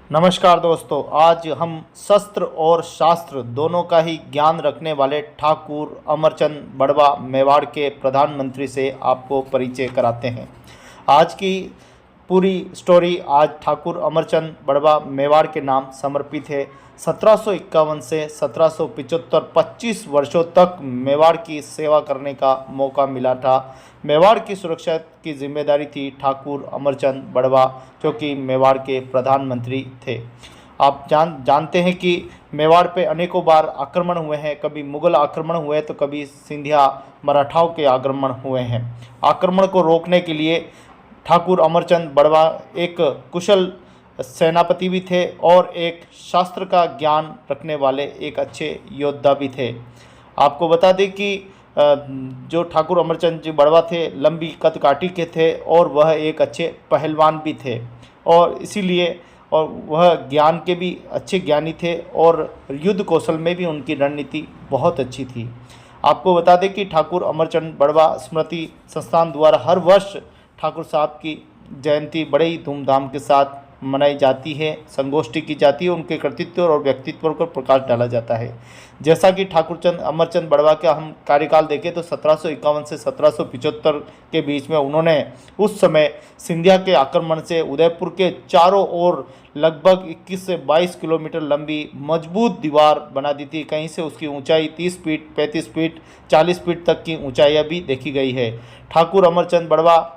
नमस्कार दोस्तों, आज हम शस्त्र और शास्त्र दोनों का ही ज्ञान रखने वाले ठाकुर अमरचंद बड़वा मेवाड़ के प्रधानमंत्री से आपको परिचय कराते हैं। आज की पूरी स्टोरी आज ठाकुर अमरचंद बड़वा मेवाड़ के नाम समर्पित है। 1751 से 1775 25 वर्षों तक मेवाड़ की सेवा करने का मौका मिला था। मेवाड़ की सुरक्षा की जिम्मेदारी थी ठाकुर अमरचंद बड़वा, जो कि मेवाड़ के प्रधानमंत्री थे। आप जानते हैं कि मेवाड़ पे अनेकों बार आक्रमण हुए हैं। कभी मुगल आक्रमण हुए तो कभी सिंधिया मराठाओं के आक्रमण हुए हैं। आक्रमण को रोकने के लिए ठाकुर अमरचंद बड़वा एक कुशल सेनापति भी थे और एक शास्त्र का ज्ञान रखने वाले एक अच्छे योद्धा भी थे। आपको बता दें कि जो ठाकुर अमरचंद जी बड़वा थे, लंबी कद काठी के थे और वह एक अच्छे पहलवान भी थे, और इसीलिए और वह ज्ञान के भी अच्छे ज्ञानी थे और युद्ध कौशल में भी उनकी रणनीति बहुत अच्छी थी। आपको बता दें कि ठाकुर अमरचंद बड़वा स्मृति संस्थान द्वारा हर वर्ष ठाकुर साहब की जयंती बड़े ही धूमधाम के साथ मनाई जाती है, संगोष्ठी की जाती है, उनके कृतित्व और व्यक्तित्व पर प्रकाश डाला जाता है। जैसा कि ठाकुर अमरचंद बड़वा का हम कार्यकाल देखें तो 1751 से 1775 के बीच में उन्होंने उस समय सिंधिया के आक्रमण से उदयपुर के चारों ओर लगभग 21 से 22 किलोमीटर लंबी मजबूत दीवार बना दी थी। कहीं से उसकी ऊंचाई 30 फीट, 35 फीट, 40 फीट तक की ऊंचाइयाँ भी देखी गई है। ठाकुर अमरचंद बड़वा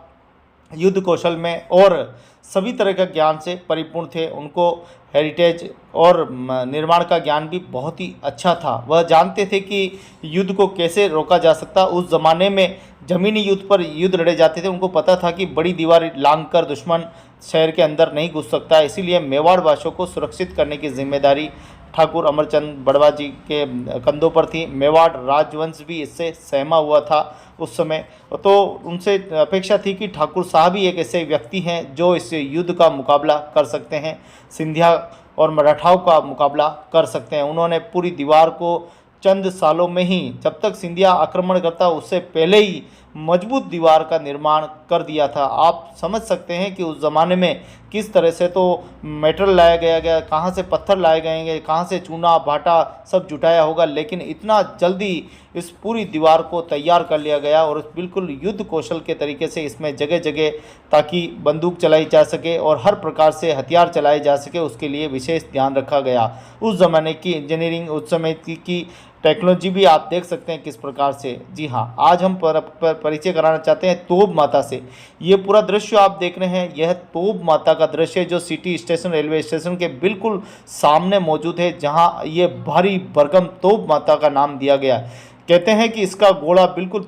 युद्ध कौशल में और सभी तरह का ज्ञान से परिपूर्ण थे। उनको हेरिटेज और निर्माण का ज्ञान भी बहुत ही अच्छा था। वह जानते थे कि युद्ध को कैसे रोका जा सकता। उस ज़माने में ज़मीनी युद्ध पर युद्ध लड़े जाते थे। उनको पता था कि बड़ी दीवार लांघकर दुश्मन शहर के अंदर नहीं घुस सकता। इसीलिए मेवाड़ वासियों को सुरक्षित करने की जिम्मेदारी ठाकुर अमरचंद बड़वा जी के कंधों पर थी। मेवाड़ राजवंश भी इससे सहमा हुआ था उस समय। तो उनसे अपेक्षा थी कि ठाकुर साहब ही एक ऐसे व्यक्ति हैं जो इस युद्ध का मुकाबला कर सकते हैं, सिंधिया और मराठाओं का मुकाबला कर सकते हैं। उन्होंने पूरी दीवार को चंद सालों में ही, जब तक सिंधिया आक्रमण करता उससे पहले ही मजबूत दीवार का निर्माण कर दिया था। आप समझ सकते हैं कि उस ज़माने में किस तरह से तो मेटेरियल लाया गया, कहाँ से पत्थर लाए गए, कहाँ से चूना भाटा सब जुटाया होगा, लेकिन इतना जल्दी इस पूरी दीवार को तैयार कर लिया गया और बिल्कुल युद्ध कौशल के तरीके से इसमें जगह जगह ताकि बंदूक चलाई जा सके और हर प्रकार से हथियार चलाए जा सके, उसके लिए विशेष ध्यान रखा गया। उस ज़माने की इंजीनियरिंग, उस समय की टेक्नोलॉजी भी आप देख सकते हैं किस प्रकार से। जी हाँ, आज हम परिचय कराना चाहते हैं तोप माता से। ये पूरा दृश्य आप देख रहे हैं, यह तोप माता का दृश्य है जो सिटी स्टेशन, रेलवे स्टेशन के बिल्कुल सामने मौजूद है, जहां ये भारी भरकम तोप माता का नाम दिया गया। कहते हैं कि इसका गोला बिल्कुल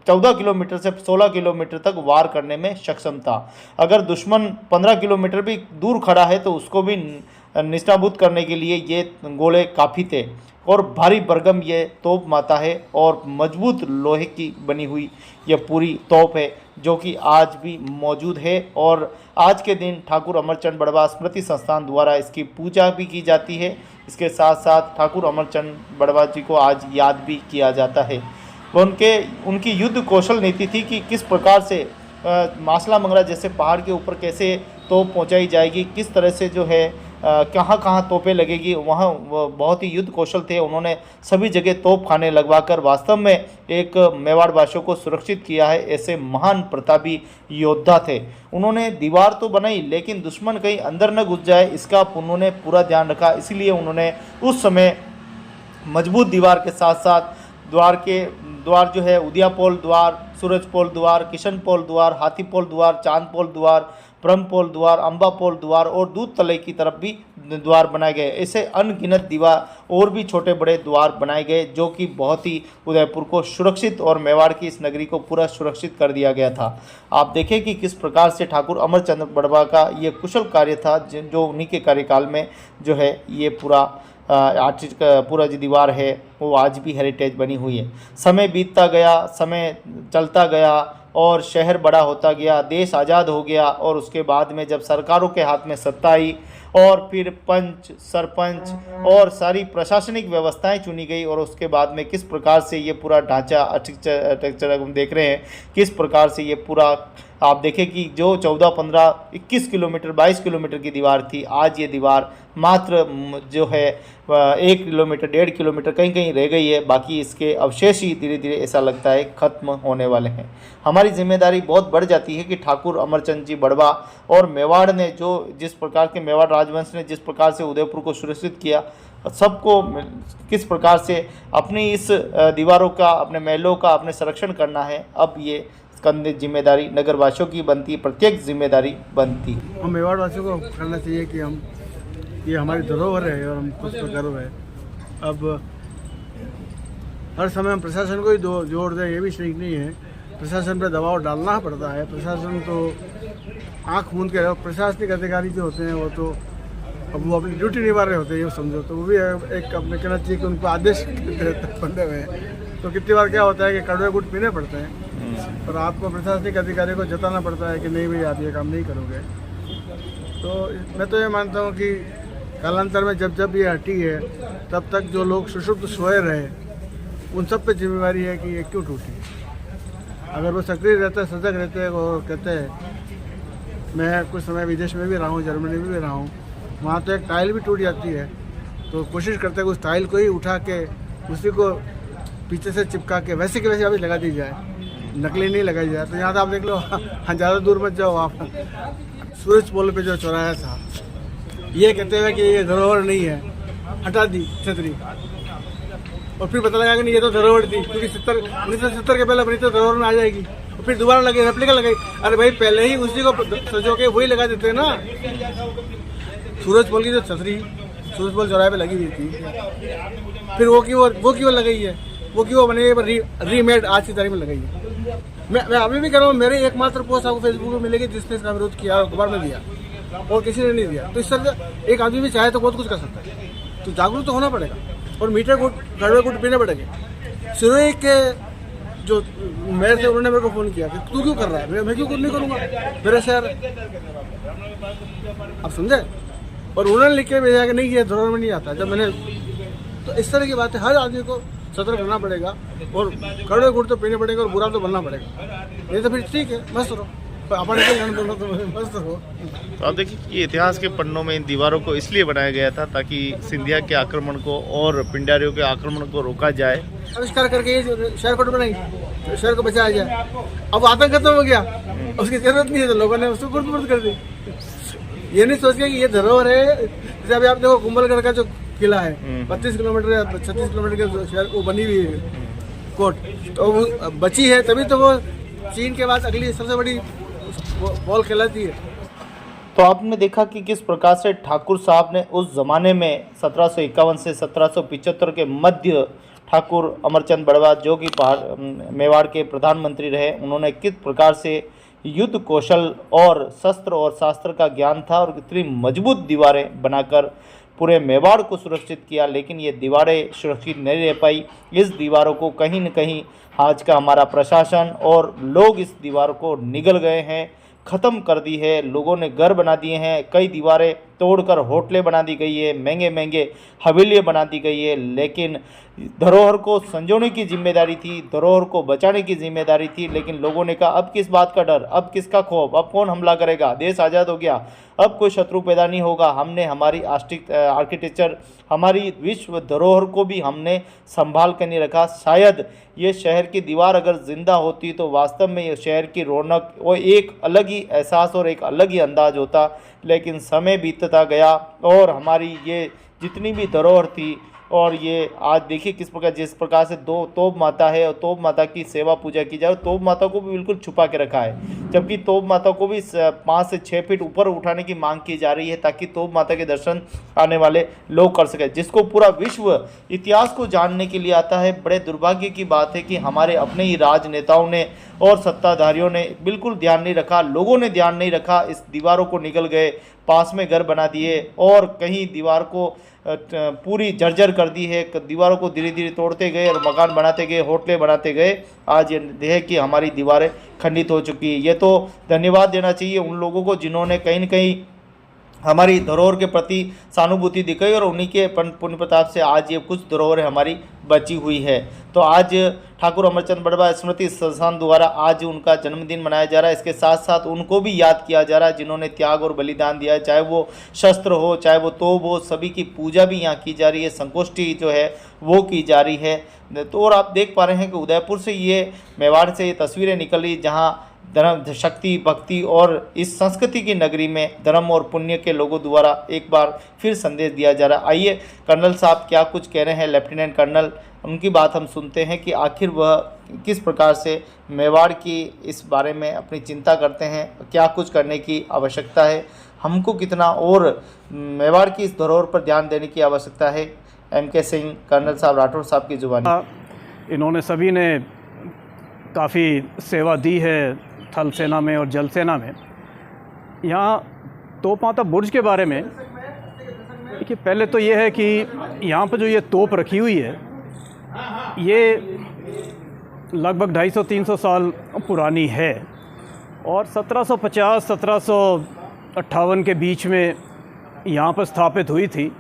14 किलोमीटर से 16 किलोमीटर तक वार करने में सक्षम था। अगर दुश्मन 15 किलोमीटर भी दूर खड़ा है तो उसको भी निष्ठाबूत करने के लिए ये गोले काफ़ी थे। और भारी भरकम ये तोप माता है और मजबूत लोहे की बनी हुई यह पूरी तोप है, जो कि आज भी मौजूद है। और आज के दिन ठाकुर अमरचंद बड़वा स्मृति संस्थान द्वारा इसकी पूजा भी की जाती है। इसके साथ साथ ठाकुर अमरचंद बड़वा जी को आज याद भी किया जाता है। उनकी युद्ध कौशल नीति थी कि किस प्रकार से मासला मंगरा जैसे पहाड़ के ऊपर कैसे तोप पहुंचाई जाएगी, किस तरह से जो है कहाँ कहाँ तोपें लगेगी, वहाँ बहुत ही युद्ध कौशल थे। उन्होंने सभी जगह तोप खाने लगवाकर वास्तव में एक मेवाड़ वासियों को सुरक्षित किया है। ऐसे महान प्रतापी योद्धा थे। उन्होंने दीवार तो बनाई लेकिन दुश्मन कहीं अंदर न घुस जाए, इसका उन्होंने पूरा ध्यान रखा। इसीलिए उन्होंने उस समय मजबूत दीवार के साथ साथ द्वार जो है उदियापोल द्वार, सूरजपोल द्वार, किशनपोल द्वार, हाथीपोल द्वार, चांदपोल द्वार, ब्रह्मपोल द्वार, अम्बापोल द्वार और दूध तले की तरफ भी द्वार बनाए गए। ऐसे अनगिनत दीवार और भी छोटे बड़े द्वार बनाए गए, जो कि बहुत ही उदयपुर को सुरक्षित और मेवाड़ की इस नगरी को पूरा सुरक्षित कर दिया गया था। आप देखें कि किस प्रकार से ठाकुर अमरचंद बड़वा का ये कुशल कार्य था, जो उन्हीं के कार्यकाल में जो है ये पूरा आर्टिस्ट का पूरा जो दीवार है वो आज भी हेरिटेज बनी हुई है। समय बीतता गया, समय चलता गया और शहर बड़ा होता गया, देश आज़ाद हो गया। और उसके बाद में जब सरकारों के हाथ में सत्ता आई और फिर पंच, सरपंच और सारी प्रशासनिक व्यवस्थाएं चुनी गई, और उसके बाद में किस प्रकार से ये पूरा ढांचा आर्किटेक्चर हम देख रहे हैं, किस प्रकार से ये पूरा आप देखें कि जो 14, 15, 21 किलोमीटर, 22 किलोमीटर की दीवार थी, आज ये दीवार मात्र जो है 1 किलोमीटर, 1.5 किलोमीटर कहीं कहीं रह गई है। बाकी इसके अवशेष ही धीरे धीरे ऐसा लगता है खत्म होने वाले हैं। हमारी जिम्मेदारी बहुत बढ़ जाती है कि ठाकुर अमरचंद जी बड़वा और मेवाड़ ने जिस प्रकार के मेवाड़ राजवंश ने जिस प्रकार से उदयपुर को सुरक्षित किया, सबको किस प्रकार से अपनी इस दीवारों का, अपने महलों का अपने संरक्षण करना है। अब ये कंधे जिम्मेदारी नगरवासियों की बनती, प्रत्येक जिम्मेदारी बनती। हम मेवाड़ वासियों को करना चाहिए कि हम ये हमारी धरोहर है और हमको उस पर गर्व है। अब हर समय हम प्रशासन को ही जोड़ दें, ये भी ठीक नहीं है। प्रशासन पर दबाव डालना पड़ता है। प्रशासन तो आँख मूंद के, प्रशासनिक अधिकारी जो होते हैं वो तो अब वो अपनी ड्यूटी निभा रहे होते हैं, ये समझो। तो वो भी एक अपने कहना चाहिए कि उनको आदेश बंधे हुए हैं। तो कितनी बार क्या होता है कि कड़वे गुट पीने पड़ते हैं, पर आपको प्रशासनिक अधिकारी को जताना पड़ता है कि नहीं भाई आप ये काम नहीं करोगे। तो मैं तो ये मानता हूँ कि कालांतर में जब ये हटी है, तब तक जो लोग सुषुप्त सोए रहे, उन सब पे जिम्मेवारी है कि ये क्यों टूटी। अगर वो सक्रिय रहते, सजग रहते और कहते हैं, मैं कुछ समय विदेश में भी रहा हूँ, जर्मनी में भी रहा हूँ, वहाँ तो एक टाइल भी टूट जाती है, तो कोशिश करते हैं कि उस टाइल को ही उठा के उसी को पीछे से चिपका के वैसे की वैसे अभी लगा दी जाए, नकली नहीं लगाई जाए। तो यहाँ तो आप देख लो, ज़्यादा दूर मत जाओ आप, सूरज पोल पे जो चौराहा था, ये कहते हुए कि ये धरोहर नहीं है, हटा दी छतरी, और फिर पता लगा कि नहीं ये तो धरोहर थी, क्योंकि 1970 के पहले बनी तो धरोहर में आ जाएगी। और फिर दोबारा लगे, रेप्लिका लगाई। अरे भाई पहले ही उसी को सजो के वही लगा देते ना। सूरज पोल की जो छतरी सूरज पोल चौराहे पे लगी हुई थी, फिर वो क्यों लगाई है, वो क्यों बने रीमेड आज की तारीख में लगाई है। मैं अभी भी कह रहा हूँ, मेरे एकमात्र पोस्ट आपको फेसबुक में मिलेगी जिसने इसका विरोध किया और अखबार में दिया, और किसी ने नहीं दिया। तो इस तरह से एक आदमी भी चाहे तो बहुत कुछ कर सकता है। तो जागरूक तो होना पड़ेगा और मीठे गुट, कड़वे गुट पीने पड़ेंगे। सिरोही के जो मेयर थे उन्होंने मेरे को फ़ोन किया कि तू क्यों कर रहा है, मैं क्यों नहीं करूँगा, मेरा शहर। आप समझे? और उन्होंने लिख के भेजा कि नहीं ये धरोहर में नहीं आता। जब मैंने, तो इस तरह की बातें हर आदमी को सतर्क रहना पड़ेगा, और कड़वे गुट तो पीने पड़ेगा और बुरा तो बनना पड़ेगा। नहीं तो फिर ठीक है, मस्त रहो, अपन मस्त रहो। तो आप देखिए कि इतिहास के पन्नों में इन दीवारों को इसलिए बनाया गया था ताकि सिंधिया के आक्रमण को और पिंडारियों के आक्रमण को रोका जाए। आविष्कार करके ये शहर कोट बनाई, शहर को बचाया जाए। अब आतंक खत्म हो गया, उसकी जरूरत नहीं है, तो लोगों ने उसको गुर्द कर दी। ये नहीं सोच के कि ये धरोहर है। जैसे अभी आप देखो कुंभलगढ़ का जो किला है, 32 किलोमीटर या 36 किलोमीटर के शहर वो बनी हुई है कोट, तो वो बची है, तभी तो वो चीन के बाद अगली सबसे बड़ी बॉल कहलाती है। तो आपने देखा कि किस प्रकार से ठाकुर साहब ने उस ज़माने में 1751 से 1775 के मध्य ठाकुर अमरचंद बड़वा, जो कि मेवाड़ के प्रधानमंत्री रहे, उन्होंने किस प्रकार से युद्ध कौशल और शस्त्र और शास्त्र का ज्ञान था और कितनी मजबूत दीवारें बनाकर पूरे मेवाड़ को सुरक्षित किया। लेकिन ये दीवारें सुरक्षित नहीं रह पाई। इस दीवारों को कहीं न कहीं आज का हमारा प्रशासन और लोग इस दीवार को निगल गए हैं, ख़त्म कर दी है। लोगों ने घर बना दिए हैं, कई दीवारें तोड़कर होटलें बना दी गई है, महंगे महंगे हवेलियाँ बना दी गई है। लेकिन धरोहर को संजोने की जिम्मेदारी थी, धरोहर को बचाने की जिम्मेदारी थी। लेकिन लोगों ने कहा अब किस बात का डर, अब किसका खौफ, अब कौन हमला करेगा, देश आज़ाद हो गया, अब कोई शत्रु पैदा नहीं होगा। हमने हमारी आर्किटेक्चर, हमारी विश्व धरोहर को भी हमने संभाल कर नहीं रखा। शायद ये शहर की दीवार अगर जिंदा होती तो वास्तव में ये शहर की रौनक वो एक अलग ही एहसास और एक अलग ही अंदाज होता। लेकिन समय बीतता गया और हमारी ये जितनी भी धरोहर थी, और ये आज देखिए किस प्रकार, जिस प्रकार से दो तोप माता है और तोप माता की सेवा पूजा की जाए, तोप माता को भी बिल्कुल छुपा के रखा है, जबकि तोप माता को भी 5 से 6 फीट ऊपर उठाने की मांग की जा रही है ताकि तोप माता के दर्शन आने वाले लोग कर सकें, जिसको पूरा विश्व इतिहास को जानने के लिए आता है। बड़े दुर्भाग्य की बात है कि हमारे अपने ही राजनेताओं ने और सत्ताधारियों ने बिल्कुल ध्यान नहीं रखा, लोगों ने ध्यान नहीं रखा, इस दीवारों को निगल गए, पास में घर बना दिए और कहीं दीवार को पूरी जर्जर कर दी है। दीवारों को धीरे धीरे तोड़ते गए और मकान बनाते गए, होटलें बनाते गए। आज ये है कि हमारी दीवारें खंडित हो चुकी है। ये तो धन्यवाद देना चाहिए उन लोगों को जिन्होंने कहीं न कहीं हमारी धरोहर के प्रति सहानुभूति दिखाई और उन्हीं के पुण्य प्रताप से आज ये कुछ धरोहरें हमारी बची हुई है। तो आज ठाकुर अमरचंद बड़वा स्मृति संस्थान द्वारा आज उनका जन्मदिन मनाया जा रहा है। इसके साथ साथ उनको भी याद किया जा रहा है जिन्होंने त्याग और बलिदान दिया है, चाहे वो शस्त्र हो चाहे वो तोप हो, सभी की पूजा भी यहाँ की जा रही है, संगोष्ठी जो है वो की जा रही है। तो और आप देख पा रहे हैं कि उदयपुर से ये मेवाड़ से ये तस्वीरें निकली जहाँ धर्म, शक्ति, भक्ति और इस संस्कृति की नगरी में धर्म और पुण्य के लोगों द्वारा एक बार फिर संदेश दिया जा रहा है। आइए कर्नल साहब क्या कुछ कह रहे हैं, लेफ्टिनेंट कर्नल, उनकी बात हम सुनते हैं कि आखिर वह किस प्रकार से मेवाड़ की इस बारे में अपनी चिंता करते हैं, क्या कुछ करने की आवश्यकता है, हमको कितना और मेवाड़ की इस धरोहर पर ध्यान देने की आवश्यकता है। MK सिंह, कर्नल साहब राठौर साहब की जुबानी। इन्होंने सभी ने काफ़ी सेवा दी है थल सेना में और जल सेना में। यहाँ तोप माता बुर्ज के बारे में देखिए, पहले तो ये है कि यहाँ पर जो ये तोप रखी हुई है ये लगभग 250-300 साल पुरानी है और 1750-1758 के बीच में यहाँ पर स्थापित हुई थी।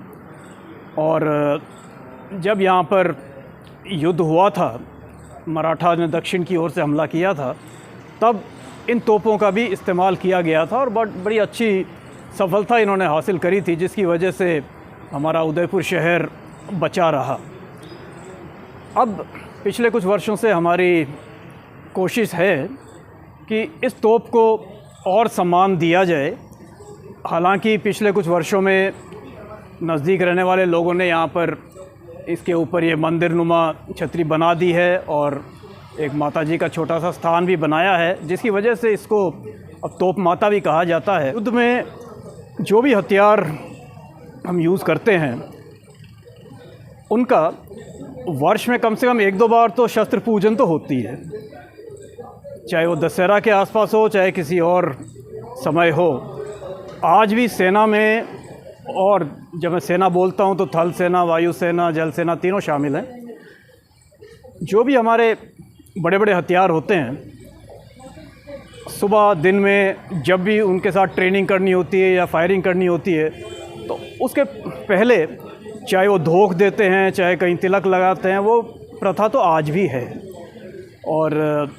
और जब यहाँ पर युद्ध हुआ था, मराठा ने दक्षिण की ओर से हमला किया था, तब इन तोपों का भी इस्तेमाल किया गया था और बड़ी अच्छी सफलता इन्होंने हासिल करी थी, जिसकी वजह से हमारा उदयपुर शहर बचा रहा। अब पिछले कुछ वर्षों से हमारी कोशिश है कि इस तोप को और सम्मान दिया जाए। हालांकि पिछले कुछ वर्षों में नज़दीक रहने वाले लोगों ने यहाँ पर इसके ऊपर ये मंदिर नुमा छतरी बना दी है और एक माता जी का छोटा सा स्थान भी बनाया है, जिसकी वजह से इसको अब तोप माता भी कहा जाता है। युद्ध में जो भी हथियार हम यूज़ करते हैं उनका वर्ष में कम से कम 1-2 बार तो शस्त्र पूजन तो होती है, चाहे वो दशहरा के आसपास हो चाहे किसी और समय हो। आज भी सेना में, और जब मैं सेना बोलता हूँ तो थल सेना, वायु सेना, जल सेना तीनों शामिल हैं, जो भी हमारे बड़े बड़े हथियार होते हैं, सुबह दिन में जब भी उनके साथ ट्रेनिंग करनी होती है या फायरिंग करनी होती है तो उसके पहले चाहे वो धोख देते हैं चाहे कहीं तिलक लगाते हैं, वो प्रथा तो आज भी है। और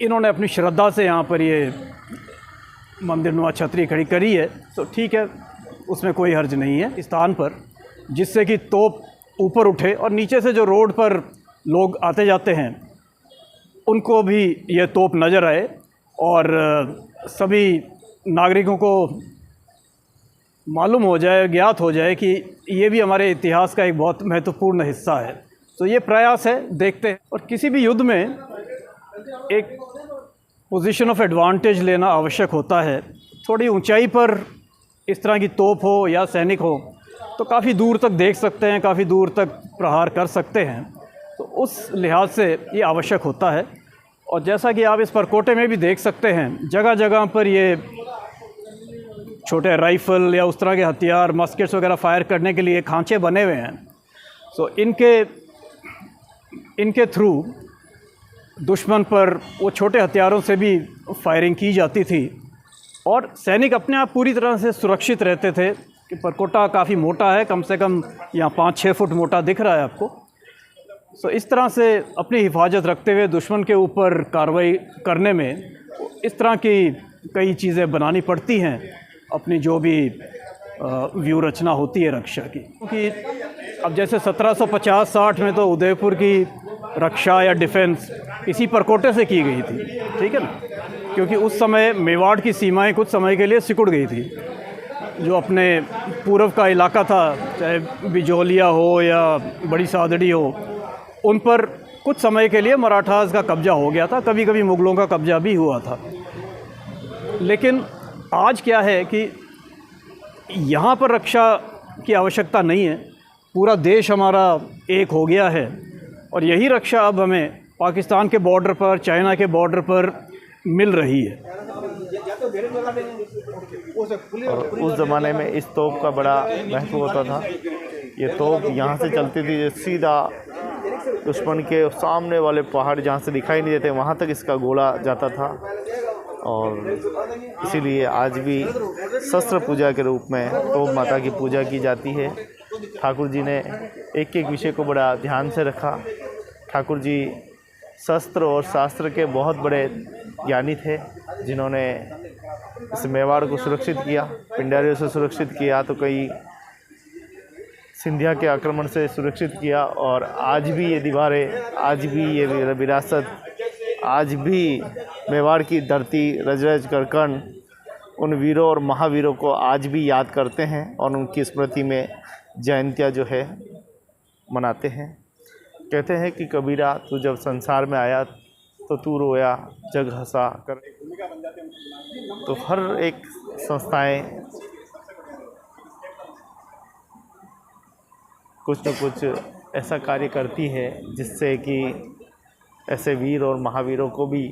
इन्होंने अपनी श्रद्धा से यहाँ पर ये मंदिर नुमा छतरी खड़ी करी है, तो ठीक है, उसमें कोई हर्ज नहीं है इस स्थान पर, जिससे कि तोप ऊपर उठे और नीचे से जो रोड पर लोग आते जाते हैं उनको भी ये तोप नज़र आए और सभी नागरिकों को मालूम हो जाए, ज्ञात हो जाए कि ये भी हमारे इतिहास का एक बहुत महत्वपूर्ण हिस्सा है। तो ये प्रयास है, देखते हैं। और किसी भी युद्ध में एक पोजीशन ऑफ एडवांटेज लेना आवश्यक होता है। थोड़ी ऊंचाई पर इस तरह की तोप हो या सैनिक हो तो काफ़ी दूर तक देख सकते हैं, काफ़ी दूर तक प्रहार कर सकते हैं, तो उस लिहाज से ये आवश्यक होता है। और जैसा कि आप इस परकोटे में भी देख सकते हैं, जगह जगह पर ये छोटे राइफ़ल या उस तरह के हथियार, मस्केट्स वगैरह फायर करने के लिए खांचे बने हुए हैं। सो इनके थ्रू दुश्मन पर वो छोटे हथियारों से भी फायरिंग की जाती थी और सैनिक अपने आप पूरी तरह से सुरक्षित रहते थे। कि परकोटा काफ़ी मोटा है, कम से कम यहाँ 5-6 फुट मोटा दिख रहा है आपको। सो इस तरह से अपनी हिफाजत रखते हुए दुश्मन के ऊपर कार्रवाई करने में इस तरह की कई चीज़ें बनानी पड़ती हैं, अपनी जो भी व्यू रचना होती है रक्षा की। क्योंकि अब जैसे 1750-60 में तो उदयपुर की रक्षा या डिफेंस इसी परकोटे से की गई थी, ठीक है ना, क्योंकि उस समय मेवाड़ की सीमाएं कुछ समय के लिए सिकुड़ गई थी। जो अपने पूर्व का इलाका था, चाहे बिजौलिया हो या बड़ी सादड़ी हो, उन पर कुछ समय के लिए मराठास का कब्ज़ा हो गया था, कभी कभी मुग़लों का कब्ज़ा भी हुआ था। लेकिन आज क्या है कि यहाँ पर रक्षा की आवश्यकता नहीं है, पूरा देश हमारा एक हो गया है और यही रक्षा अब हमें पाकिस्तान के बॉर्डर पर, चाइना के बॉर्डर पर मिल रही है। और उस ज़माने में इस तोप का बड़ा महत्व होता था। ये तोप यहाँ से चलती थी, जो सीधा दुश्मन के सामने वाले पहाड़ जहाँ से दिखाई नहीं देते वहाँ तक इसका गोला जाता था। और इसीलिए आज भी शस्त्र पूजा के रूप में तोप माता की पूजा की जाती है। ठाकुर जी ने एक एक विषय को बड़ा ध्यान से रखा। ठाकुर जी शस्त्र और शास्त्र के बहुत बड़े ज्ञानी थे, जिन्होंने इस मेवाड़ को सुरक्षित किया, पिंडारियों से सुरक्षित किया, तो कई सिंधिया के आक्रमण से सुरक्षित किया। और आज भी ये दीवारें, आज भी ये विरासत, आज भी मेवाड़ की धरती रज रज कर कण उन वीरों और महावीरों को आज भी याद करते हैं और उनकी स्मृति में जयंतियाँ जो है मनाते हैं। कहते हैं कि कबीरा, तू जब संसार में आया तो तू रोया जग हंसा कर। तो हर एक संस्थाएं कुछ न कुछ ऐसा कार्य करती है जिससे कि ऐसे वीर और महावीरों को भी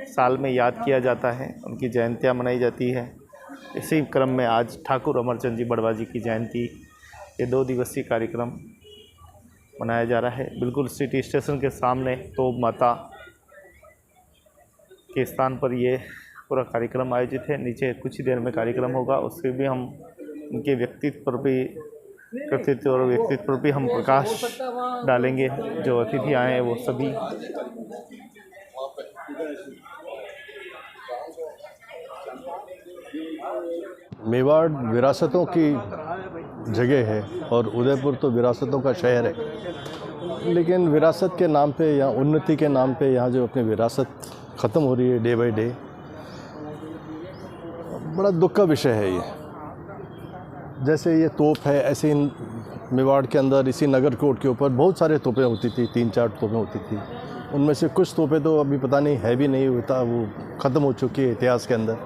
साल में याद किया जाता है, उनकी जयंतियाँ मनाई जाती है। इसी क्रम में आज ठाकुर अमरचंद जी बड़वा जी की जयंती, ये 2 दिवसीय कार्यक्रम मनाया जा रहा है। बिल्कुल सिटी स्टेशन के सामने तोप माता के स्थान पर ये पूरा कार्यक्रम आयोजित है। नीचे कुछ ही देर में कार्यक्रम होगा, उससे भी हम उनके व्यक्तित्व पर भी हम प्रकाश डालेंगे। जो अतिथि आए हैं वो सभी मेवाड़ विरासतों की जगह है और उदयपुर तो विरासतों का शहर है, लेकिन विरासत के नाम पे या उन्नति के नाम पे यहाँ जो अपनी विरासत ख़त्म हो रही है डे बाय डे, बड़ा दुख का विषय है ये। जैसे ये तोप है, ऐसे इन मेवाड़ के अंदर इसी नगर कोट के ऊपर बहुत सारे तोपें होती थी, 3-4 तोपें होती थी। उनमें से कुछ तोपें तो अभी पता नहीं है भी नहीं होता, वो ख़त्म हो चुकी है इतिहास के अंदर।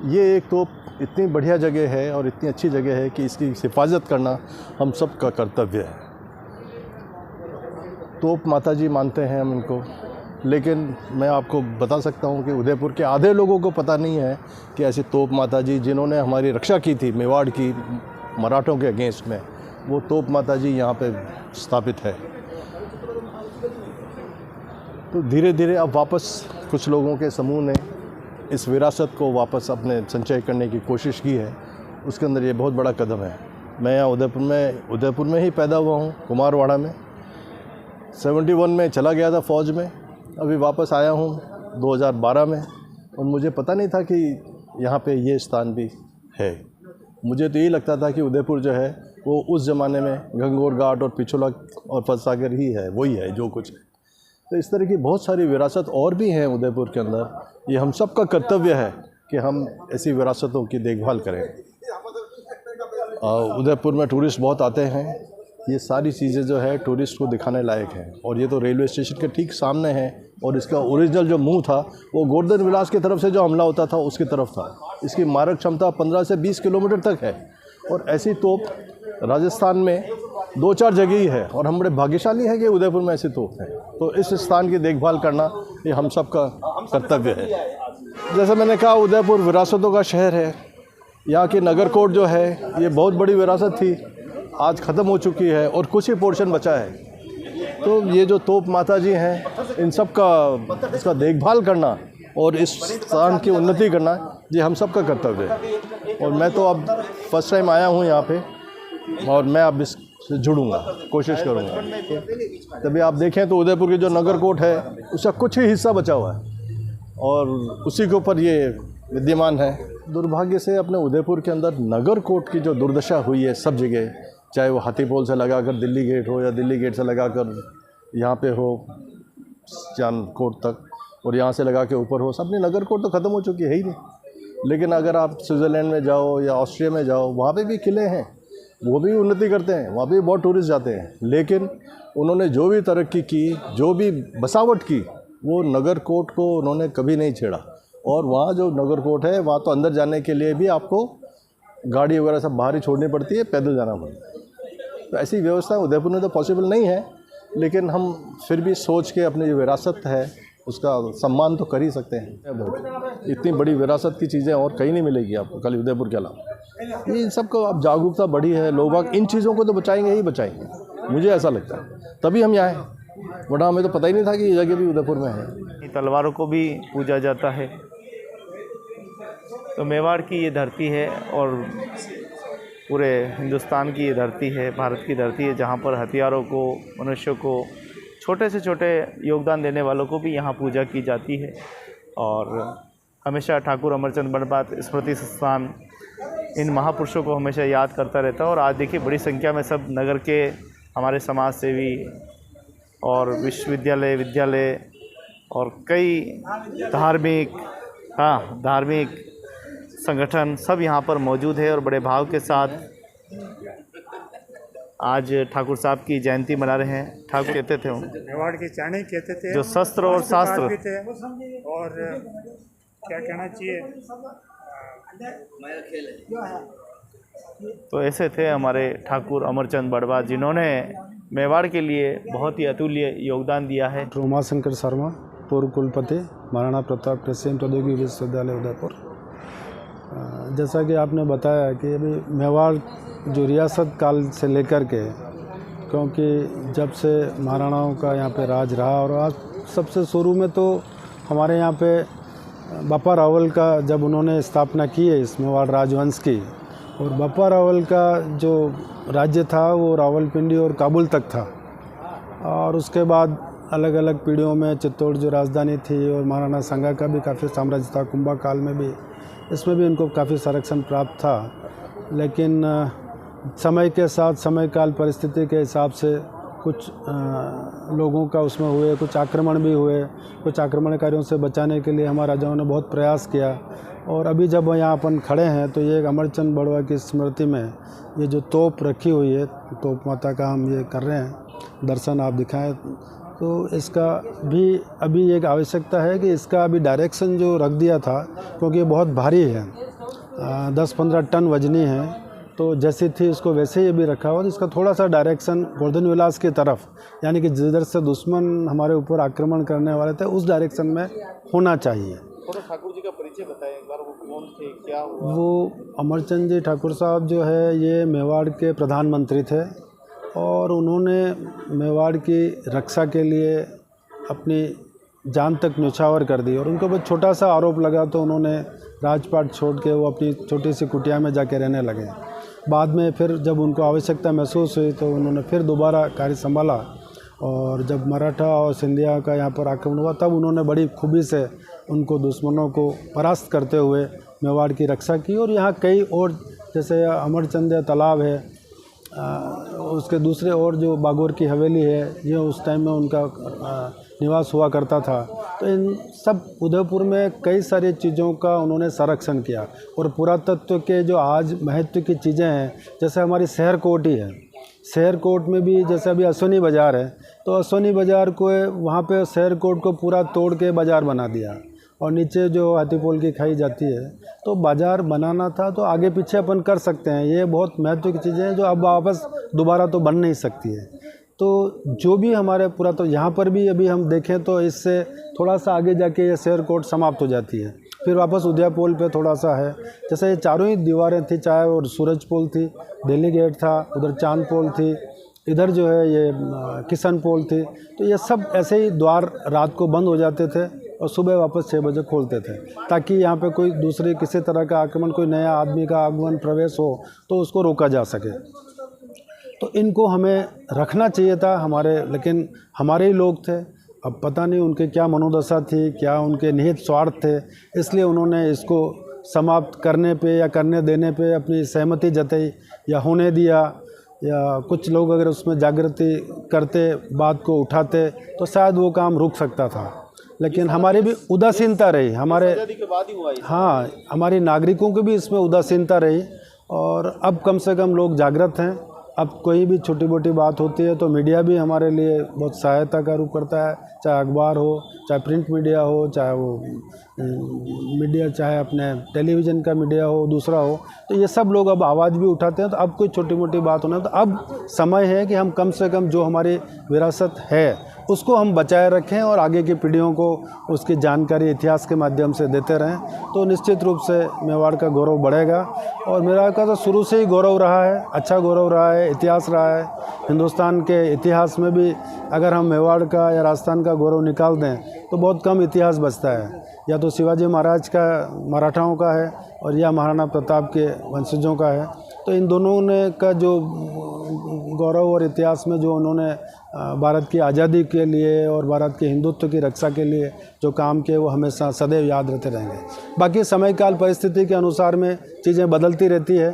ये एक तोप इतनी बढ़िया जगह है और इतनी अच्छी जगह है कि इसकी हिफाजत करना हम सब का कर्तव्य है। तोप माता जी मानते हैं हम इनको, लेकिन मैं आपको बता सकता हूँ कि उदयपुर के आधे लोगों को पता नहीं है कि ऐसी तोप माता जी जिन्होंने हमारी रक्षा की थी मेवाड़ की मराठों के अगेंस्ट में, वो तोप माता जी यहाँ पे स्थापित है। तो धीरे धीरे अब वापस कुछ लोगों के समूह ने इस विरासत को वापस अपने संचय करने की कोशिश की है। उसके अंदर ये बहुत बड़ा कदम है। मैं यहाँ उदयपुर में ही पैदा हुआ हूँ, कुमारवाड़ा में। 71 में चला गया था फ़ौज में, अभी वापस आया हूँ 2012 में, और मुझे पता नहीं था कि यहाँ पे ये स्थान भी है। मुझे तो यही लगता था कि उदयपुर जो है वो उस ज़माने में गंगोर घाट और पिछोला और फतसागर ही है, वही है जो कुछ है। तो इस तरह की बहुत सारी विरासत और भी हैं उदयपुर के अंदर। ये हम सब का कर्तव्य है कि हम ऐसी विरासतों की देखभाल करें। उदयपुर में टूरिस्ट बहुत आते हैं, ये सारी चीज़ें जो है टूरिस्ट को दिखाने लायक हैं। और ये तो रेलवे स्टेशन के ठीक सामने है, और इसका ओरिजिनल जो मुंह था वो गोवर्धन विलास की तरफ से जो हमला होता था उसकी तरफ था। इसकी मारक क्षमता 15 से 20 किलोमीटर तक है, और ऐसी तोप राजस्थान में 2-4 जगह ही है, और हम बड़े भाग्यशाली हैं कि उदयपुर में ऐसी तोप है। तो इस स्थान की देखभाल करना ये हम सब का कर्तव्य है। जैसे मैंने कहा, उदयपुर विरासतों का शहर है। यहाँ की नगर कोट जो है ये बहुत बड़ी विरासत थी, आज ख़त्म हो चुकी है और कुछ ही पोर्शन बचा है। तो ये जो तोप माता जी हैं, इन सब का इसका देखभाल करना और इस स्थान की उन्नति करना ये हम सब का कर्तव्य है। और मैं तो अब फर्स्ट टाइम आया हूँ यहाँ पे, और मैं अब इससे जुड़ूंगा, कोशिश करूँगा। तभी आप देखें तो उदयपुर की जो नगर कोट है उसका कुछ ही हिस्सा बचा हुआ है, और उसी के ऊपर ये विद्यमान है। दुर्भाग्य से अपने उदयपुर के अंदर नगर कोट की जो दुर्दशा हुई है सब जगह, चाहे वो हाथीपोल से लगाकर दिल्ली गेट हो या दिल्ली गेट से लगाकर यहाँ पे हो जान कोट तक, और यहाँ से लगा के ऊपर हो, सब नगर कोट तो ख़त्म हो चुकी है ही नहीं। लेकिन अगर आप स्विट्ज़रलैंड में जाओ या ऑस्ट्रिया में जाओ, वहाँ पे भी किले हैं, वो भी उन्नति करते हैं, वहाँ भी बहुत टूरिस्ट जाते हैं। लेकिन उन्होंने जो भी तरक्की की, जो भी बसावट की, वो नगर कोट को उन्होंने कभी नहीं छेड़ा। और वहाँ जो नगर कोट है वहाँ तो अंदर जाने के लिए भी आपको गाड़ी वगैरह सब बाहर ही छोड़नी पड़ती है, पैदल जाना पड़ता है। तो ऐसी व्यवस्था उदयपुर में तो पॉसिबल नहीं है, लेकिन हम फिर भी सोच के अपनी जो विरासत है उसका सम्मान तो कर ही सकते हैं। इतनी बड़ी विरासत की चीज़ें और कहीं नहीं मिलेगी आपको, खाली उदयपुर के अलावा। ये इन सब को अब जागरूकता बढ़ी है, लोग इन चीज़ों को तो बचाएंगे ही बचाएंगे, मुझे ऐसा लगता है। तभी हम यहाँ हैं, वरना हमें तो पता ही नहीं था कि ये जगह भी उदयपुर में है। तलवारों को भी पूजा जाता है। तो मेवाड़ की ये धरती है और पूरे हिंदुस्तान की ये धरती है, भारत की धरती है, जहाँ पर हथियारों को, मनुष्यों को छोटे से छोटे योगदान देने वालों को भी यहाँ पूजा की जाती है। और हमेशा ठाकुर अमरचंद बड़बा स्मृति संस्थान इन महापुरुषों को हमेशा याद करता रहता है। और आज देखिए बड़ी संख्या में सब नगर के हमारे समाज सेवी और विश्वविद्यालय, विद्यालय और कई धार्मिक संगठन सब यहाँ पर मौजूद है और बड़े भाव के साथ आज ठाकुर साहब की जयंती मना रहे हैं। ठाकुर कहते थे मेवाड़ के चाणक्य कहते थे, जो शस्त्र और शास्त्र भी थे, और क्या कहना चाहिए, तो ऐसे थे हमारे ठाकुर अमरचंद बड़बा, जिन्होंने मेवाड़ के लिए बहुत ही अतुल्य योगदान दिया है। उमाशंकर शर्मा, पूर्व कुलपति, महाराणा प्रताप कृषि एवं प्रौद्योगिकी विश्वविद्यालय उदयपुर। जैसा कि आपने बताया कि अभी मेवाड़ जो रियासत काल से लेकर के, क्योंकि जब से महाराणाओं का यहाँ पे राज रहा, और आज सबसे शुरू में तो हमारे यहाँ पे बप्पा रावल का जब उन्होंने स्थापना की है इस मेवाड़ राजवंश की, और बप्पा रावल का जो राज्य था वो रावलपिंडी और काबुल तक था। और उसके बाद अलग अलग पीढ़ियों में चित्तौड़ जो राजधानी थी, और महाराणा संगा का भी काफ़ी साम्राज्य था, कुंभा काल में भी, इसमें भी इनको काफ़ी संरक्षण प्राप्त था। लेकिन समय के साथ, समय काल परिस्थिति के हिसाब से कुछ लोगों का उसमें हुए, कुछ आक्रमण भी हुए। कुछ आक्रमणकारियों से बचाने के लिए हमारे राजाओं ने बहुत प्रयास किया। और अभी जब यहाँ अपन खड़े हैं तो ये अमरचंद बड़वा की स्मृति में ये जो तोप रखी हुई है, तोप माता का हम ये कर रहे हैं, दर्शन आप दिखाएं, तो इसका भी अभी एक आवश्यकता है कि इसका अभी डायरेक्शन जो रख दिया था, क्योंकि ये बहुत भारी है, 10-15 टन वजनी है, तो जैसी थी उसको वैसे ही अभी रखा हुआ। तो इसका थोड़ा सा डायरेक्शन गोवर्धन विलास की तरफ, यानी कि जिधर से दुश्मन हमारे ऊपर आक्रमण करने वाले थे उस डायरेक्शन में होना चाहिए। थोड़ा ठाकुर जी का परिचय बताएं एक बार, वो कौन थे, क्या हुआ? वो अमरचंद जी ठाकुर साहब जो है ये मेवाड़ के प्रधानमंत्री थे, और उन्होंने मेवाड़ की रक्षा के लिए अपनी जान तक न्यौछावर कर दी। और उनके ऊपर छोटा सा आरोप लगा तो उन्होंने राजपाट छोड़ के वो अपनी छोटी सी कुटिया में जाके रहने लगे। बाद में फिर जब उनको आवश्यकता महसूस हुई तो उन्होंने फिर दोबारा कार्य संभाला, और जब मराठा और सिंधिया का यहाँ पर आक्रमण हुआ तब उन्होंने बड़ी खूबी से उनको दुश्मनों को परास्त करते हुए मेवाड़ की रक्षा की। और यहाँ कई और, जैसे अमरचंद तालाब है, उसके दूसरे और जो बागोर की हवेली है, ये उस टाइम में उनका निवास हुआ करता था। तो इन सब उदयपुर में कई सारी चीज़ों का उन्होंने संरक्षण किया। और पुरातत्व के जो आज महत्व की चीज़ें हैं, जैसे हमारी शहर कोट ही है, शहर कोट में भी जैसे अभी अश्वनी बाज़ार है, तो अश्वनी बाज़ार को वहाँ पे शहर कोट को पूरा तोड़ के बाज़ार बना दिया, और नीचे जो हाथीपोल की खाई जाती है, तो बाज़ार बनाना था तो आगे पीछे अपन कर सकते हैं। ये बहुत महत्व की चीज़ें हैं जो अब वापस दोबारा तो बन नहीं सकती है। तो जो भी हमारे पूरा, तो यहाँ पर भी अभी हम देखें तो इससे थोड़ा सा आगे जाके ये शहर कोट समाप्त हो जाती है, फिर वापस उदयपुर पे थोड़ा सा है। जैसे ये चारों ही दीवारें थी, चाहे और सूरज पोल थी, दिल्ली गेट था, उधर चांद पोल थी, इधर जो है ये किशन पोल थी, तो ये सब ऐसे ही द्वार रात को बंद हो जाते थे और सुबह वापस 6 बजे खोलते थे, ताकि यहाँ पे कोई दूसरे किसी तरह का आक्रमण, कोई नया आदमी का आगमन प्रवेश हो तो उसको रोका जा सके। तो इनको हमें रखना चाहिए था हमारे, लेकिन हमारे ही लोग थे, अब पता नहीं उनके क्या मनोदशा थी, क्या उनके निहित स्वार्थ थे, इसलिए उन्होंने इसको समाप्त करने पे या करने देने पे अपनी सहमति जताई या होने दिया, या कुछ लोग अगर उसमें जागृति करते, बात को उठाते, तो शायद वो काम रुक सकता था। लेकिन हमारी भी उदासीनता रही, हमारे हाँ, हमारी नागरिकों की भी इसमें उदासीनता रही। और अब कम से कम लोग जागृत हैं। अब कोई भी छोटी मोटी बात होती है तो मीडिया भी हमारे लिए बहुत सहायता का रूप करता है, चाहे अखबार हो, चाहे प्रिंट मीडिया हो, चाहे वो मीडिया, चाहे अपने टेलीविज़न का मीडिया हो, दूसरा हो, तो ये सब लोग अब आवाज़ भी उठाते हैं। तो अब कोई छोटी मोटी बात होना, तो अब समय है कि हम कम से कम जो हमारी विरासत है उसको हम बचाए रखें और आगे की पीढ़ियों को उसकी जानकारी इतिहास के माध्यम से देते रहें, तो निश्चित रूप से मेवाड़ का गौरव बढ़ेगा। और मेवाड़ का तो शुरू से ही गौरव रहा है, अच्छा गौरव रहा है, इतिहास रहा है। हिंदुस्तान के इतिहास में भी अगर हम मेवाड़ का या राजस्थान का गौरव निकाल दें तो बहुत कम इतिहास बचता है, या तो शिवाजी महाराज का, मराठाओं का है, और या महाराणा प्रताप के वंशजों का है। तो इन दोनों ने का जो गौरव और इतिहास में जो उन्होंने भारत की आज़ादी के लिए और भारत के हिंदुत्व की रक्षा के लिए जो काम किए वो हमेशा सदैव याद रहते रहेंगे। बाकी समय काल परिस्थिति के अनुसार में चीज़ें बदलती रहती है।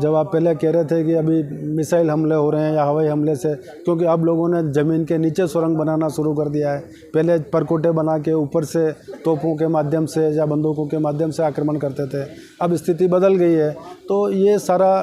जब आप पहले कह रहे थे कि अभी मिसाइल हमले हो रहे हैं या हवाई हमले से, क्योंकि अब लोगों ने ज़मीन के नीचे सुरंग बनाना शुरू कर दिया है। पहले परकोटे बना के ऊपर से तोपों के माध्यम से या बंदूकों के माध्यम से आक्रमण करते थे। अब स्थिति बदल गई है, तो ये सारा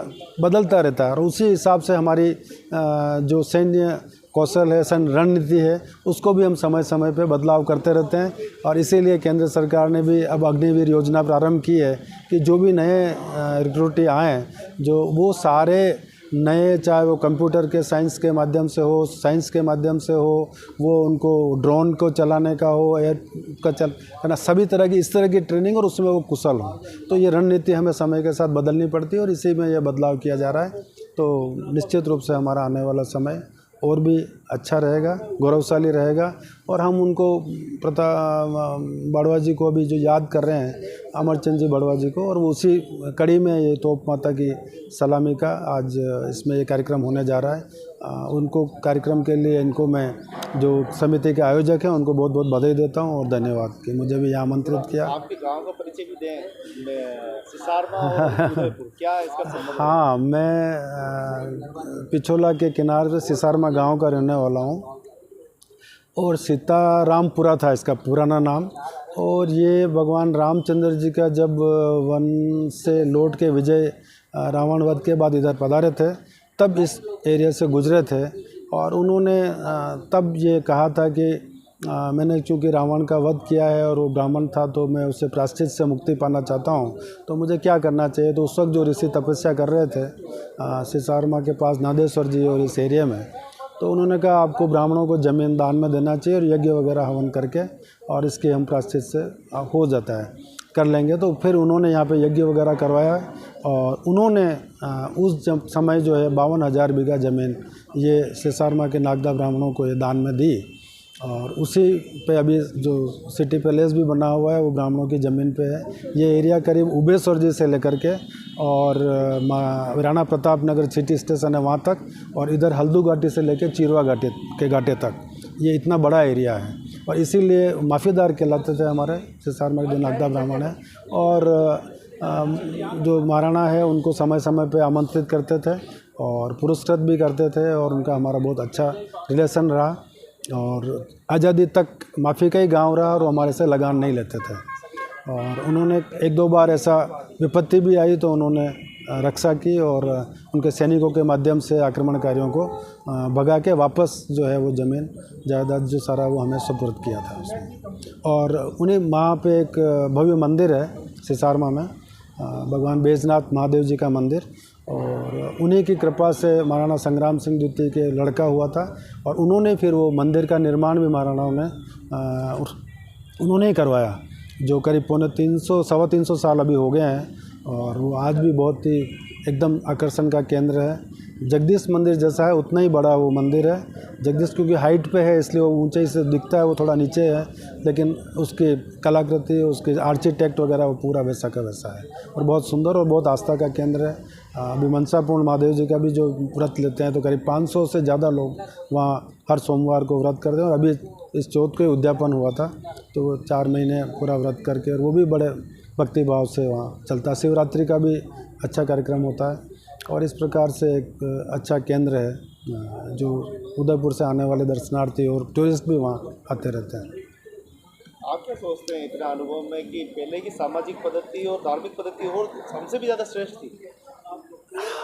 बदलता रहता है और उसी हिसाब से हमारी जो सैन्य कौशल है, सैन्य रणनीति है, उसको भी हम समय समय पे बदलाव करते रहते हैं। और इसीलिए केंद्र सरकार ने भी अब अग्निवीर योजना प्रारंभ की है कि जो भी नए रिक्रूटी आएँ, जो वो सारे नए, चाहे वो कंप्यूटर के साइंस के माध्यम से हो, साइंस के माध्यम से हो, वो उनको ड्रोन को चलाने का हो, एयर का है ना, सभी तरह की इस तरह की ट्रेनिंग और उसमें वो कुशल हो। तो ये रणनीति हमें समय के साथ बदलनी पड़ती है और इसी में यह बदलाव किया जा रहा है। तो निश्चित रूप से हमारा आने वाला समय और भी अच्छा रहेगा, गौरवशाली रहेगा। और हम उनको बड़वा जी को भी जो याद कर रहे हैं, अमरचंद जी बड़वा जी को, और उसी कड़ी में ये तोप माता की सलामी का आज इसमें ये कार्यक्रम होने जा रहा है। उनको कार्यक्रम के लिए इनको मैं जो समिति के आयोजक हैं उनको बहुत बहुत बधाई देता हूँ और धन्यवाद कि मुझे भी यहाँ आमंत्रित किया। आपके गांव का परिचय भी दें, सिसारमा और उदयपुर, क्या इसका संबंध? हाँ, मैं पिछोला के किनारे पे सिसारमा गांव का रहने वाला हूँ और सीतारामपुरा था इसका पुराना नाम। और ये भगवान रामचंद्र जी का जब वन से लौट के विजय रावण वध के बाद इधर पधारे थे, तब इस एरिया से गुजरे थे। और उन्होंने तब ये कहा था कि मैंने चूँकि रावण का वध किया है और वो ब्राह्मण था, तो मैं उससे प्रायश्चित से मुक्ति पाना चाहता हूँ, तो मुझे क्या करना चाहिए। तो उस वक्त जो ऋषि तपस्या कर रहे थे सिसारमा के पास नादेश्वर जी और इस एरिया में, तो उन्होंने कहा आपको ब्राह्मणों को ज़मीन दान में देना चाहिए और यज्ञ वगैरह हवन करके और इसके हम प्रायश्चित से हो जाता है, कर लेंगे। तो फिर उन्होंने यहाँ पे यज्ञ वगैरह करवाया और उन्होंने उस समय जो है 52,000 बीघा ज़मीन ये सिसारमा के नागदा ब्राह्मणों को ये दान में दी। और उसी पे अभी जो सिटी पैलेस भी बना हुआ है वो ब्राह्मणों की ज़मीन पे है। ये एरिया करीब उबेश्वर जी से लेकर के और राणा प्रताप नगर सिटी स्टेशन है वहाँ तक, और इधर हल्दू घाटी से लेकर चिरवा घाटी के घाटे तक ये इतना बड़ा एरिया है। और इसीलिए माफ़ीदार कहलाते थे हमारे सिसारमा के जो नागदा ब्राह्मण है। और जो महाराणा है उनको समय समय पे आमंत्रित करते थे और पुरस्कृत भी करते थे और उनका हमारा बहुत अच्छा रिलेशन रहा। और आज़ादी तक माफ़ी का ही गाँव रहा और वो हमारे से लगान नहीं लेते थे। और उन्होंने एक दो बार ऐसा विपत्ति भी आई तो उन्होंने रक्षा की और उनके सैनिकों के माध्यम से आक्रमणकारियों को भगा के वापस जो है वो ज़मीन जायदाद जो सारा वो हमें सुपुर्द किया था उसमें। और उन्हीं वहाँ पे एक भव्य मंदिर है सिसारमा में, भगवान बैजनाथ महादेव जी का मंदिर, और उन्हीं की कृपा से महाराणा संग्राम सिंह द्वितीय के लड़का हुआ था और उन्होंने फिर वो मंदिर का निर्माण भी महाराणाओं ने उन्होंने ही करवाया, जो करीब 350 साल अभी हो गए हैं। और वो आज भी बहुत ही एकदम आकर्षण का केंद्र है। जगदीश मंदिर जैसा है उतना ही बड़ा वो मंदिर है। जगदीश क्योंकि हाइट पे है इसलिए वो ऊंचाई से दिखता है, वो थोड़ा नीचे है, लेकिन उसकी कलाकृति, उसके आर्किटेक्ट वगैरह वो पूरा वैसा का वैसा है और बहुत सुंदर और बहुत आस्था का केंद्र है। अभी मनसापूर्ण महादेव जी का भी जो व्रत लेते हैं तो करीब 500 से ज़्यादा लोग वहाँ हर सोमवार को व्रत करते हैं। और अभी इस चौथ को उद्यापन हुआ था तो वो 4 महीने पूरा व्रत करके, और वो भी बड़े भक्ति भाव से वहाँ चलता है। शिवरात्रि का भी अच्छा कार्यक्रम होता है और इस प्रकार से एक अच्छा केंद्र है जो उदयपुर से आने वाले दर्शनार्थी और टूरिस्ट भी वहाँ आते रहते हैं। आप क्या सोचते हैं इतना अनुभव में कि पहले की सामाजिक पद्धति और धार्मिक पद्धति और हमसे भी ज़्यादा श्रेष्ठ थी?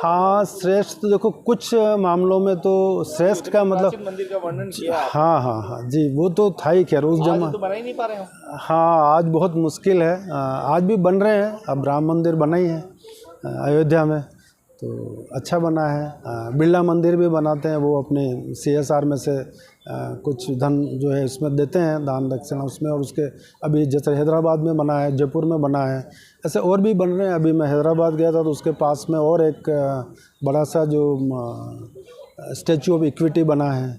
हाँ, श्रेष्ठ तो देखो कुछ मामलों में तो श्रेष्ठ का मतलब मंदिर का वर्णन किया। हाँ जी, वो तो था ही खैर उस जमा तो बना ही नहीं पा रहे हो। हाँ, आज बहुत मुश्किल है। आज भी बन रहे हैं, अब राम मंदिर बना ही है अयोध्या में तो अच्छा बना है। बिरला मंदिर भी बनाते हैं, वो अपने CSR में से कुछ धन जो है इसमें देते हैं दान दक्षिणा उसमें। और उसके अभी जैसे हैदराबाद में बना है, जयपुर में बना है, ऐसे और भी बन रहे हैं। अभी मैं हैदराबाद गया था तो उसके पास में और एक बड़ा सा जो स्टैचू ऑफ इक्विटी बना है।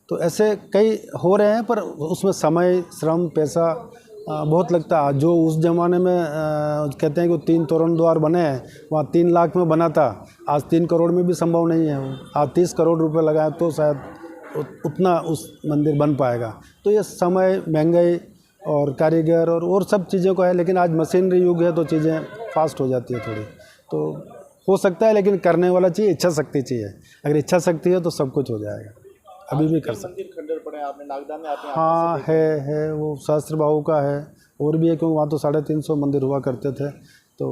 तो ऐसे कई हो रहे हैं पर उसमें समय, श्रम, पैसा बहुत लगता है। जो उस ज़माने में कहते हैं कि 3 तोरण द्वार बने हैं, वहाँ 3 लाख में बना था, आज 3 करोड़ में भी संभव नहीं है। आज 30 करोड़ रुपए लगाए तो शायद उतना उस मंदिर बन पाएगा। तो ये समय, महंगाई और कारीगर और सब चीज़ों का है, लेकिन आज मशीनरी युग है तो चीज़ें फास्ट हो जाती है थोड़ी। तो हो सकता है, लेकिन करने वाला चाहिए, इच्छा शक्ति चाहिए। अगर इच्छा शक्ति है तो सब कुछ हो जाएगा। अभी भी कर सकते। खंडर पड़े आपने नागदा में आते हैं। हाँ है वो सहस्त्र बाहु का है, और भी है, क्योंकि वहाँ तो 350 मंदिर हुआ करते थे। तो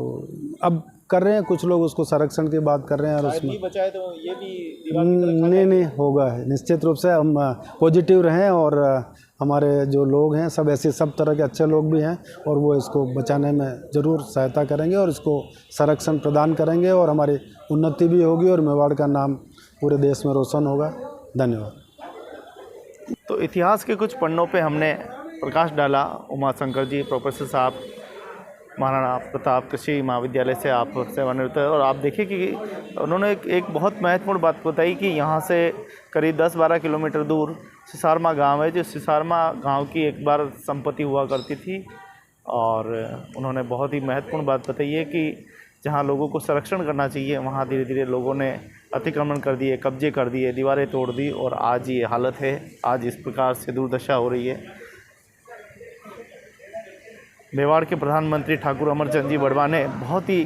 अब कर रहे हैं कुछ लोग, उसको संरक्षण की बात कर रहे हैं। और उसमें बचाए तो ये भी दीवार की तरफ नहीं होगा है, निश्चित रूप से हम पॉजिटिव रहें। और हमारे जो लोग हैं सब ऐसे, सब तरह के अच्छे लोग भी हैं, और वो इसको बचाने में ज़रूर सहायता करेंगे और इसको संरक्षण प्रदान करेंगे, और हमारी उन्नति भी होगी और मेवाड़ का नाम पूरे देश में रोशन होगा। धन्यवाद। तो इतिहास के कुछ पन्नों पे हमने प्रकाश डाला। उमाशंकर जी, प्रोफेसर साहब, महाराणा प्रताप कृषि महाविद्यालय से आप सेवानिवृत्त हैं, और आप देखिए कि उन्होंने एक बहुत महत्वपूर्ण बात बताई कि यहाँ से करीब 10-12 किलोमीटर दूर सिसारमा गांव है, जो सिसारमा गांव की एक बार संपत्ति हुआ करती थी। और उन्होंने बहुत ही महत्वपूर्ण बात बताई है कि जहाँ लोगों को संरक्षण करना चाहिए, वहाँ धीरे धीरे लोगों ने अतिक्रमण कर दिए, कब्जे कर दिए, दीवारें तोड़ दी, और आज ये हालत है। आज इस प्रकार से दुर्दशा हो रही है। मेवाड़ के प्रधानमंत्री ठाकुर अमरचंद जी बड़वा ने बहुत ही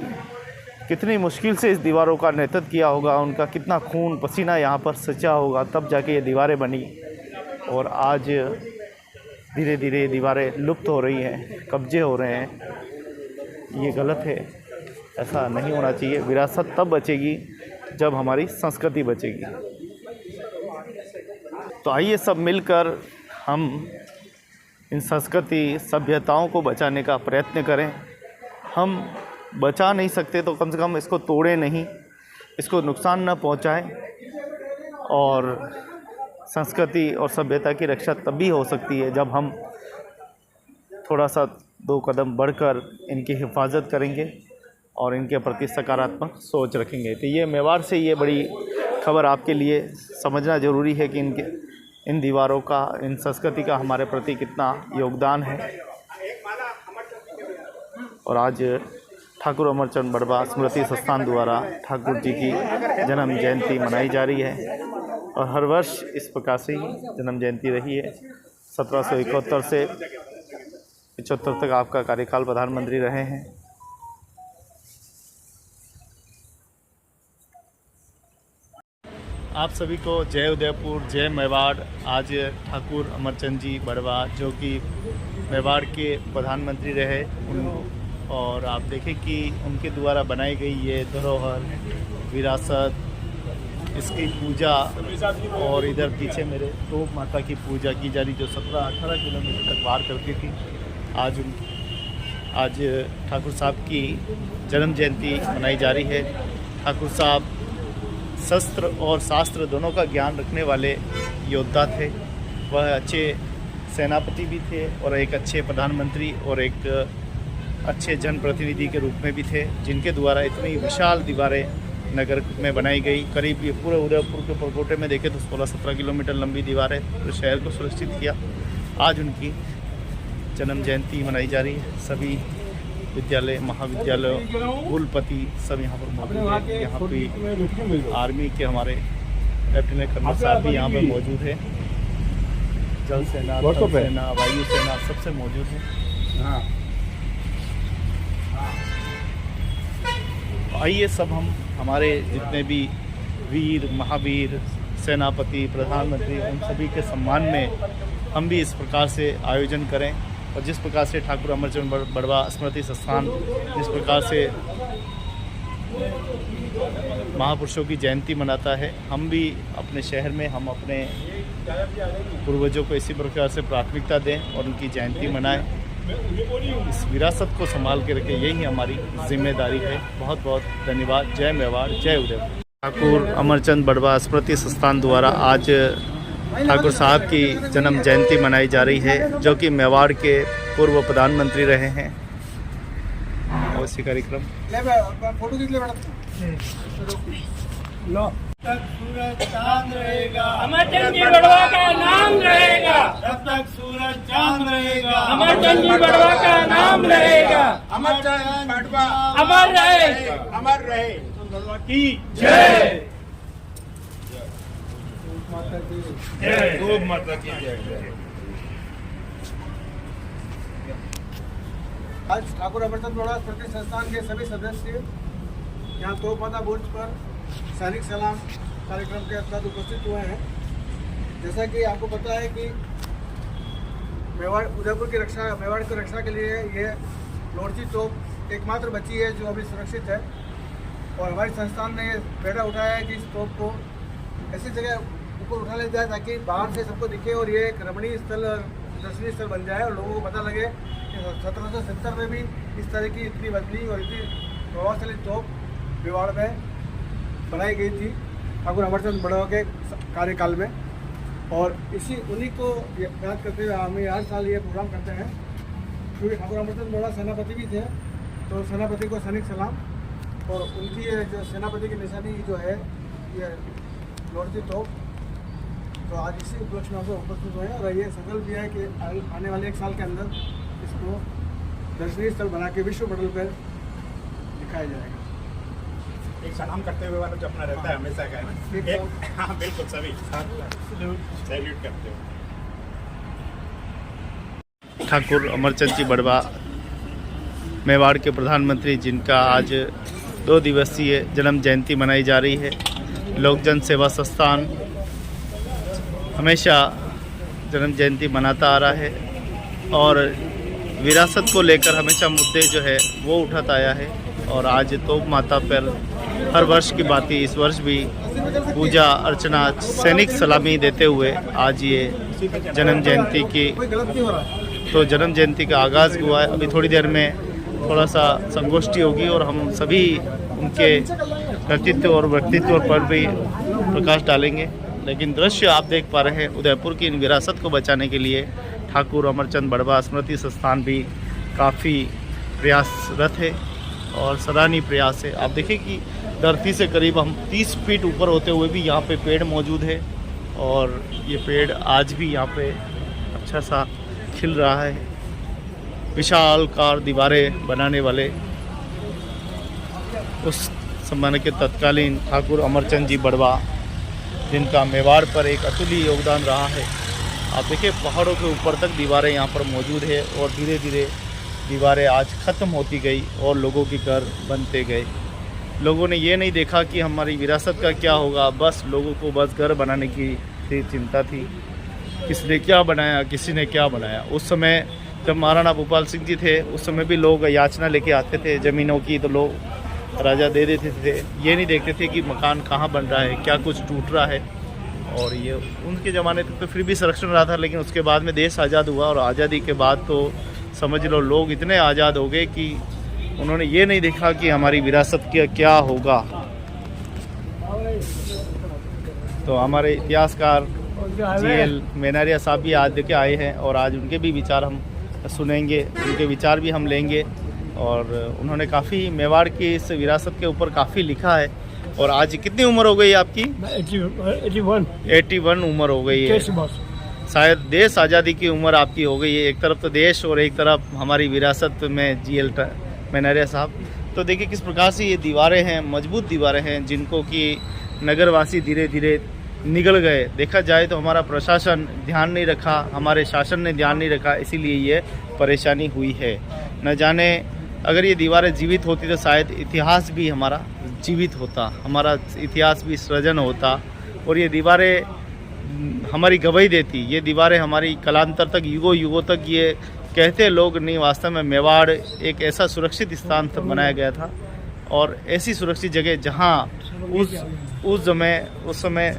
कितनी मुश्किल से इस दीवारों का नेतृत्व किया होगा, उनका कितना खून पसीना यहाँ पर सचा होगा, तब जाके ये दीवारें बनी। और आज धीरे धीरे दीवारें लुप्त हो रही हैं, कब्जे हो रहे हैं। ये गलत है, ऐसा नहीं होना चाहिए। विरासत तब बचेगी जब हमारी संस्कृति बचेगी। तो आइए सब मिलकर हम इन संस्कृति सभ्यताओं को बचाने का प्रयत्न करें। हम बचा नहीं सकते तो कम से कम इसको तोड़ें नहीं, इसको नुकसान न पहुंचाएं। और संस्कृति और सभ्यता की रक्षा तभी हो सकती है जब हम थोड़ा सा 2 कदम बढ़कर इनकी हिफाजत करेंगे और इनके प्रति सकारात्मक सोच रखेंगे। तो ये मेवाड़ से ये बड़ी खबर आपके लिए समझना ज़रूरी है कि इन दीवारों का, इन संस्कृति का हमारे प्रति कितना योगदान है। और आज ठाकुर अमरचंद बड़वा स्मृति संस्थान द्वारा ठाकुर जी की जन्म जयंती मनाई जा रही है, और हर वर्ष इस प्रकार से ही जन्म जयंती रही है। 1771 से 75 तक आपका कार्यकाल प्रधानमंत्री रहे हैं। आप सभी को जय उदयपुर, जय मेवाड़। आज ठाकुर अमरचंद जी बड़वा जो कि मेवाड़ के प्रधानमंत्री रहे, और आप देखें कि उनके द्वारा बनाई गई ये धरोहर, विरासत, इसकी पूजा, और इधर पीछे मेरे तोप माता की पूजा की जा रही, जो 17-18 किलोमीटर तक पार करती थी। आज ठाकुर साहब की जन्म जयंती मनाई जा रही है। ठाकुर साहब शस्त्र और शास्त्र दोनों का ज्ञान रखने वाले योद्धा थे। वह अच्छे सेनापति भी थे, और एक अच्छे प्रधानमंत्री और एक अच्छे जनप्रतिनिधि के रूप में भी थे, जिनके द्वारा इतनी विशाल दीवारें नगर में बनाई गई। करीब ये पूरे उदयपुर के परकोटे में देखें तो 16-17 किलोमीटर लंबी दीवारें, तो शहर को सुरक्षित किया। आज उनकी जन्म जयंती मनाई जा रही है। सभी विद्यालय, महाविद्यालय, कुलपति सब यहाँ पर मौजूद है। यहाँ पे आर्मी के हमारे लेफ्टिनेंट कर्नल साहब भी यहाँ पर मौजूद है। जल सेना, थल सेना, वायु सेना सबसे मौजूद है। आइए सब हम, हमारे जितने भी वीर, महावीर, सेनापति, प्रधानमंत्री, उन सभी के सम्मान में हम भी इस प्रकार से आयोजन करें। और जिस प्रकार से ठाकुर अमरचंद बड़वा स्मृति संस्थान जिस प्रकार से महापुरुषों की जयंती मनाता है, हम भी अपने शहर में, हम अपने पूर्वजों को इसी प्रकार से प्राथमिकता दें और उनकी जयंती मनाएं। इस विरासत को संभाल के रखें, यही हमारी जिम्मेदारी है। बहुत बहुत धन्यवाद। जय मेवाड़, जय उदयपुर। ठाकुर अमरचंद बड़वा स्मृति संस्थान द्वारा आज ठाकुर साहब की जन्म जयंती मनाई जा रही है, जो कि मेवाड़ के पूर्व प्रधानमंत्री रहे हैं। और इसी कार्यक्रम तक सूरज चांद रहेगा, अमरचंद जी बड़वा का नाम रहेगा। जब तक सूरज चांद रहेगा, अमरचंद जी बड़वा का नाम रहेगा। अमरचंद बड़वा अमर रहे, अमर रहे। बड़वा की जय। गौ माता की जय। आज ठाकुर अमरचंद बड़वा स्मृति संस्थान के सभी सदस्य यहाँ तोप माता बुर्ज पर सैनिक सलाम कार्यक्रम के साथ उपस्थित हुए हैं। जैसा कि आपको पता है कि उदयपुर की मेवाड़ की रक्षा के लिए ये लोरची तोप एकमात्र बची है जो अभी सुरक्षित है, और हमारी संस्थान ने ये बेड़ा उठाया है कि इस तोप को ऐसी जगह ऊपर उठा ले जाए ताकि बाहर से सबको दिखे और ये एक रमणीय स्थल और दर्शनीय स्थल बन जाए और लोगों को पता लगे कि 1770 में भी इस तरह की इतनी बदली और इतनी प्रभावशाली तोप मेवाड़ में बनाई गई थी ठाकुर अमरचंद बड़वा के कार्यकाल में। और उन्हीं को याद करते हुए हम हर साल ये प्रोग्राम करते हैं, क्योंकि ठाकुर अमरचंद बड़वा सेनापति भी थे, तो सेनापति को सैनिक सलाम। और उनकी ये जो सेनापति की निशानी जो है ये लोरची तोप, तो आज इसी उपलक्ष्य में हम लोग उपस्थित हुए हैं और ये संकल्प भी है कि आने वाले 1 साल के अंदर इसको दर्शनीय स्थल बना के विश्व पटल पर दिखाया जाएगा। एक सलाम करते हुए वाला जो अपना रहता है हमेशा का। हाँ बिल्कुल, सभी सैल्यूट करते हुए। ठाकुर अमरचंद जी बड़वा मेवाड़ के प्रधानमंत्री, जिनका आज 2 दिवसीय जन्म जयंती मनाई जा रही है। लोक जन सेवा संस्थान हमेशा जन्म जयंती मनाता आ रहा है और विरासत को लेकर हमेशा मुद्दे जो है वो उठाता आया है। और आज तोप माता पर हर वर्ष की बात ही इस वर्ष भी पूजा अर्चना सैनिक सलामी देते हुए आज ये जन्म जयंती की जन्म जयंती का आगाज़ हुआ है। अभी थोड़ी देर में थोड़ा सा संगोष्ठी होगी और हम सभी उनके व्यक्तित्व और व्यक्तित्व पर भी प्रकाश डालेंगे। लेकिन दृश्य आप देख पा रहे हैं, उदयपुर की इन विरासत को बचाने के लिए ठाकुर अमरचंद बड़वा स्मृति संस्थान भी काफ़ी प्रयासरत है और सराहनीय प्रयास है। आप देखें कि धरती से करीब हम 30 फीट ऊपर होते हुए भी यहाँ पे पेड़ मौजूद है और ये पेड़ आज भी यहाँ पे अच्छा सा खिल रहा है। विशालकार दीवारें बनाने वाले उस समय के तत्कालीन ठाकुर अमरचंद जी बड़वा, जिनका मेवाड़ पर एक अतुल्य योगदान रहा है। आप देखिए पहाड़ों के ऊपर तक दीवारें यहाँ पर मौजूद है और धीरे धीरे दीवारें आज ख़त्म होती गई और लोगों के घर बनते गए। लोगों ने ये नहीं देखा कि हमारी विरासत का क्या होगा, बस लोगों को बस घर बनाने की चिंता थी। किसने क्या बनाया, किसी ने क्या बनाया। उस समय जब महाराणा भूपाल सिंह जी थे, उस समय भी लोग याचना लेके आते थे ज़मीनों की, तो लोग राजा दे देते थे। ये नहीं देखते थे कि मकान कहाँ बन रहा है, क्या कुछ टूट रहा है। और ये उनके ज़माने तक तो फिर भी संरक्षण रहा था, लेकिन उसके बाद में देश आज़ाद हुआ और आज़ादी के बाद तो समझ लो लोग इतने आज़ाद हो गए कि उन्होंने ये नहीं देखा कि हमारी विरासत का क्या होगा। तो हमारे इतिहासकार GL मेनारिया साहब भी आज देखे आए हैं और आज उनके भी विचार हम सुनेंगे, उनके विचार भी हम लेंगे। और उन्होंने काफ़ी मेवाड़ की इस विरासत के ऊपर काफ़ी लिखा है। और आज कितनी उम्र हो गई आपकी? 81 उम्र हो गई है। शायद देश आज़ादी की उम्र आपकी हो गई है। एक तरफ तो देश और एक तरफ हमारी विरासत में GL मेनारिया साहब। तो देखिए किस प्रकार से ये दीवारें हैं, मजबूत दीवारें हैं, जिनको कि नगरवासी धीरे धीरे निगल गए। देखा जाए तो हमारा प्रशासन ध्यान नहीं रखा, हमारे शासन ने ध्यान नहीं रखा, इसीलिए ये परेशानी हुई है। न जाने अगर ये दीवारें जीवित होती तो शायद इतिहास भी हमारा जीवित होता, हमारा इतिहास भी सृजन होता और ये दीवारें हमारी गवाही देती। ये दीवारें हमारी कलांतर तक, युगों युगों तक ये कहते लोग नहीं, वास्तव में मेवाड़ एक ऐसा सुरक्षित स्थान बनाया गया था और ऐसी सुरक्षित जगह जहाँ उस समय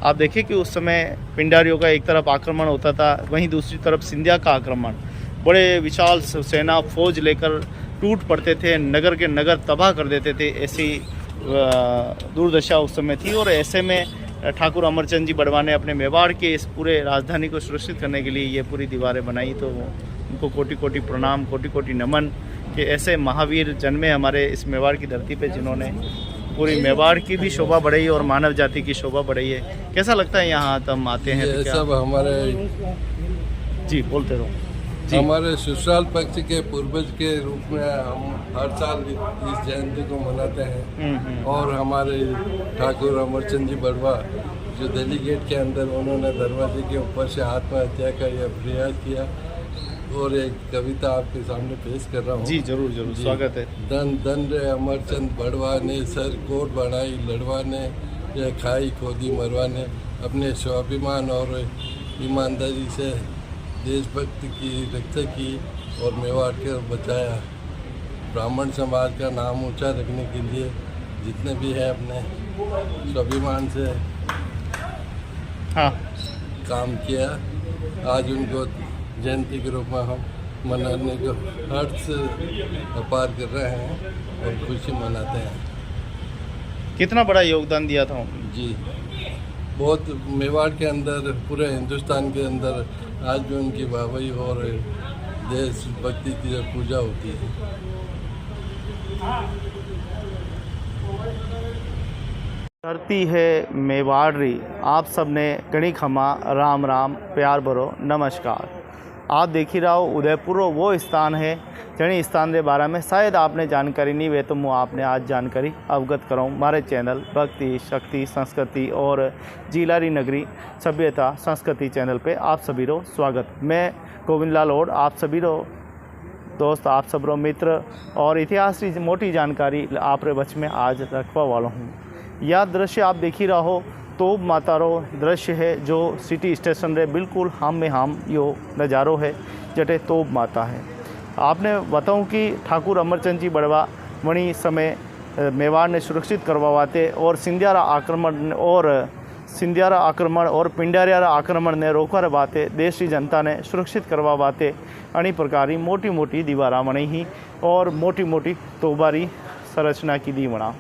आप देखिए कि उस समय पिंडारियों का एक तरफ आक्रमण होता था, वहीं दूसरी तरफ सिंधिया का आक्रमण, बड़े विशाल सेना फौज लेकर टूट पड़ते थे, नगर के नगर तबाह कर देते थे। ऐसी दुर्दशा उस समय थी और ऐसे में ठाकुर अमरचंद जी बड़वा ने अपने मेवाड़ के इस पूरे राजधानी को सुरक्षित करने के लिए ये पूरी दीवारें बनाई। तो उनको कोटि कोटि प्रणाम, कोटि कोटि नमन कि ऐसे महावीर जन्मे हमारे इस मेवाड़ की धरती पे, जिन्होंने पूरी मेवाड़ की भी शोभा बढ़ी और मानव जाति की शोभा बढ़ी है। कैसा लगता है यहाँ हम आते हैं तो ये क्या? सब हमारे जी बोलते रहो जी। हमारे ससुराल पक्ष के पूर्वज के रूप में हम हर साल इस जयंती को मनाते हैं। और हमारे ठाकुर अमरचंद जी बड़वा जो दिल्ली गेट के अंदर उन्होंने दरवाजे के ऊपर से आत्महत्या का यह प्रयास किया। और एक कविता आपके सामने पेश कर रहा हूँ। जी जरूर जरूर, स्वागत है। धन धन रे अमरचंद बड़वा ने, सर कोट बढ़ाई लड़वा ने, यह खाई खोदी मरवा ने, अपने स्वाभिमान और ईमानदारी से देशभक्ति की रक्षा की और मेवाड़ को बचाया। ब्राह्मण समाज का नाम ऊंचा रखने के लिए जितने भी हैं अपने स्वाभिमान से हाँ काम किया। आज उनको जयंती के रूप में हम मनाने को हर्ष अपार कर रहे हैं और खुशी मनाते हैं। कितना बड़ा योगदान दिया था? जी बहुत, मेवाड़ के अंदर पूरे हिंदुस्तान के अंदर आज भी उनकी वाहवाही और देशभक्ति की जो पूजा होती है। धरती है मेवाड़ी, आप सबने गणी खमा, राम राम, प्यार भरो, नमस्कार। आप देख ही रहो उदयपुर वो स्थान है जनी स्थान के बारे में शायद आपने जानकारी नहीं वे तो मैं आपने आज जानकारी अवगत कराऊँ। हमारे चैनल भक्ति शक्ति संस्कृति और जिलारी नगरी सभ्यता संस्कृति चैनल पे आप सभी रो स्वागत। मैं गोविंद लाल और आप सभी रो दोस्त, आप सब रो मित्र और इतिहास की मोटी जानकारी आप रे बच में आज रखवा वाला हूँ। यह दृश्य आप देख ही रहो तोप माता रो दृश्य है जो सिटी स्टेशन रे बिल्कुल हम में हम यो नज़ारो है जटे तोप माता है। आपने बताऊं कि ठाकुर अमरचंद जी बड़वा वणी समय मेवाड़ ने सुरक्षित करवाते और सिंधियारा आक्रमण और पिंडारिया आक्रमण ने रोकवा बाते देश की जनता ने सुरक्षित करवाते अणी प्रकार मोटी मोटी दीवारा बनी ही और मोटी मोटी तोबारी संरचना की दी बना।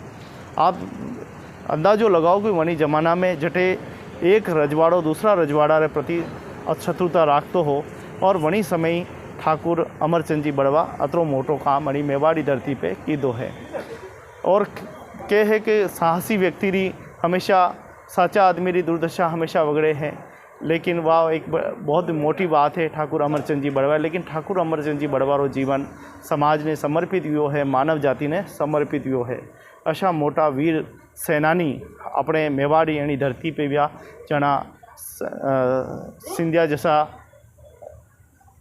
आप अंदाजो लगाओ कि वनी जमाना में जटे एक रजवाड़ो दूसरा रजवाड़ा रे प्रति शत्रुता राखतो हो और वनी समय ठाकुर अमरचंद जी बड़वा अतरो मोटो काम अणी मेवाड़ी धरती पे कीधो है। और के है कि साहसी व्यक्ति री हमेशा साचा आदमी री दुर्दशा हमेशा वगड़े है, लेकिन वह एक बहुत मोटी बात है ठाकुर अमरचंद जी बड़वा। लेकिन ठाकुर अमरचंद जी बड़वा रो जीवन समाज ने समर्पित हुओ है, मानव जाति ने समर्पित हुओ है। अशा मोटा वीर सेनानी अपने मेवाड़ी एनी धरती पे व्या जना सिंधिया जैसा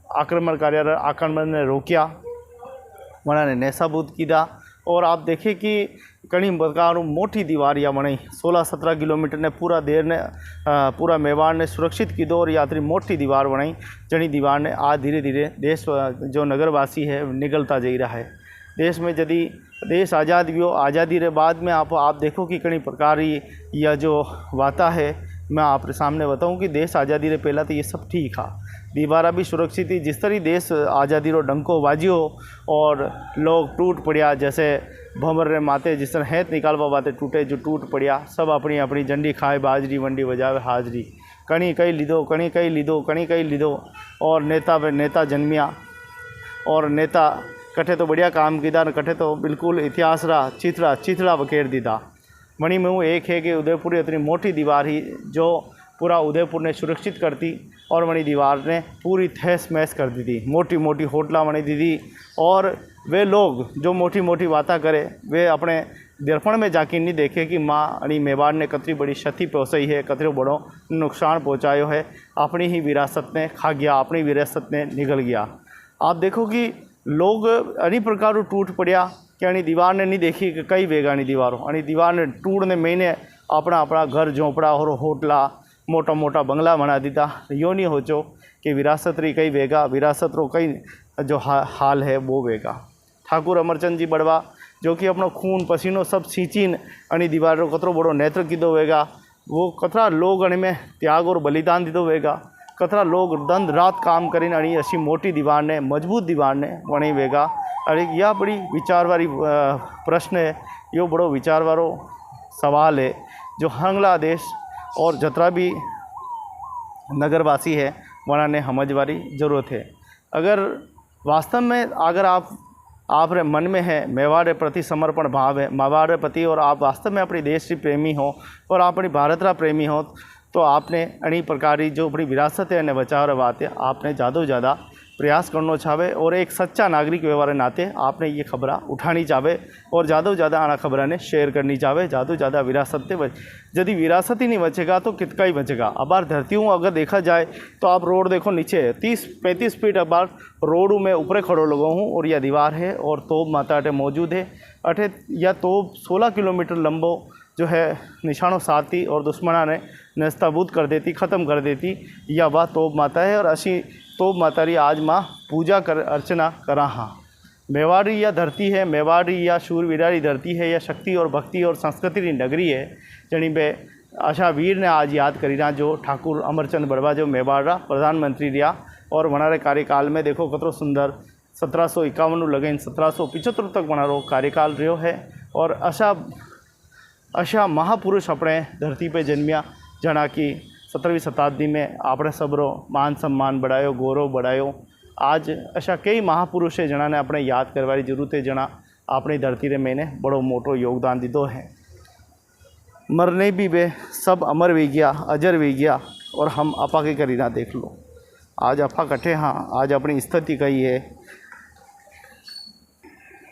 आक्रमण ने रोकिया, वना ने नेसाबूद कीधा। और आप देखें कि कई प्रकार मोटी दीवार या बनी 16-17 किलोमीटर ने पूरा मेवाड़ ने सुरक्षित कीधो और यात्री मोटी दीवार बनाई जनी दीवार ने आज धीरे धीरे देश जो नगरवासी है निगलता जा रहा है। देश में यदि देश आज़ाद हुआ, आज़ादी रे बाद में आप देखो कि कई प्रकार यह जो वाता है मैं आप सामने बताऊं कि देश आज़ादी रे पहला तो ये सब ठीक था, दीवारा भी सुरक्षित थी। जिस तरह देश आज़ादी रो डंको बाजियो और लोग टूट पड़िया, जैसे भंवर रे माते जिस तरह हैत निकालवा बाते टूटे जो टूट पड़िया, सब अपनी अपनी झंडी खाए बाजरी वंडी बजावे हाजरी, कणी कई लीधो कणी कई लीधो कणी कई लीधो और नेता जन्मिया और नेता कठे तो बढ़िया काम कीधा, कठे तो बिल्कुल इतिहास रा चिथड़ा बखेर दीधा। मणि में वो एक है कि उदयपुर इतनी मोटी दीवार ही जो पूरा उदयपुर ने सुरक्षित करती और मणि दीवार ने पूरी तहस महस कर दी थी। मोटी मोटी होटला बनी दी थी और वे लोग जो मोटी मोटी बातें करे वे अपने दर्पण में जाके नहीं देखे कि माँ अणी मेवाड़ ने कतरी बड़ी क्षति पहुँचाई है, कतरो बड़ो नुकसान पहुँचायो है, अपनी ही विरासत ने खा गया, अपनी विरासत ने निगल गया। आप देखो कि लोग अनी प्रकार टूट पड़िया कि अणी दीवार ने नहीं देखी कि कई वेगा अणी दीवारों अणी दीवार ने टूटने महीने अपना घर झोंपड़ा और होटला मोटा मोटा बंगला बना दीता। यो नहीं होचो कि विरासत री कई वेगा, विरासत रो कई जो हाल है वो वेगा। ठाकुर अमरचंद जी बड़वा जो कि अपनो खून पसीनो सब सींचीन अणी दीवार रो कतरो बड़ो नेत्र कीधो वेगा, वो कतरा लोग अणी में त्याग और बलिदान दीधो वेगा, कतरा लोग दिन रात काम करीने अणी अशी मोटी दीवार ने मजबूत दीवार ने वणी वेगा। अरे यह बड़ी विचार वाली प्रश्न है, यो बड़ो विचार वालो सवाल है जो हंगला देश और जतरा भी नगरवासी है वहाँ ने समझ वाली ज़रूरत है। अगर वास्तव में अगर आप आपरे मन में है, मेवाड़ के प्रति समर्पण भाव है, मेवाड़ के प्रति, और आप वास्तव में अपनी देश की प्रेमी हो और आप अपनी भारत का प्रेमी हो, तो आपने अणी प्रकार की जो अपनी विरासत है उन्हें बचाव वास्ते आपने ज़्यादा से ज़्यादा प्रयास करना चाहे और एक सच्चा नागरिक व्यवहार नाते आपने ये खबर उठानी चाहे और ज़्यादा से ज़्यादा आना खबर ने शेयर करनी चाहे। ज़्यादा से ज़्यादा विरासत यदि विरासत ही नहीं बचेगा तो कितना ही बचेगा। अब धरतियों अगर देखा जाए तो आप रोड देखो, नीचे 30-35 फीट अब रोड में ऊपर खड़ो लगा हूँ और यह दीवार है और तोप माता अटे मौजूद है। अटे यह तोप 16 किलोमीटर लंबो जो है निशानों साथी और दुश्मना ने नस्ताबूद कर देती, ख़त्म कर देती। यह वह तोप माता है और असी तोप माता री आज माँ पूजा कर अर्चना करा। हाँ, मेवाड़ी या धरती है, मेवाड़ी या शूरवीरारी धरती है, या शक्ति और भक्ति और संस्कृति की नगरी है जनी बे आशा वीर ने आज याद करी रहा, जो ठाकुर अमरचंद बड़वा जो मेवाड़ रा प्रधानमंत्री रहा और वनारे कार्यकाल में देखो कतरो सुंदर 1751 लगन 1775 तक वनारो कार्यकाल रह्यो है। और अशा महापुरुष अपने धरती पे जन्मिया जना कि 17वीं शताब्दी में आपणे सबरो मान सम्मान बढ़ायो, गौरव बढ़ायो। आज अशा कई महापुरुष है जना ने अपने याद करवानी जरूरत है, जना अपनी धरती रे मैंने बड़ो मोटो योगदान दीदो है। मरने भी वे सब अमर वे गया, अजर वे गया, और हम आपा के करी ना देख लो। आज आपा कटे, हाँ आज अपनी स्थिति कही है।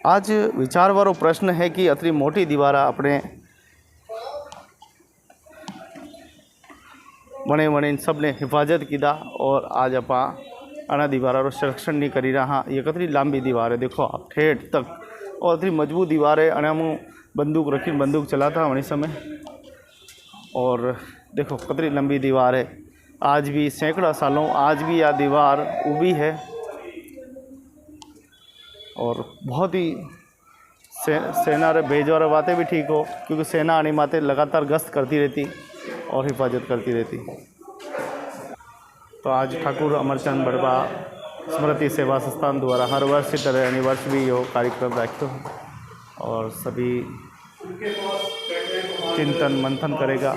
आज विचार वालो प्रश्न है कि अतरी मोटी दीवारा अपने वणे सबने हिफाजत कीधा और आज अपा अना दीवारा संरक्षण नहीं करी रहा। हाँ, ये कतरी लंबी दीवार है, देखो आप ठेठ तक, और अतरी मजबूत दीवार है। अने हम बंदूक रखी बंदूक चलाता वही समय, और देखो कतरी लंबी दीवार है। आज भी सैकड़ा सालों आज भी यह दीवार ऊभी है और बहुत ही सेना रे भेजवा बातें भी ठीक हो, क्योंकि सेना आनी माते लगातार गश्त करती रहती और हिफाजत करती रहती। तो आज ठाकुर अमरचंद बड़वा स्मृति सेवा संस्थान द्वारा हर वर्ष की तरह वर्ष भी यो कार्यक्रम रखो और सभी चिंतन मंथन करेगा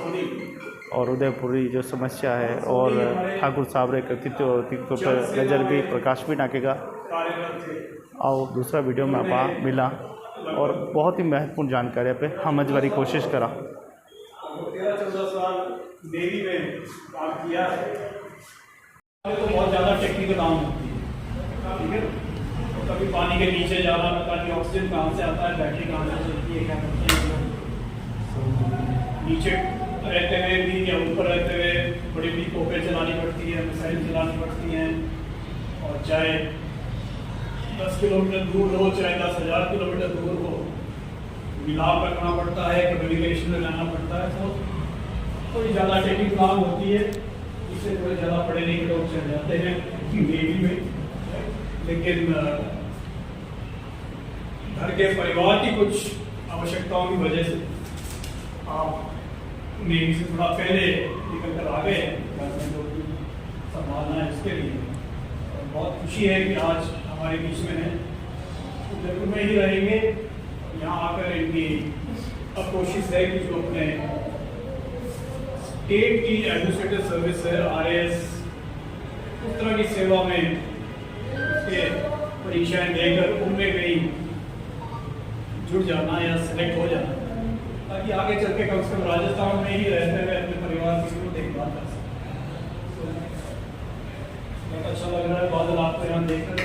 और उदयपुरी जो समस्या है और ठाकुर साहब रे कृतित्व पर नज़र भी प्रकाश भी नाकेगा। आओ दूसरा वीडियो में आप मिला और बहुत ही महत्वपूर्ण जानकारी पे हम वाली कोशिश करा। 13-14 साल नेवी में काम किया है तो बहुत ज़्यादा टेक्निकल काम होती है, ठीक है। तो कभी पानी के नीचे जाना, ताकि ऑक्सीजन कहाँ से आता है, बैटरी कहाँ से चलती है, क्या करती है, नीचे रहते हुए भी या ऊपर रहते हुए बड़ी बड़ी तोपें चलानी पड़ती है, मिसाइल चलानी पड़ती हैं, और चाहे 10 किलोमीटर दूर हो चाहे 10,000 किलोमीटर दूर हो, मिलाप रखना पड़ता है, कम्युनिकेशन में लाना पड़ता है। तो थोड़ी ज़्यादा टेक्निकल काम होती है, इससे थोड़े ज़्यादा पढ़े लिखे लोग चल जाते हैं नेवी में। लेकिन घर के परिवार की कुछ आवश्यकताओं की वजह से आप नेवी से थोड़ा पहले निकल कर आ गए, घर में जो संभालना है उसके लिए। और बहुत खुशी है कि आज हमारे बीच में है, उदयपुर में ही रहेंगे। यहाँ आकर इनकी अब कोशिश है कि जो अपने स्टेट की एडमिनिस्ट्रेटिव सर्विस है RAS, उस तरह की सेवा में उसके परीक्षाएं देकर उनमें कहीं जुड़ जाना या सिलेक्ट हो जाना, ताकि आगे चल के कम से कम राजस्थान में ही रहते हुए अपने परिवार की देखभाल कर सकें। बहुत अच्छा लग रहा है बादल आपको यहाँ देखकर।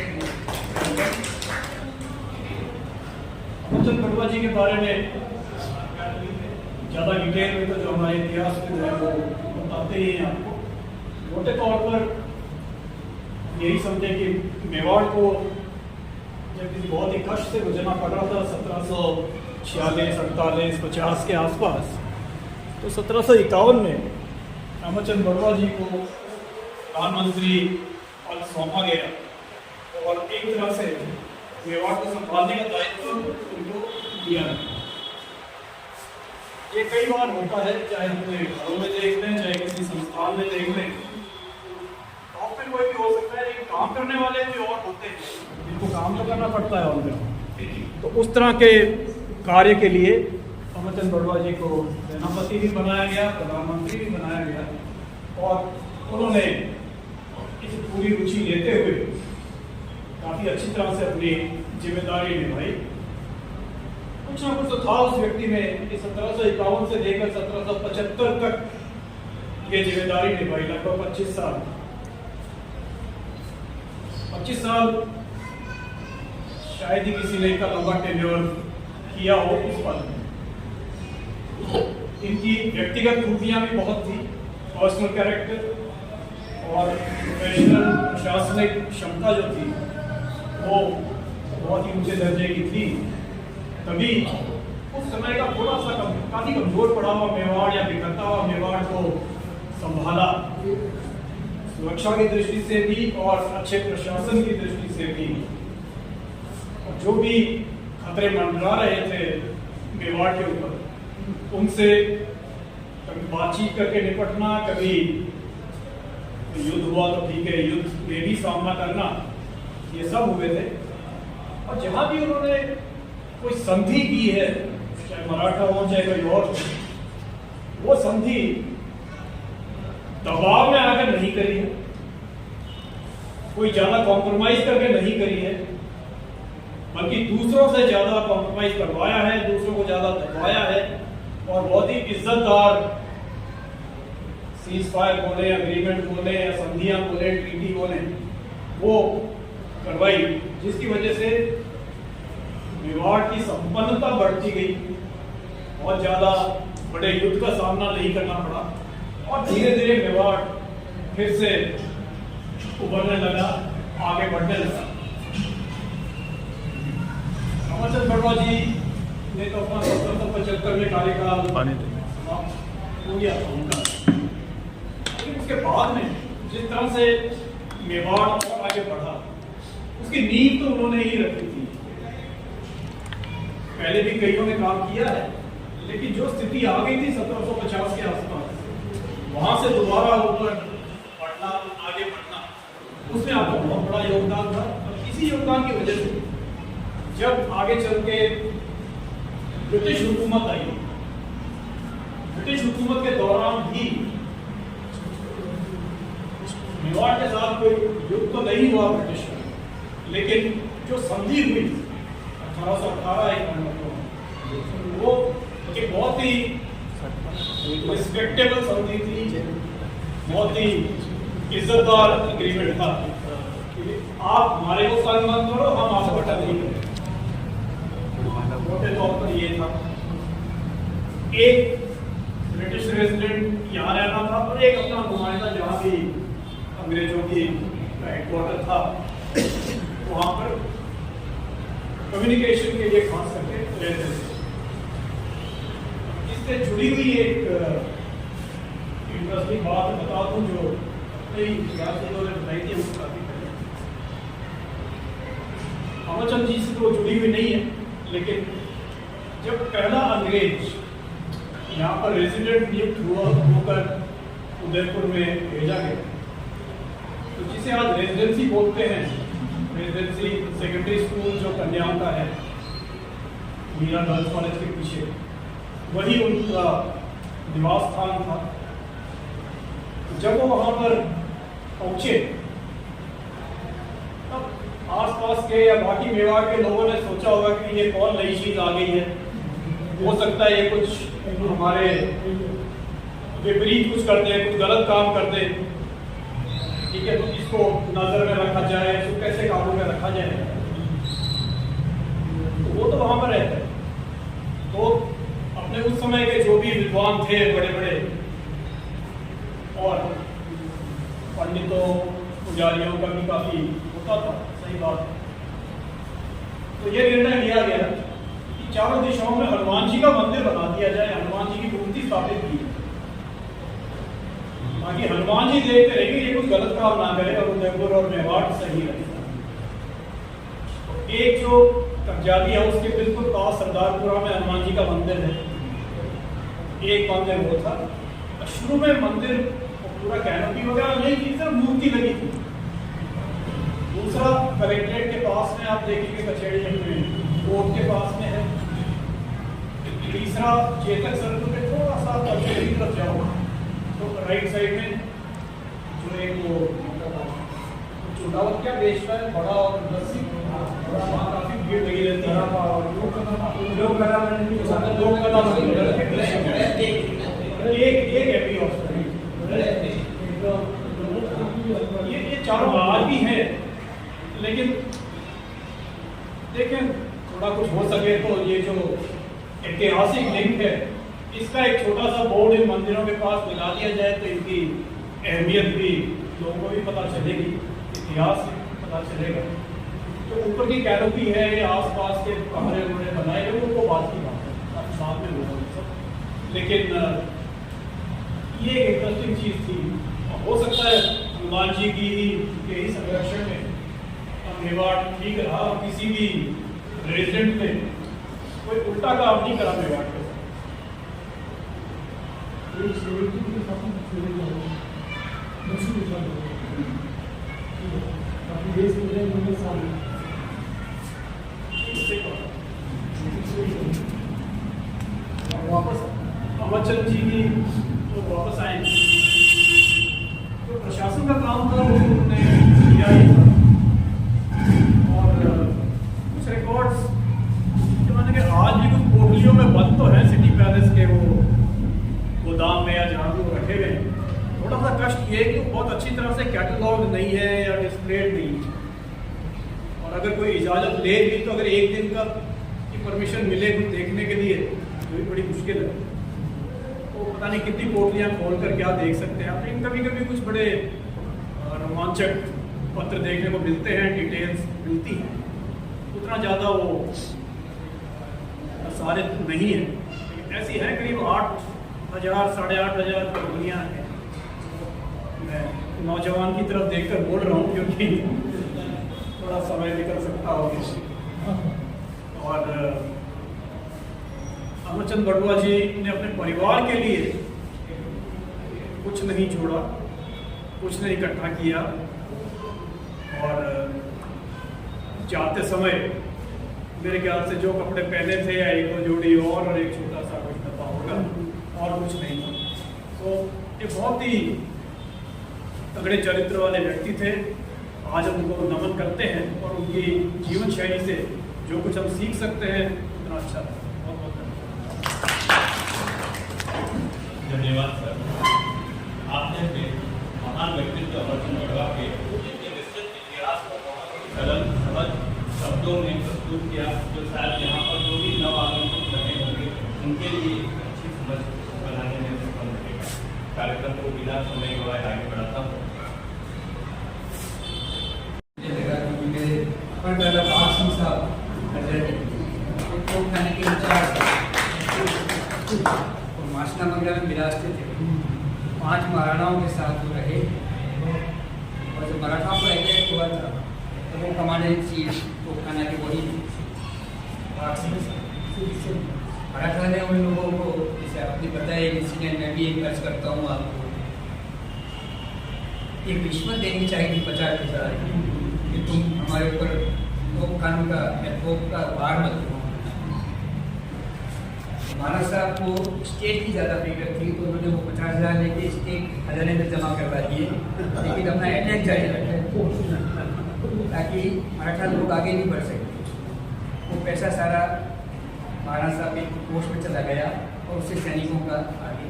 अमरचंद बड़वा जी के बारे में ज़्यादा डिटेल में तो जो हमारे इतिहास में है वो बताते ही हैं आपको। मोटे तौर पर यही समझे कि मेवाड़ को जब किसी बहुत ही कष्ट से गुजरना पड़ रहा था 1746, 48, 50 के आसपास, तो 1751 में अमरचंद बड़वा जी को प्रधानमंत्री पद सौंपा गया और एक तरह से मेवाड़ को संभालने का दायित्व उनको दिया गया। ये कई बार होता है, चाहे अपने घरों में देख लें, चाहे किसी संस्थान में देख लें, टॉप में कोई भी हो सकता है, लेकिन काम करने वाले भी और होते हैं जिनको काम तो करना पड़ता है उनका। तो उस तरह के कार्य के लिए अमरचंद बड़वा जी को सेनापति भी बनाया गया, प्रधानमंत्री भी बनाया गया, और उन्होंने इस पूरी रुचि लेते हुए काफ़ी अच्छी तरह से अपनी जिम्मेदारी निभाई। कुछ ना कुछ तो था उस व्यक्ति में कि 1751 से लेकर 1775 तक ये जिम्मेदारी निभाई, लगभग 25 साल। 25 साल शायद ही किसी ने इतना लंबा टेन्योर किया हो इस पद में। इनकी व्यक्तिगत खूबियां भी बहुत थी, पर्सनल कैरेक्टर और प्रोफेशनल प्रशासनिक क्षमता जो थी वो बहुत ही ऊंचे दर्जे की थी। तभी उस समय का थोड़ा सा काफी कमजोर पड़ा हुआ मेवाड़ या बिखरता हुआ मेवाड़ को संभाला, सुरक्षा की दृष्टि से भी और अच्छे प्रशासन की दृष्टि से भी। और जो भी खतरे मंडरा रहे थे मेवाड़ के ऊपर, उनसे कभी बातचीत करके निपटना, कभी युद्ध हुआ तो ठीक है, युद्ध में भी सामना करना, ये सब हुए थे। और जहां भी उन्होंने कोई संधि की है, चाहे मराठा हो चाहे कोई और, वो संधि दबाव में आकर नहीं करी है, कोई ज्यादा कॉम्प्रोमाइज करके नहीं करी है, बल्कि दूसरों से ज्यादा कॉम्प्रोमाइज करवाया है, दूसरों को ज्यादा दबाया है और बहुत ही इज्जतदार सीज फायर बोले, अग्रीमेंट बोले या संधियां बोले, ट्रीटी बोले, वो करवाई, जिसकी वजह से मेवाड़ की संपन्नता बढ़ती गई, बहुत ज्यादा बड़े युद्ध का सामना नहीं करना पड़ा और धीरे धीरे मेवाड़ फिर से उभरने लगा, आगे बढ़ने लगा। अमरचंद बड़वा जी ने तो अपना 1775 में कार्यकाल समाप्त हो गया था उनका, लेकिन उसके बाद में जिस तरह से मेवाड़ और आगे बढ़ा, उसकी नींव तो उन्होंने ही रखी थी। पहले भी कईयों ने काम किया है, लेकिन जो स्थिति आ गई थी 1750 के आसपास, वहां से दोबारा ऊपर बढ़ना, आगे बढ़ना, उसमें आपका बहुत बड़ा योगदान था। और इसी योगदान की वजह से जब आगे चल के ब्रिटिश हुकूमत आई, ब्रिटिश हुकूमत के दौरान भी मेवाड़ के साथ कोई युद्ध तो नहीं हुआ ब्रिटिश में, लेकिन जो संधि हुई 1818 वो एक बहुत ही रिस्पेक्टेबल संधि थी, बहुत ही इज्जतदार एग्रीमेंट था। आप हमारे को सम्मान करो, हम आपको नहीं करें, मोटे तौर पर ये था। एक ब्रिटिश रेजिडेंट यहाँ रहना था और एक अपना नुमाइंदा जहाँ भी अंग्रेजों की हेडक्वार्टर था वहाँ पर कम्युनिकेशन के लिए खास करके रहते थे। इससे जुड़ी हुई एक इंटरेस्टिंग बात बता दूं जो कई इतिहासकारों ने बताई थी, उसको काफी पहले अमरचंद जी से तो जुड़ी हुई नहीं है, लेकिन जब पहला अंग्रेज यहाँ पर रेजिडेंट नियुक्त होकर उदयपुर में भेजा गया, तो जिसे आज रेजिडेंसी बोलते हैं, रेजिडेंसी सेकेंडरी स्कूल जो कन्याओं का है मीरा गर्ल्स कॉलेज के पीछे, वही उनका निवास स्थान था। जब वो वहाँ पर पहुँचे, तब आसपास के या बाकी मेवाड़ के लोगों ने सोचा होगा कि ये कौन नई चीज़ आ गई है, हो सकता है ये कुछ हमारे विपरीत कुछ करते हैं, कुछ गलत काम करते हैं, ठीक है, तो इसको नजर में रखा जाए, इसको कैसे काबू में रखा जाए। तो वो तो वहां पर रहते, तो अपने उस समय के जो भी विद्वान थे बड़े बड़े और पंडितों पुजारियों का भी काफी होता था, सही बात। तो ये निर्णय लिया गया कि चारों दिशाओं में हनुमान जी का मंदिर बना दिया जाए, हनुमान जी की मूर्ति स्थापित की, ताकि हनुमान जी देखते रहेंगे ये कुछ गलत काम ना करे और उदयपुर और मेवाड़ सही रहे। तो एक जो कब्जाली है उसके बिल्कुल पास सरदारपुरा में हनुमान जी का मंदिर है, एक मंदिर वो था। शुरू में मंदिर पूरा कैनोपी वगैरह नहीं थी, सिर्फ मूर्ति लगी थी। दूसरा कलेक्ट्रेट के पास में आप देखेंगे, कचहरी कोर्ट के पास में है। तीसरा चेतक सर्कल में थोड़ा सा कचहरी की तरफ जाओ तो राइट साइड में जो एक वो छोटा क्या बेचता है, बड़ा और लस्सी, वहाँ काफी भीड़ लगी रहती है। लोग एक हैप्पी हॉस्पिटल, ये चारों आज भी हैं, लेकिन देखें थोड़ा कुछ हो सके तो ये जो ऐतिहासिक लिंक है इसका एक छोटा सा बोर्ड इन मंदिरों के पास लगा दिया जाए तो इनकी अहमियत भी लोगों को भी पता चलेगी, इतिहास पता चलेगा। तो ऊपर की कैनोपी है, ये आसपास के कमरे उमरे बनाए गए, वो बात की बात है, साथ में लोगों सब। लेकिन ये एक इंटरेस्टिंग चीज़ थी, हो सकता है हनुमान जी की यही संरक्षण में मेवाड़ ठीक रहा, किसी भी रेजिडेंट ने कोई उल्टा काम नहीं करा मेवाड़ के वापस अमरचंद जी की तो वापस आएंगे, तो प्रशासन का काम था वो उन्होंने किया ही था। और कुछ रिकॉर्ड्स जो मैंने कि आज भी कुछ पोटलियों में बंद तो है सिटी पैलेस के वो गोदाम में या जहाँ भी वो रखे गए। थोड़ा सा कष्ट ये है कि वो बहुत अच्छी तरह से कैटलॉग नहीं है या डिस्प्लेड नहीं है, और अगर कोई इजाज़त ले भी तो अगर एक दिन का की परमिशन मिले कुछ देखने के लिए तो भी बड़ी मुश्किल है। तो पता नहीं कितनी पोटलियाँ खोल कर क्या देख सकते हैं आप, लेकिन कभी कभी कुछ बड़े रोमांचक पत्र देखने को मिलते हैं, डिटेल्स मिलती हैं, उतना ज़्यादा वो सारे नहीं है, लेकिन ऐसी है करीब 8,000 साढ़े 8,000 पोटलियाँ हैं। मैं नौजवान की तरफ देखकर बोल रहा हूँ क्योंकि थोड़ा समय निकल सकता हो। और अमरचंद बड़ुआ जी ने अपने परिवार के लिए कुछ नहीं छोड़ा, कुछ नहीं इकट्ठा किया, और जाते समय मेरे ख्याल से जो कपड़े पहने थे या एक दो जोड़ी और एक छोटा सा कुछ डब्बा होगा और कुछ नहीं था। तो ये बहुत ही तगड़े चरित्र वाले व्यक्ति थे। आज हम उनको नमन करते हैं और उनकी जीवन शैली से जो कुछ हम सीख सकते हैं उतना अच्छा है। बहुत बहुत धन्यवाद सर। आपने महान व्यक्तित्व अमरचंद बड़वा के विस्तृत इतिहास को सरल सहज शब्दों में प्रस्तुत किया, जो शायद यहाँ पर जो भी नव आगंतुक बने होंगे उनके लिए अच्छी समझ बनाने में सफल रहेगा। कार्यक्रम को बिना समय गवाए आगे बढ़ाता हूँ। मासना मंगला में विराजते थे, 5 महाराणाओं के साथ वो रहे, और जब मराठाओं को अटैक हुआ था तो वो कमांडर इन चीफ तो खाना की वही मराठा ने उन लोगों को, जैसे आपने बताया इंसिडेंट में भी एक दर्ज करता हूँ आपको, एक रिश्वत देनी चाहिए 50,000 कि तुम हमारे ऊपर तोप खानों का या तोप का वार मत करो। महाराज साहब को स्टेट की ज़्यादा फिक्र थी तो उन्होंने वो 50,000 लेके स्टेट खजाने में जमा करवा दिए, लेकिन अपना अटैक जारी रखे ताकि मराठा लोग आगे नहीं बढ़ सके। वो पैसा सारा महाराज साहब के कोष में चला गया और उससे सैनिकों का आगे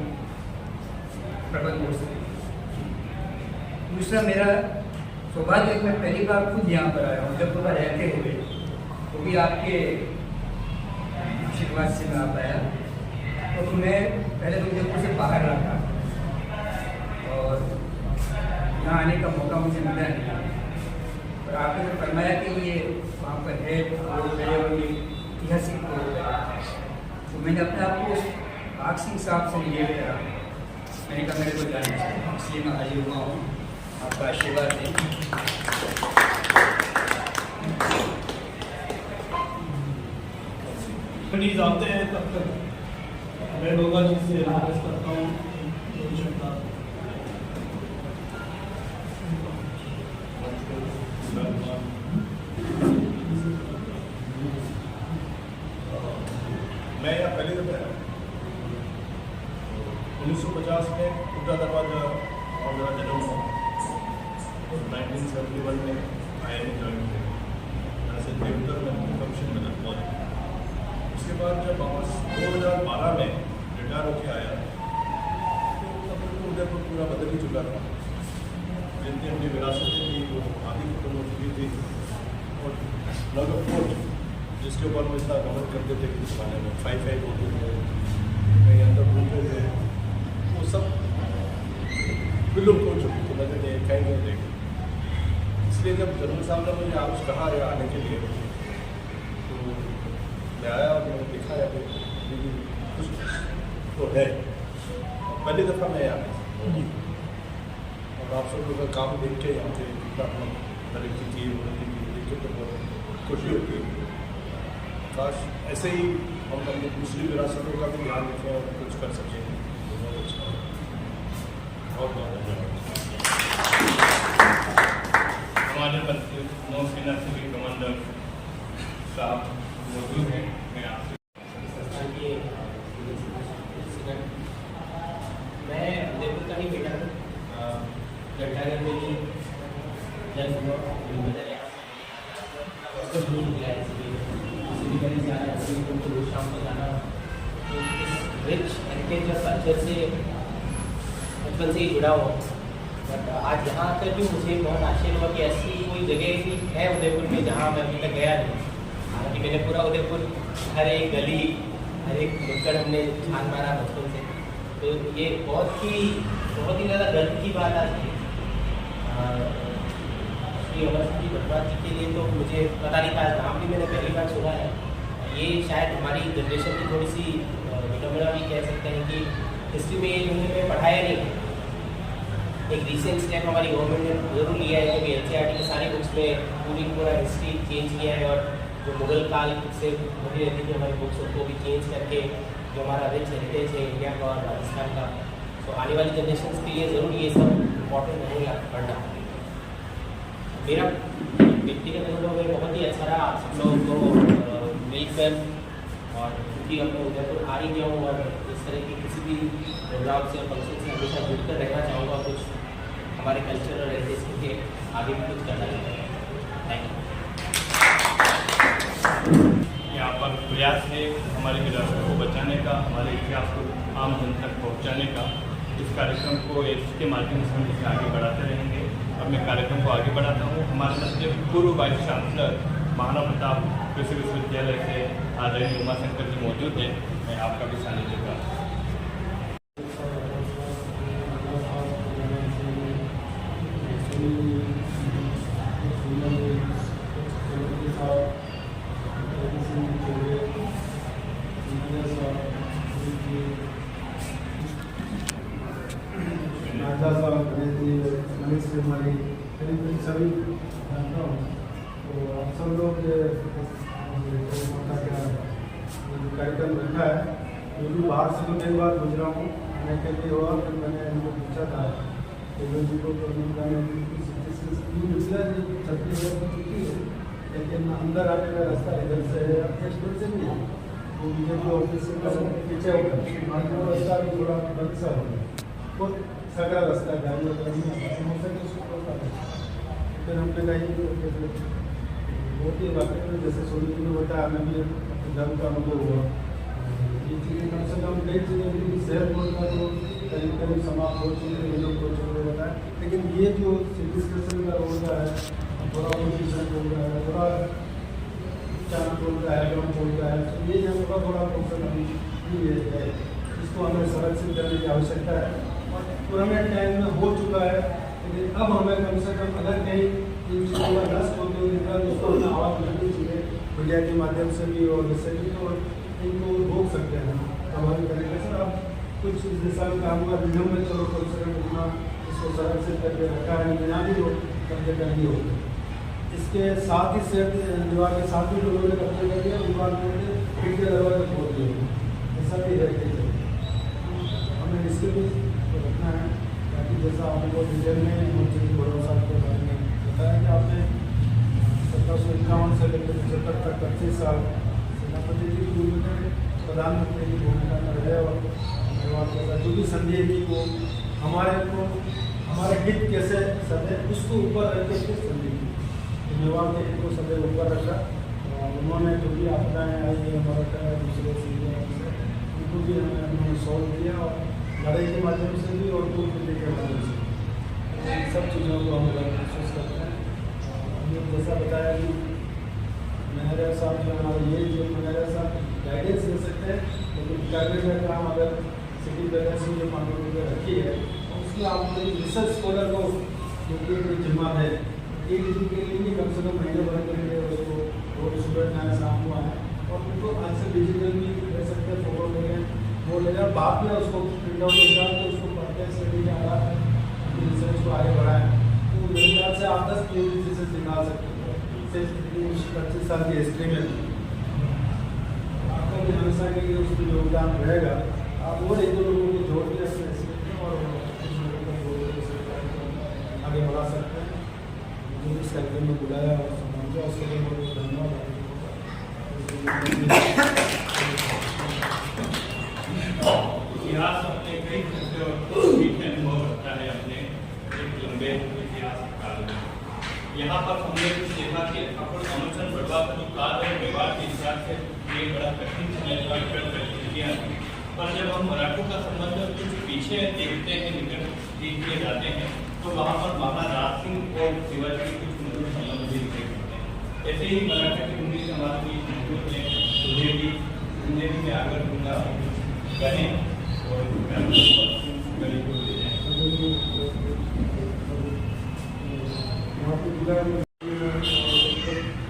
प्रबंध हो सके। दूसरा मेरा सौभाग्य मैं पहली बार खुद यहाँ पर आया हूँ, जब थोड़ा रहते हुए तो भी आपके आशीर्वाद से मैं आ पाया। तो मैं पहले तो जयपुर से बाहर रहा और यहाँ आने का मौका मुझे मिला नहीं, और आपने जो फरमाया कि ये वहाँ पर है और ऐतिहासिक तो मैंने अपने आप को भाग सिंह साहब से रिलेट करा। मैंने कहा मेरे को जानना चाहिए, इसलिए मैं हाजिर हुआ हूँ, आपका आशीर्वाद दें। प्लीज आते हैं तब तक मैं लोगा जी से रिक्वेस्ट करता हूँ मैं यहाँ पहले जब आया 1950 में उल्टा दरवाजा और मेरा जन्म हुआ, 1971 में IIM ज्वाइन किया। से देवतर में फंक्शन में लगता है। उसके बाद जब वापस 2012 में रिटायर होके आया तो तब तो उदयपुर पूरा बदल ही चुका था। जितनी अपनी विरासतें थी वो आधी खत्म हो चुकी थी और लगभग फोर्ट जिसके ऊपर वो इतना कवर करते थे कि ज़माने में 5-5 होते थे, कहीं अंदर घूमते थे, वो सब विलुप्त हो चुकी थी, नजर नहीं कहीं नहीं देखी। इसलिए जब जनरल साहब ने मुझे आज कहा है आने के लिए तो मैं आया और मैंने देखा है कि कुछ तो है। पहली दफ़ा मैं आया और आप सब लोग का काम देख के यहाँ पे कितना हम तरक्की की उन्नति की देख के तो बहुत खुशी होती है। काश ऐसे ही हम अपनी दूसरी विरासतों का भी ध्यान रखें और कुछ कर सकें। बहुत अच्छा, बहुत बहुत धन्यवाद। हमारे मंत्री नौसेना सिविल कमांडर साहब मौजूद हैं। मैं आपसे मैं उदयपुर का ही बेटा हूँ। घटनागर में ही जन्म हुआ, दूर मिला है इसलिए जाना रोज शाम को जाना। तो इस रिच हेरिटेज और कल्चर से बचपन से ही जुड़ा हुआ। बट आज यहाँ आकर भी मुझे बहुत आश्चर्य हुआ कि ऐसी कोई जगह भी है उदयपुर में जहाँ मैं अभी तक गया नहीं। हालांकि मैंने पूरा उदयपुर हर एक गली हर एक नुक्कड़ हमने छान मारा बचपन से। तो ये बहुत ही ज़्यादा गर्व की बात आती है। श्री अमर सिंह जी बड़वा जी के लिए तो मुझे पता नहीं था, नाम भी मैंने पहली बार सुना है। ये शायद हमारी जनरेशन की थोड़ी सी विडम्बना भी कह सकते हैं कि हिस्ट्री में ये उन्होंने पढ़ाया नहीं है। एक रिसेंट स्टेप हमारी गवर्नमेंट ने जरूर लिया है कि NCERT के सारे बुक्स में पूरा हिस्ट्री चेंज किया है और जो मुगल काल से बनी रहती थी हमारी बुक्स उनको भी चेंज करके जो हमारा रिच हेरिटेज है इंडिया का और राजस्थान का, तो आने वाली जनरेशन के लिए ज़रूर ये सब इम्पोर्टेंट रहेगा पढ़ना। मेरा व्यक्तिगत अनुभव में बहुत ही अच्छा रहा आप सब लोगों को मिलकर, और क्योंकि अब मैं उदयपुर आ ही गया हूँ और इस तरह की किसी भी प्रोग्राम से और फंक्शन से हमेशा जुड़कर रहना चाहूँगा। कुछ हमारे कल्चर और हेरिटेज के लिए आगे भी कुछ करना चाहूँगा। Thank you. यहाँ पर प्रयास है हमारी विरासत को बचाने का, हमारे इतिहास को आम जन तक पहुँचाने का। इस कार्यक्रम को इसके माध्यम से हम इसे आगे बढ़ाते रहेंगे और मैं कार्यक्रम को आगे बढ़ाता हूँ। हमारे मध्य पूर्व वाइस चांसलर महाराणा प्रताप कृषि विश्वविद्यालय से आदरणीय उमाशंकर जी मौजूद हैं। मैं आपका भी सानिध्य लेगा। हमारी सभी जानता हूँ, तो आप सब लोग कार्यक्रम रखा है, क्योंकि बाहर से तो कई बार गुजरा हूँ, मैं कभी हुआ फिर मैंने इनको पूछा था जी को छत्तीसगढ़ की चुकी है, लेकिन अंदर आने का रास्ता इधर से है, एक्सप्रेस से नहीं है। तो मुझे जो ऑफिस से पीछे होगा रास्ता भी थोड़ा बंद सा हो गया, बहुत सकरा रास्ता है, गाड़ी वगैरह हो सके उसको खोलता है। फिर हमने कहीं होती है बातें, जैसे सोनी जी ने बताया, हमें भी धर्म का अनुभव हुआ। ये चीज़ें कम से कम कई चीज़ें शहर बोलना तो करीब करीब समाप्त हो चुके हैं, ये लोग हो चुके बताए, लेकिन ये जो डिस्कशन का हो रहा है, थोड़ा पोजिशन हो रहा है, थोड़ा चांद बोल रहा है, गम बोल रहा है, तो ये जो थोड़ा फोकस अभी है, इसको हमें संरक्षित करने की आवश्यकता है। पुराने टाइम में हो चुका है, लेकिन अब हमें कम से कम अगर कहीं इन चीज़ों का नष्ट होते हुए दिख रहा है तो उसको अपना आवाज़ उठानी चाहिए, मीडिया के माध्यम से भी और जैसे भी, तो इनको रोक सकते हैं हमारे तरीके से। अब कुछ इस दिशा में काम हुआ, निगम में चलो कम से कम इतना इसको संरक्षित करके रखा है, बिना भी हो कब्जे करनी होगी। इसके साथ ही से दीवार के साथ भी लोगों ने कब्जे कर दिया, दीवार में खिड़की दरवाजे खोल दिए, ऐसा भी है। हमें इसके भी रखना है, ताकि जैसा आपको डिटेल में मुझे भरोसा के बारे में बताया कि आपने 1751 से लेकर 75 तक 25 साल सेनापति जी की भूमिका में, प्रधानमंत्री की भूमिका में रहे और जो भी संदेह थी वो हमारे हित कैसे सदे उसको ऊपर रख के संदेह की। मेवाड़ के हित को सदैव ऊपर रखा। उन्होंने जो भी आपदाएँ आई है मराठा दूसरे सीधे उनको भी उन्होंने सॉल्व किया और लड़ाई के माध्यम से भी और कूटनीति के माध्यम से इन सब चीज़ों को हम लोग महसूस करते हैं। हमने जैसा बताया कि मेहरा साहब जो हमारे ये जो मेहरा साहब गाइडेंस दे सकते हैं, लेकिन करने का काम अगर सिटी बैलेंसिंग जो मामलों में रखी है उसकी आप रिसर्च स्कॉलर को क्योंकि कोई जिम्मा है एक दिन के लिए भी कम से कम महीने भर के लिए उसको वो स्टूडेंट नए साथ हुआ है और उनको आज से डिजिटल भी ले सकते हैं, फोटो ले लें वो ले लें, बाद में उसको प्रिंट आउट निकाल के उसको पढ़ते हैं स्टडी के आधार पर रिसर्च को आगे बढ़ाएं। तो मेरे ख्याल से आप 10 रिसर्च निकाल सकते हैं सिर्फ 25 साल की हिस्ट्री में। आपका भी हमेशा के लिए उसमें योगदान रहेगा। आप और एक दो लोगों को जोड़ के रख सकते हैं और आगे बढ़ा सकते हैं। मुझे इस कार्यक्रम में बुलाया और समझा उसके लिए बहुत बहुत धन्यवाद। इतिहास अपने कई मीठे अनुभव रखता है अपने एक लंबे इतिहास काल में। यहाँ पर हमने कुछ देखा कि ठाकुर अमरचंद बड़वा का जो काल है मेवाड़ के हिसाब से ये बड़ा कठिन समय था, परिस्थितियाँ थी। पर जब हम मराठों का संबंध कुछ पीछे देखते हैं, निकट देखते जाते हैं, तो वहाँ पर महाराज राज सिंह और शिवाजी के कुछ मधुर संबंध भी दिखाई देते हैं। ऐसे ही मराठा की हिंदी समाज की मजबूत है, उन्हें भी जिंदगी में आगे दूंगा कहें और गली को ले जाएं।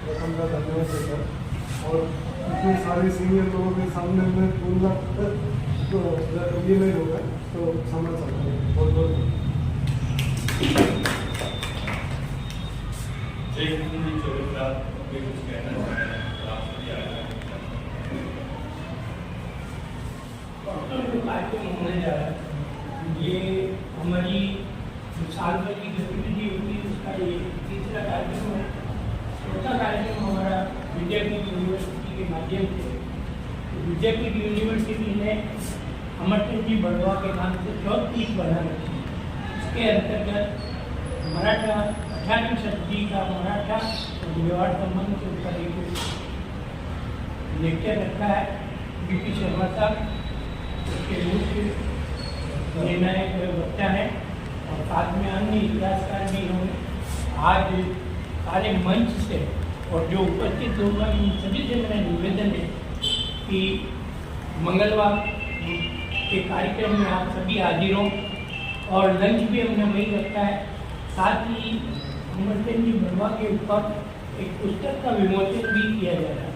प्रथम का धन्यवाद देता और इतने सारे सीनियर लोगों के सामने में बोलना तो ये नहीं होगा तो समझ सकते हैं। बहुत बहुत कुछ कहना चाह रहे हैं कार्यक्रम होने जा रहा है, ये हमारी साल भर की गतिविधि होती है उसका ये तीसरा कार्यक्रम है। चौथा कार्यक्रम हमारा विद्यापीठ यूनिवर्सिटी के माध्यम से विद्यापीठ यूनिवर्सिटी ने अमरचंद जी बड़वा के नाम से 34 बना रखी है। इसके अंतर्गत मराठा 18वीं शताब्दी का मराठा और मेवाड़ संबंध के ऊपर एक लेक्चर रखा है। बीपी शर्मा साहब उसके मुख्य निर्णायक वक्ता है और साथ में अन्य इतिहासकार भी होंगे। आज सारे मंच से और जो उपस्थित लोग हैं उन सभी से मेरा निवेदन है कि मंगलवार के कार्यक्रम में आप सभी हाजिर हों और लंच भी हमने वही रखा है। साथ ही अमरचंद जी बड़वा के ऊपर एक पुस्तक का विमोचन भी किया जा रहा है।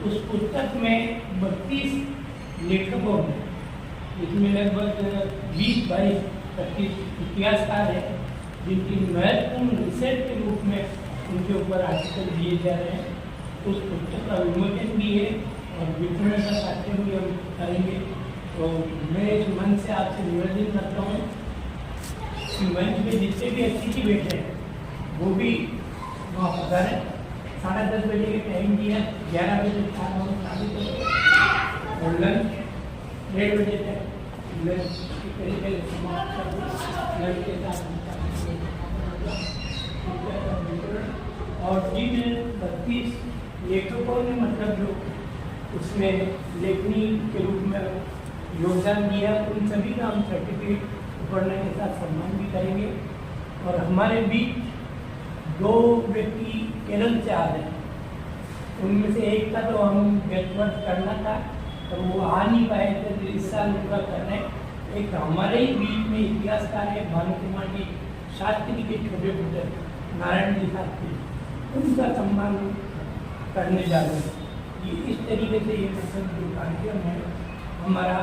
उस पुस्तक में 32 लेखकों हैं, इसमें लगभग 20-22-25 इतिहासकार हैं जिनकी महत्वपूर्ण रिसर्च के रूप में उनके ऊपर आर्टिकल दिए जा रहे हैं। उस पुस्तक का विमोचन भी है और विपणन का कार्यक्रम भी हम करेंगे। तो मैं इस मंच से आपसे निवेदन करता हूँ कि मंच में जितने भी अतिथि बैठे हैं वो भी वहाँ पधारें। 10:30 बजे के टाइम दिया, 11 बजे खाना और लंच 1:30 बजे तक लंच की तरीके से समाप्त कर लंच के साथ और जिन 32 लेखकों ने मतलब जो उसमें लेखनी के रूप में योगदान दिया उन सभी का हम सर्टिफिकेट पढ़ने के साथ सम्मान भी करेंगे। और हमारे बीच 2 व्यक्ति केरल से आ रहे हैं, उनमें से एक का तो हम गेटवर्क करना था तो वो आ नहीं पाए थे, तो इस साल उनका करने। एक हमारे ही बीच में इतिहासकार है भानु कुमार जी शास्त्री के छोटे पुत्र नारायण जी शास्त्री, उनका सम्मान करने जा रहे हैं। ये इस तरीके से ये मतलब जो कार्यक्रम है हमारा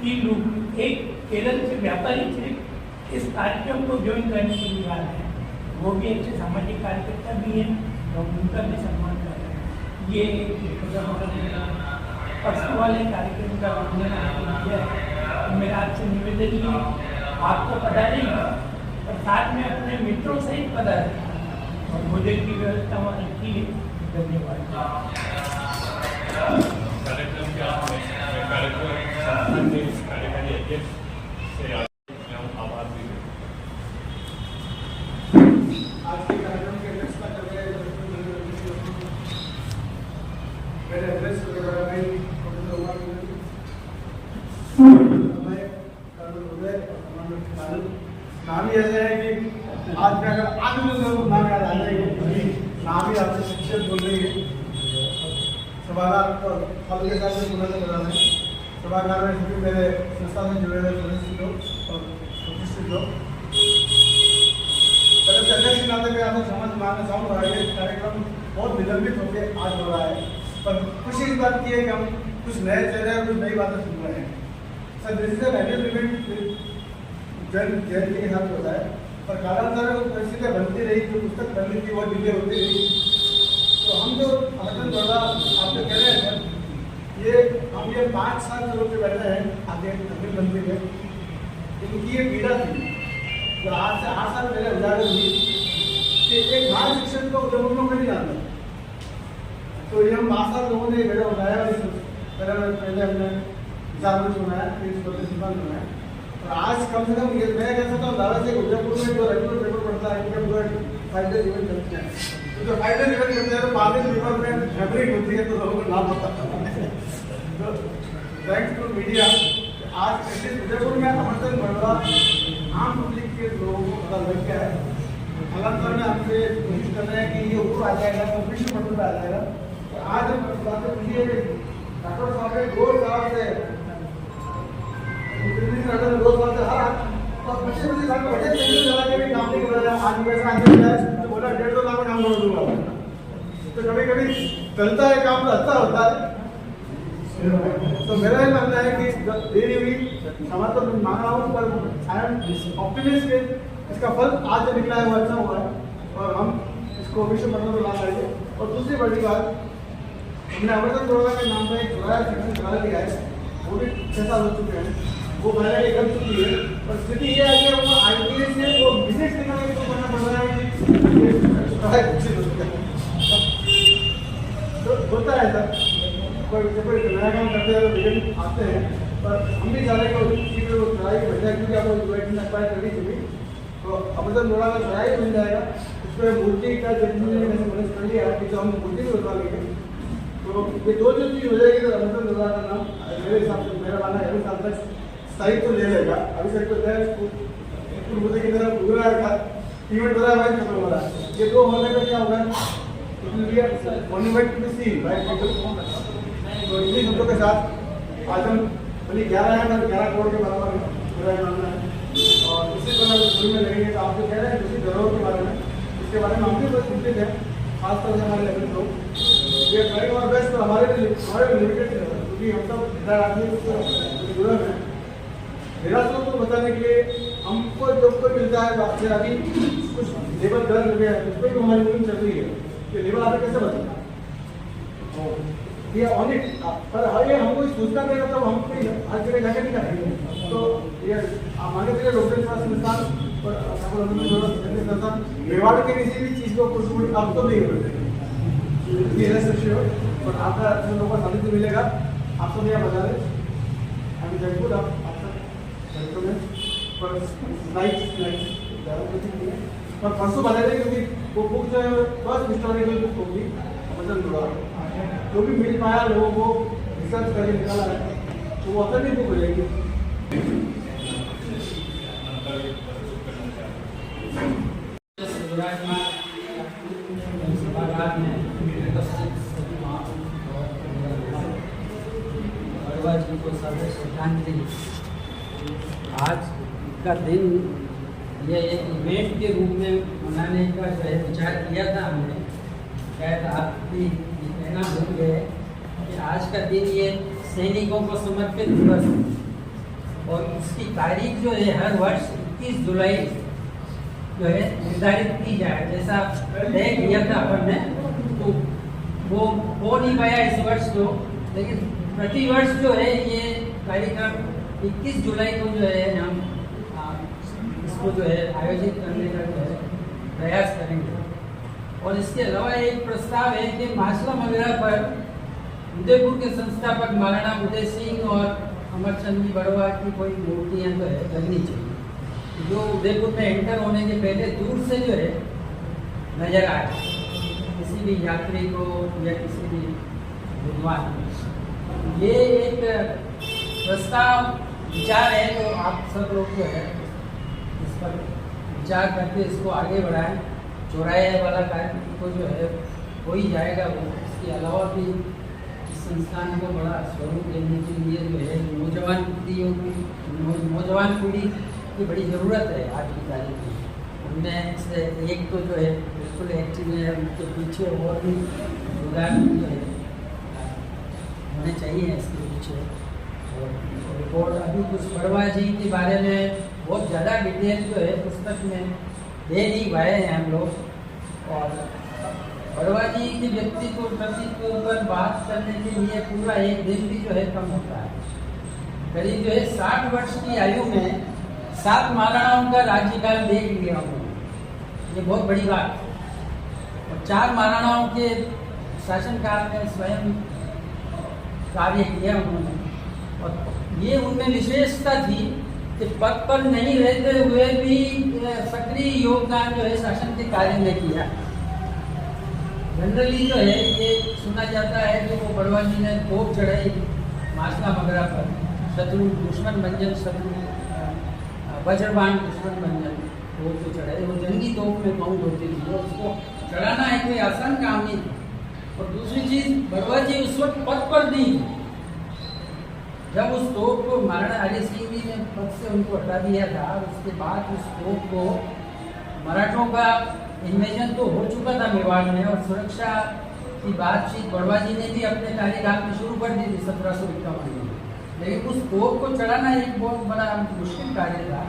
3 रूप, एक केरल से व्यापारी सिर्फ इस कार्यक्रम को ज्वाइन करने के लिए आ रहे हैं, वो भी अच्छे सामाजिक कार्यकर्ता भी हैं और उनका भी सम्मान कर रहे हैं। ये परसों वाले कार्यक्रम का किया है। मेरा आपसे निवेदन है आपको पधारेगा और साथ में अपने मित्रों से ही पधारें और भोजन की व्यवस्था वहाँ रखी है। धन्यवाद। कार्यक्रम के कार्यक्रम संस्थान के कार्यकारी अध्यक्ष से आभार भी आज के कार्यक्रम की अध्यक्षता कर रहे हैं नाम ही ऐसे है कि आज में अगर आज में लोग नाम याद आ जाएंगे, नाम ही आपसे शिक्षक बोल रही है। सभागार और फल के साथ में बुलाने बता रहे हैं। सभागार में सभी मेरे संस्था से जुड़े हुए सदस्य लोग और प्रतिष्ठित लोग, पहले अध्यक्ष नाते पे आपको समझ मानना चाहूँगा, ये कार्यक्रम बहुत विलंबित होकर आज हो रहा है, पर खुशी इस बात की है कि हम कुछ नए चेहरे और कुछ नई बातें सुन रहे हैं। Sir this is an event जयंती के साथ होता है, पर कालांतर में परिस्थितियाँ बनती रही, जो पुस्तक बननी थी वो डिले होती रही। तो हम जो अमरचंद बड़वा आपसे कह रहे हैं सर, हम ये 5 साल से लोग बैठे हैं आगे अमीर मंत्री में, इनकी ये पीड़ा थी जो आज से 8 साल पहले उजागर हुई कि एक महान शिक्षक को उद्योगों में नहीं जानता। तो ये हम 5 साल लोगों ने बेड़ा उठाया, पहले हमने विचार में सुनाया, फिर प्रिंसिपल सुनाया, और आज कम से कम मैं कह सकता हूँ दादा से उदयपुर में जो रेगुलर पेपर पढ़ता है कि पूरा 5 डेज इवेंट करते हैं, तो जो 5 डेज इवेंट करते हैं तो 5 दिन पेपर में फैब्रिक होती है, तो लोगों को लाभ होता है। तो थैंक्स टू मीडिया, आज उदयपुर में अमरचंद बड़वा आम पब्लिक के लोगों को पता लग गया है। हालांकि में हमसे कोशिश कर रहे हैं कि ये ऊपर आ जाएगा, तो विश्व पटल पर आ जाएगा। तो आज हम बातें पूछिए डॉक्टर साहब ने 2 साल से बच्चे साल में बड़े चला के भी काम नहीं कर रहा है, आज वैसा आगे तो बोला 1.5-2 लाख में काम कर दूंगा। तो कभी कभी चलता है काम तो अच्छा होता है। तो मेरा ये मानना है कि देरी हुई क्षमा तो मैं मांग रहा हूँ, पर आई एम ऑप्टिमिस्ट के इसका फल आज जो निकला है वो अच्छा हुआ है, और हम इसको विश्व पटल पर ला पाएंगे। और दूसरी बड़ी बात, हमने अमरचंद बड़वा के नाम पर एक जोड़ा शिक्षण बना दिया है, वो भी 6 साल हो चुके हैं, वो पहले एक कर चुकी है। और स्थिति ये है कि हमको IPS से वो विशेष निकालने को करना पड़ रहा है कि तो होता है सर, कोई नया काम करते हैं तो विघटन आते हैं, पर हम भी चाह रहे हैं कि वो चढ़ाई बढ़ जाए, क्योंकि आपको यूनिवर्सिटी अप्लाई करनी चाहिए। तो अमरचंद बड़वा का चढ़ाई मिल जाएगा, उस पर मूर्ति का जन्म मैंने कर लिया कि जो हम मूर्ति भी बनवा लेंगे। तो ये 2 जो चीज़ हो जाएगी तो अमरचंद बड़वा का नाम मेरे हिसाब से, मेरा मानना है 2 साल तक स्थायित्व तो ले लेगा। अभी तक तो है मुझे की तरह पूरा था इवेंट हो रहा है भाई, खत्म हो रहा है। ये 2 होने का क्या होगा, monument to be seen by people. तो इन्हीं शब्दों के साथ आज हम भले 11 करोड़ के बराबर मेरा मानना है, और इसी तरह शुरू में लगेंगे। तो आप जो कह रहे हैं दूसरी जरूरत के बारे में, इसके बारे में हम भी बहुत चिंतित हैं, खासतौर से हमारे लेवल लोग। ये ट्राइंग और बेस्ट तो हमारे लिमिटेड है, क्योंकि हम सब रिटायर आदमी जुड़े हैं। मेरा तो बताने के लिए हमको जो कोई मिलता है बात से, अभी कुछ लेबर डर लग गया है, उस पर भी हमारी मीटिंग चल रही है कि लेबर आगे कैसे बचेगा। ये ऑडिट पर ये हमको सूचना देगा, तब हम हर जगह जाकर नहीं करेंगे। तो ये मांगे थे डॉक्टर स्वास्थ्य संस्थान और मेवाड़ के किसी भी चीज़ को कुछ अब तो नहीं करते, और आपका लोगों का सानिध्य मिलेगा। आप सब यहाँ बता दें, अभी जयपुर आप पर परसों बता दें, क्योंकि वो बुक जो है फर्स्ट हिस्टोरिकल बुक होगी अमरचंद बड़वा, जो भी मिल पाया लोगों को रिसर्च करके निकाला है, तो वो ऑथेंटिक बुक हो जाएगी। बड़वा जी को सर्व श्रद्धांजलि। आज का दिन ये एक इवेंट के रूप में मनाने का जो है विचार किया था हमने, शायद आप भी ये कहना भूल गए कि आज का दिन ये सैनिकों को समर्पित दिवस है, और उसकी तारीख जो है हर वर्ष 21 जुलाई जो है निर्धारित की जाए, जैसा तय किया था अपन ने। तो वो हो नहीं पाया इस वर्ष तो, लेकिन प्रतिवर्ष जो है ये कार्यक्रम 21 जुलाई को जो है हम इसको जो है आयोजित करने का जो है प्रयास करेंगे। और इसके अलावा एक प्रस्ताव है कि मासला मगरा पर उदयपुर के संस्थापक महाराणा उदय सिंह और अमरचंद जी बड़वा की कोई मूर्तियाँ जो है लगनी चाहिए, जो उदयपुर में एंटर होने के पहले दूर से जो है नजर आए किसी भी यात्री को या किसी भी विद्वान को। ये एक प्रस्ताव विचार है, तो आप सब लोग जो है इस पर विचार करके इसको आगे बढ़ाएं। चौराहे वाला कार्य को जो है हो ही जाएगा वो। इसके अलावा भी इस संस्थान को बड़ा स्वरूप देने के लिए जो है नौजवान पीढ़ी की बड़ी ज़रूरत है आज की तारीख में। उनमें से एक तो जो है बिल्कुल एक्टिव है, उनके पीछे और भी योगदान जो है होने चाहिए इसके पीछे। और रिपोर्ट अभी कुछ बड़वा जी के बारे में बहुत ज़्यादा डिटेल जो है पुस्तक में दे नहीं पाए हैं हम लोग। और बड़वा जी के व्यक्तित्व पर बात करने के लिए पूरा एक दिन भी जो है कम होता है। करीब जो है 60 वर्ष की आयु में 7 महाराणाओं का राज्यकाल देख लिया उन्होंने, ये बहुत बड़ी बात है। और 4 महाराणाओं के शासनकाल में स्वयं कार्य किया उन्होंने। और ये उनमें विशेषता थी कि पद पर नहीं रहते हुए भी सक्रिय योगदान जो है शासन के कार्य में किया। जनरली जो है ये सुना जाता है कि वो बड़वा जी ने तोप चढ़ाई मासला मगरा पर, शत्रु दुश्मन भंजन, शत्रु वज्रबाण दुश्मन भंजन तोप जो चढ़ाई, वो जंगी तोप में काउंट होती थी। और उसको चढ़ाना है कोई आसान काम नहीं था। और दूसरी चीज़, बड़वा जी उस वक्त पद पर नहीं थे। जब उस तोप को महाराणा हरि सिंह जी ने पद से उनको हटा दिया था, उसके बाद उस तोप को मराठों का इन्वेजन तो हो चुका था मेवाड़ में, और सुरक्षा की बातचीत बड़वा जी ने भी अपने कार्यकाल में शुरू कर दी थी 1751 में। लेकिन उस तोप को चढ़ाना एक बहुत बड़ा मुश्किल कार्य था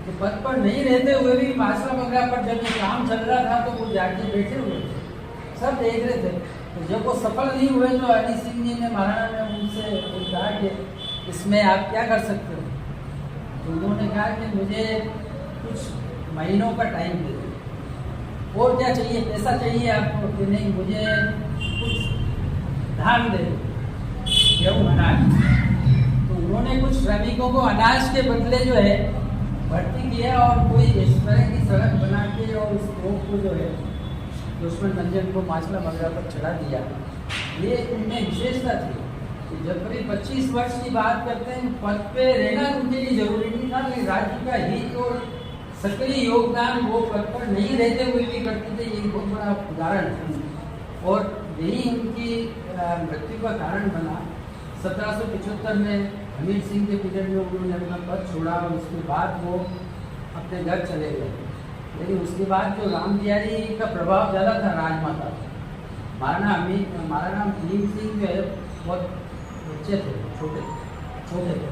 कि पद पर नहीं रहते हुए भी मासला मगरा पर जब ये काम चल रहा था तो वो जाके बैठे हुए थे, सब देख रहे थे। तो जब वो सफल नहीं हुए तो हरि सिंह जी ने महाराणा ने उनसे कहा कि इसमें आप क्या कर सकते हो। तो उन्होंने कहा कि मुझे कुछ महीनों का टाइम दे दो, और क्या चाहिए, पैसा चाहिए आपको कि नहीं, मुझे कुछ धान दे दो, गेहूँ अनाज। तो उन्होंने कुछ श्रमिकों को अनाज के बदले जो है भर्ती किया और कोई इस तरह की सड़क बना के और उस तोप को जो है दुश्मन भंजन को मासला मगरा पर चढ़ा दिया। ये उनमें विशेषता थी कि जब करीब 25 वर्ष की बात करते हैं, पद पे रहना उनके लिए जरूरी नहीं था, लेकिन राज्य का हित और सक्रिय योगदान वो पद पर नहीं रहते हुए भी करते थे। ये बहुत बड़ा उदाहरण है और यही उनकी मृत्यु का कारण बना। 1775 में हमीर सिंह के पीरियड में उन्होंने अपना पद छोड़ा और उसके बाद वो अपने घर चले गए। लेकिन उसके बाद जो राम बिहारी का प्रभाव ज़्यादा था राजमाता पर। महाराणा भीम सिंह जो है बहुत बच्चे थे, छोटे थे,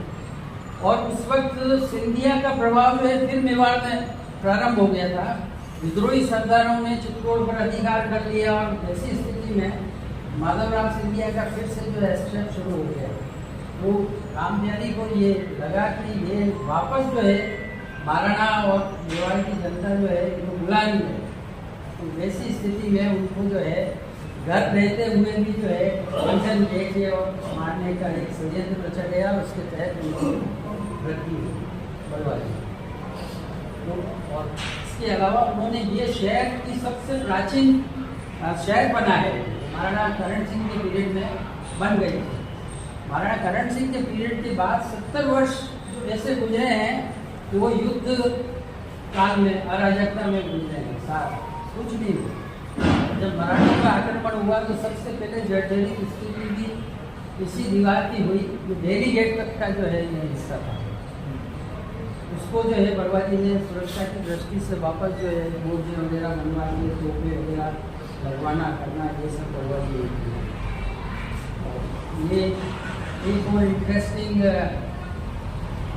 और उस वक्त सिंधिया का प्रभाव जो है फिर मेवाड़ में प्रारंभ हो गया था। विद्रोही सरदारों ने चित्तौड़ पर अधिकार कर लिया और ऐसी स्थिति में माधवराव सिंधिया का फिर से जो है स्टेप शुरू हो गया। तो राम बिहारी को ये लगा कि ये वापस जो है महाराणा और मेवाड़ की जनता जो है इनको बुलानी है। तो वैसी स्थिति में उनको जो है घर रहते हुए भी जो है वंचन देके और मारने का एक षड्यंत्र रचा गया, उसके तहत उनको मृत्यु बड़वा जी। तो और इसके अलावा उन्होंने ये शहर की सबसे प्राचीन शहर बना है, महाराणा करण सिंह के पीरियड में बन गई थी। महाराणा करण सिंह के पीरियड के बाद 70 वर्ष जो ऐसे गुजरे हैं कि वो युद्ध काल में अराजकता में गुजरे हैं, साथ कुछ नहीं हुआ। जब मराठों का आक्रमण हुआ तो सबसे पहले जर्जरित स्थिति भी इसी दीवार की हुई, जो डेली गेट तक का जो है ये हिस्सा था। उसको जो है बड़वा जी ने सुरक्षा की दृष्टि से वापस जो है मोर्चे वगैरह बनवा दिए, तोपे वगैरह लगवाना करना, ये सब बड़वा जी ने। ये एक और इंटरेस्टिंग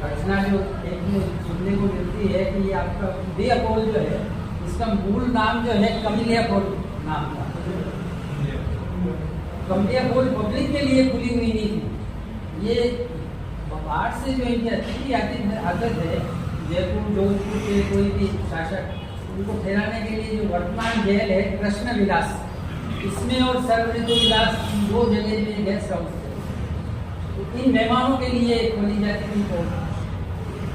घटना जो एक सुनने को मिलती है कि ये आपका बेअपोल जो है, इसका मूल नाम जो है कमिलियापोल नाम था। कमिलियापोल पब्लिक के लिए खुली हुई नहीं थी। ये बाहर से जो इनके अतिथि आते थे, जयपुर जोधपुर के कोई भी शासक, उनको ठहराने के लिए जो वर्तमान जेल है कृष्ण विलास, इसमें और सर्वऋतु विलास, दो जगह में गेस्ट हाउस थे। तो इन मेहमानों के लिए खोली जाती थी।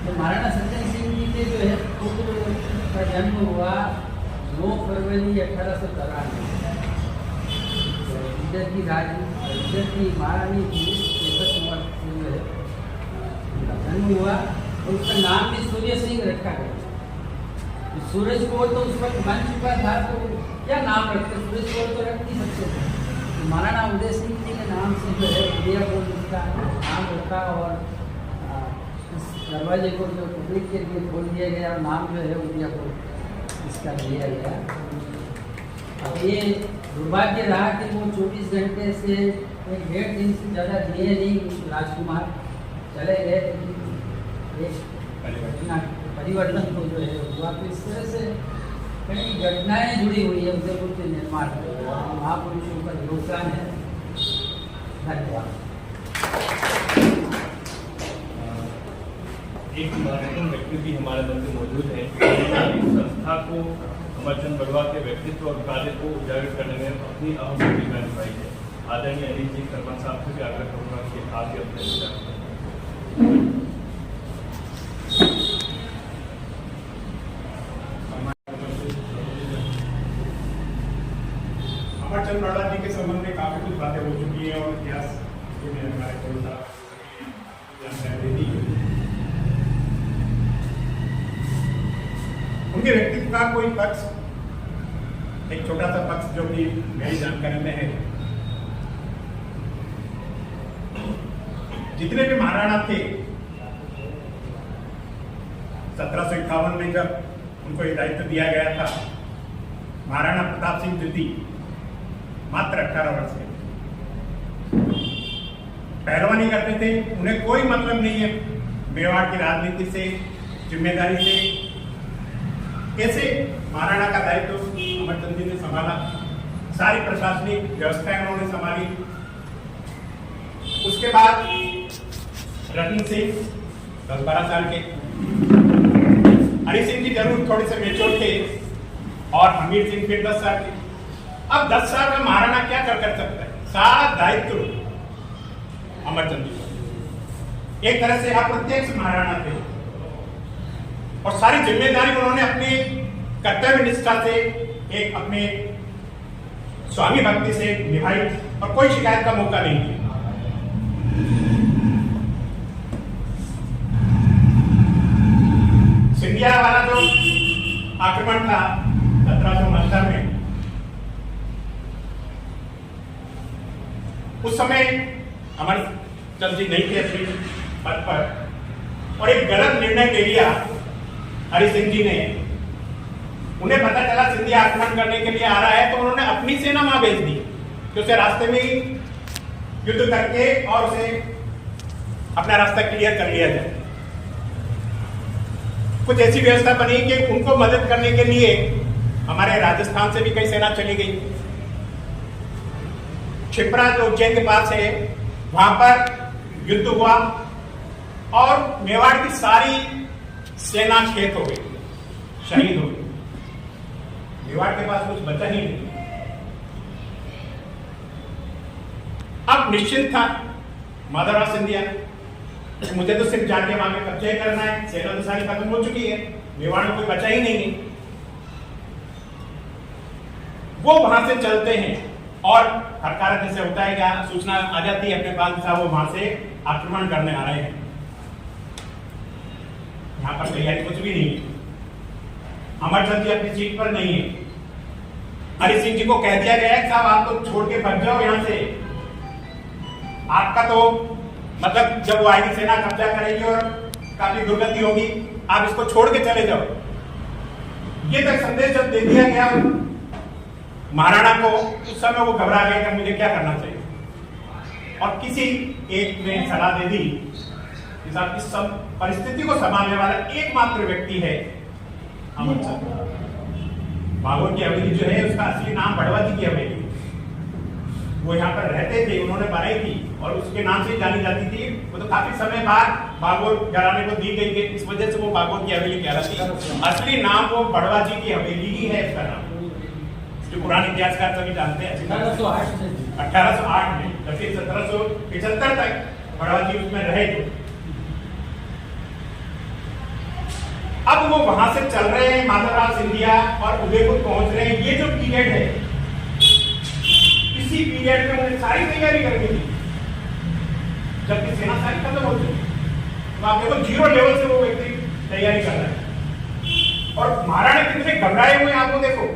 तो महाराणा सज्जन सिंह जी के जो है पुत्र का जन्म हुआ 9 फरवरी 1893। इधर की महारानी थी केशव कुंवर सिंह जो है, उनका जन्म हुआ और उसका नाम भी सूर्य सिंह रखा गया। सूरज कोल तो उस वक्त बन चुका था, तो क्या नाम रखते? सूरज कोल तो रख नहीं सकते थे। तो महाराणा उदय सिंह जी के नाम से जो है उदय कोल उसका नाम रखा और इस दरवाजे को जो पब्लिक के लिए खोल दिया गया और नाम जो है उदय कोल इसका लिया गया। अब ये दुर्भाग्य रहा कि वो 24 घंटे से 1.5 दिन से ज़्यादा दिए नहीं, राजकुमार चले गए, लेकिन एक परिवर्तन को जो है हुआ। तो इस तरह से कई घटनाएं जुड़ी हुई है उदयपुर के निर्माण में, महापुरुषों का योगदान है। धन्यवाद। एक महत्वपूर्ण व्यक्ति भी हमारे मंच में मौजूद है। संस्था को अमरचंद बड़वा के व्यक्तित्व और कार्य को उजागर करने में अपनी अहम भूमिका निभाई है। आदरणीय अनिल जी सरपंच साहब से भी आग्रह करूँगा कि आगे अपने विचार अमरचंद बड़वा जी के संबंध में काफी कुछ बातें हो चुकी हैं और इतिहास के में हमारे थोड़ा सा जानकारी दी है। उनके व्यक्तित्व का कोई पक्ष, एक छोटा सा पक्ष जो कि मेरी जानकारी में है, जितने भी महाराणा थे 1751 में जब उनको ये दायित्व दिया गया था, महाराणा प्रताप सिंह द्वितीय मात्र 18 वर्ष के पहलवानी करते थे। उन्हें कोई मतलब नहीं है मेवाड़ की राजनीति से, जिम्मेदारी से। कैसे महाराणा का दायित्व अमरचंद जी ने संभाला, सारी प्रशासनिक व्यवस्थाएं उन्होंने संभाली। उसके बाद रतन सिंह 10-12 साल के, हरि सिंह जी जरूर थोड़े से मेच्योर थे और हमीर सिंह फिर 10 साल के। अब 10 साल का महाराणा क्या कर सकता है? सारा दायित्व अमरचंद जी, एक तरह से अप्रत्यक्ष महाराणा थे और सारी जिम्मेदारी उन्होंने अपनी कर्तव्य निष्ठा से, एक अपने स्वामी भक्ति से निभाई और कोई शिकायत का मौका नहीं दिया। सिंधिया वाला जो आक्रमण था 1769 में, उस समय अमरचंद जी नहीं थे अपने पद पर और एक गलत निर्णय ले लिया हरि सिंह जी ने। उन्हें पता चला सिंधिया आक्रमण करने के लिए आ रहा है, तो उन्होंने अपनी सेना वहां भेज दी कि उसे रास्ते में ही युद्ध करके और उसे अपना रास्ता क्लियर कर लिया जाए। कुछ ऐसी व्यवस्था बनी कि उनको मदद करने के लिए हमारे राजस्थान से भी कई सेना चली गई। क्षिप्रा जो उज्जैन के पास है, वहां पर युद्ध हुआ और मेवाड़ की सारी सेना खेत हो गई, शहीद हो गई। मेवाड़ के पास कुछ बचा ही नहीं। अब निश्चिंत था माधवराव सिंधिया, मुझे तो सिर्फ जाके वहां पे कब्जा ही करना है, सेना तो सारी खत्म हो चुकी है, मेवाड़ में कोई बचा ही नहीं है। वो वहां से चलते हैं और हर कारण जैसे होता है क्या, सूचना आ जाती है अपने पास साहब वो वहां से आक्रमण करने आ रहे हैं। यहाँ पर तैयारी कुछ भी नहीं है, अमरचंद जी अपनी सीट पर नहीं है। हरि सिंह जी को कह दिया गया है साहब आप तो छोड़ के भाग जाओ यहाँ से, आपका तो मतलब जब वो आएगी सेना कब्जा करेगी और काफी दुर्गति होगी, आप इसको छोड़ के चले जाओ। ये तक संदेश जब दे दिया गया महाराणा को, उस समय वो घबरा गए कि मुझे क्या करना चाहिए और किसी एक ने सलाह दे दी कि साहब इस सब परिस्थिति को संभालने वाला एकमात्र व्यक्ति है अमरचंद। भागवत की हवेली जो है उसका असली नाम बड़वा जी की हवेली, वो यहाँ पर रहते थे, उन्होंने बनाई थी और उसके नाम से जानी जाती थी। वो तो काफी समय बाद भागवत घराने को दी गई थी, इस वजह से वो भागवत की हवेली कहलाती। असली नाम वो बड़वा जी की हवेली ही है, इसका नाम जो पुराने इतिहासकार सभी जानते हैं। 1808 में जबकि 1775 तक बड़वा जी उसमें रहे थे। अब वो वहां से चल रहे हैं, माधवराव सिंधिया और उदयपुर पहुंच रहे हैं। ये जो पीरियड है, इसी पीरियड में उन्हें सारी तैयारी करनी थी, जबकि सेना सारी खत्म हो चुकी। तो आप देखो 0 लेवल से वो व्यक्ति तैयारी कर रहा है। और महाराणा कितने घबराए हुए हैं आपको देखो,